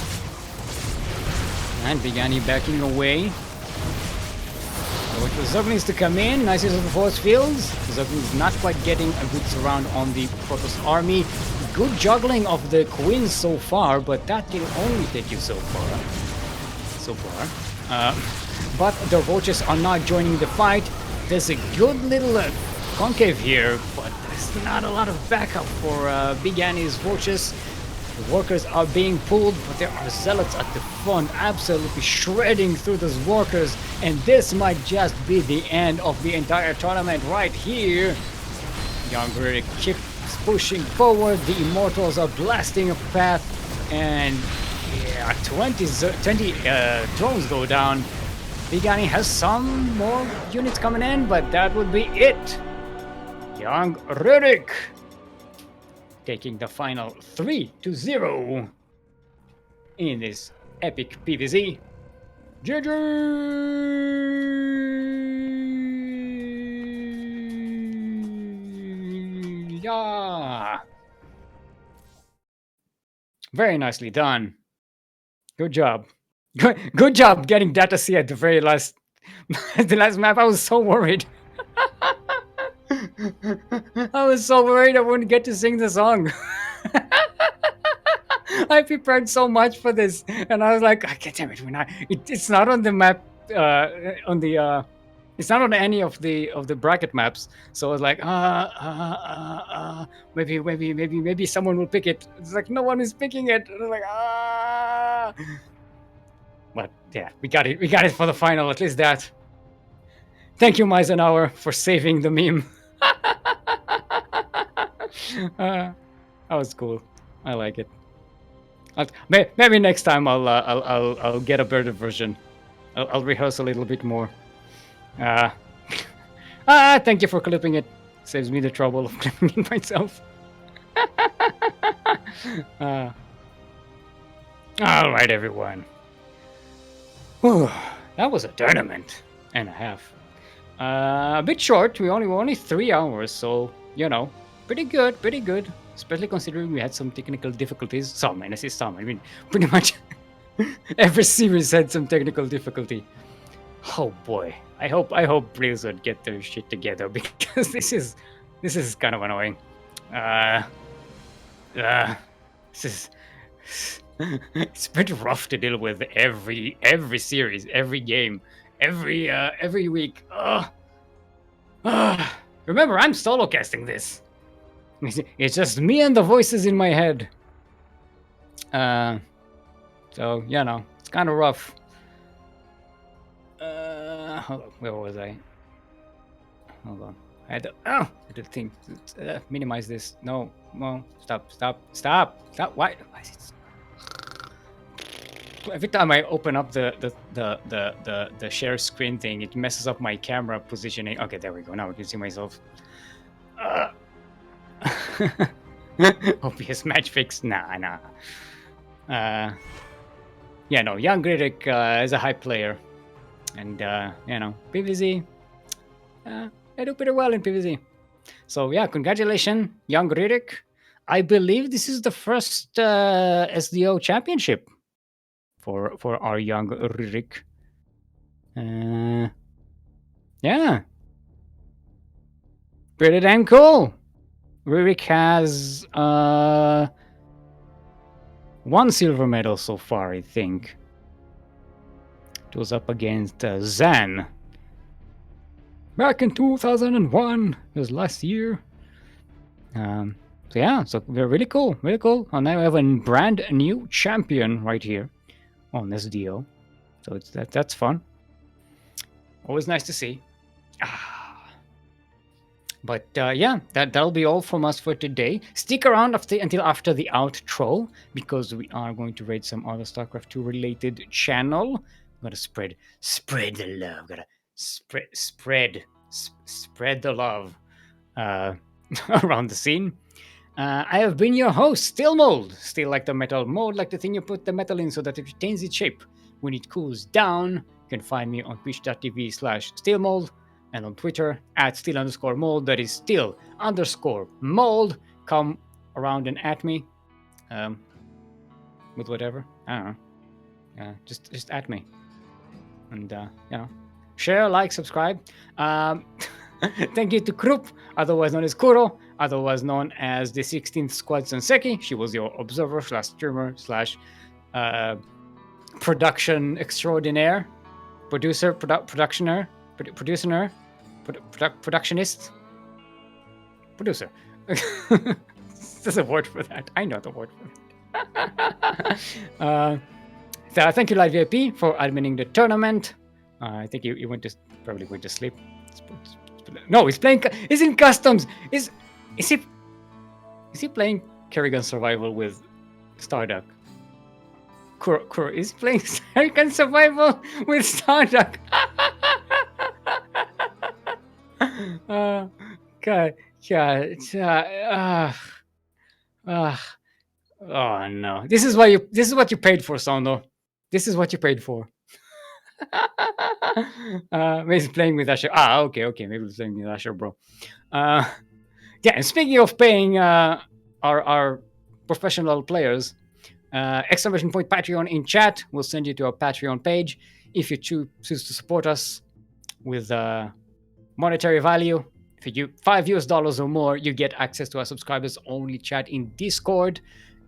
And Big Annie backing away. So wait for the Ducklings to come in. Nice use of the force fields. The Ducklings not quite getting a good surround on the Protoss army. Good juggling of the Queens so far, but that can only take you so far. But the Vultures are not joining the fight. There's a good little concave here, but there's not a lot of backup for Big Annie's Vultures. The workers are being pulled, but there are zealots at the front absolutely shredding through those workers, and this might just be the end of the entire tournament right here. Young Ryrik keeps pushing forward, the Immortals are blasting a path, and yeah, 20 drones go down. Big Annie has some more units coming in, but that would be it. Young Ryrik taking the final 3-0 in this epic PvZ. GG! Yeah! Very nicely done. Good job. Good job getting Data C at the very last the last map. I was so worried. I was so worried I wouldn't get to sing the song. I prepared so much for this, and I was like, God damn it, we're not. It's not on the map. It's not on any of the bracket maps. So I was like, maybe someone will pick it. It's like no one is picking it. I was like, But yeah, we got it. We got it for the final. At least that. Thank you, Mizenhauer, for saving the meme. That was cool. I like it. Maybe next time I'll get a better version. I'll rehearse a little bit more. Thank you for clipping it. Saves me the trouble of clipping it myself. All right, everyone. Whew, that was a tournament and a half. A bit short. We're only 3 hours, so you know, pretty good, pretty good. Especially considering we had some technical difficulties. Some, and I say some. I mean, pretty much every series had some technical difficulty. Oh boy, I hope Blizzard get their shit together because this is kind of annoying. This is it's a bit rough to deal with every series, every game, every week. Remember, I'm solo casting this. It's just me and the voices in my head. So you know, it's kind of rough. Hold on, where was I? Hold on. I had the thing. Minimize this. No, stop. Why is it? Every time I open up the share screen thing, it messes up my camera positioning. Okay, there we go. Now I can see myself. OBS match fix? Nah. Yeah, no. Young Ryrik is a hype player, and you know, PvZ. I do pretty well in PvZ. So yeah, congratulations, young Ryrik. I believe this is the first SDO championship for our young Ryrik. Yeah, pretty damn cool. Ryrik has 1 silver medal so far, I think. It was up against Zan. Back in 2001, it was last year. So yeah, so they're really cool, really cool. And now we have a brand new champion right here on this deal. So that's fun. Always nice to see. But yeah, that'll be all from us for today. Stick around until after the outro because we are going to raid some other StarCraft 2 related channel. Gotta spread the love. Gotta spread the love around the scene. I have been your host, Steelmold. Still like the metal, mold like the thing you put the metal in so that it retains its shape. When it cools down, you can find me on twitch.tv/Steelmold and on Twitter at Steel_mold. That is Steel_mold. Come around and at me with whatever. I don't know. Just at me. And, share, like, subscribe. Thank you to Krupp, otherwise known as Kuro, otherwise known as the 16th Squad Senseki. She was your observer / streamer / production extraordinaire, productionist, producer. There's a word for that. I know the word for that. So thank you, Live VIP, for adminning the tournament. I think you probably went to sleep. No, he's playing. He's in customs. Is he playing Kerrigan Survival with Starduck? Is he playing Kerrigan Survival with Starduck? God, oh no! This is what you paid for, Sondo. This is what you paid for. Maybe he's playing with Asher. Okay. Maybe he's playing with Asher, bro. Yeah, and speaking of paying our professional players, exclamation point Patreon in chat will send you to our Patreon page. If you choose to support us with monetary value, if you do $5 or more, you get access to our subscribers only chat in Discord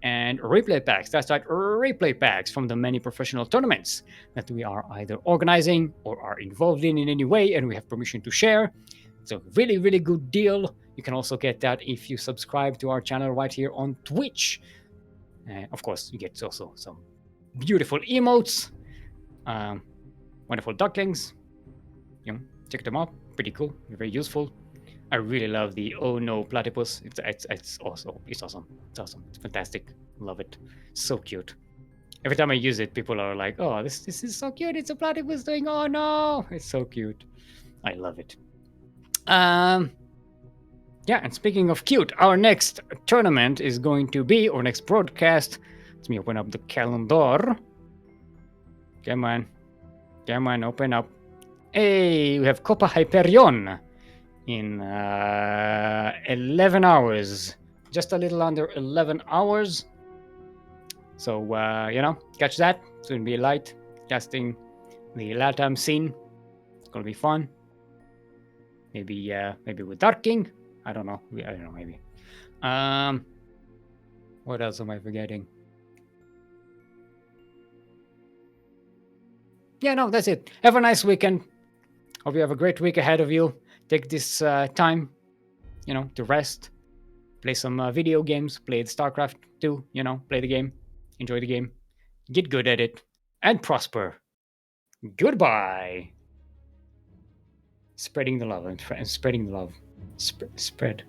and replay packs. That's right, replay packs from the many professional tournaments that we are either organizing or are involved in any way, and we have permission to share. It's a really, really good deal. You can also get that if you subscribe to our channel right here on Twitch. Of course, you get also some beautiful emotes, wonderful ducklings. Check them out. Pretty cool. Very useful. I really love the oh no platypus. It's awesome. It's awesome. It's fantastic. Love it. So cute. Every time I use it, people are like, "Oh, this is so cute. It's a platypus doing oh no." It's so cute. I love it. Yeah, and speaking of cute, our next tournament is going to be our next broadcast. Let me open up the calendar. Come on, open up. Hey, we have Copa Hyperion in 11 hours. Just a little under 11 hours. So, catch that. It's going to be light, casting the LATAM scene. It's going to be fun. Maybe with Dark King. I don't know, maybe. What else am I forgetting? Yeah, no, that's it. Have a nice weekend. Hope you have a great week ahead of you. Take this time, to rest. Play some video games. Play StarCraft 2, play the game. Enjoy the game. Get good at it. And prosper. Goodbye. Spreading the love and spreading the love. Spread.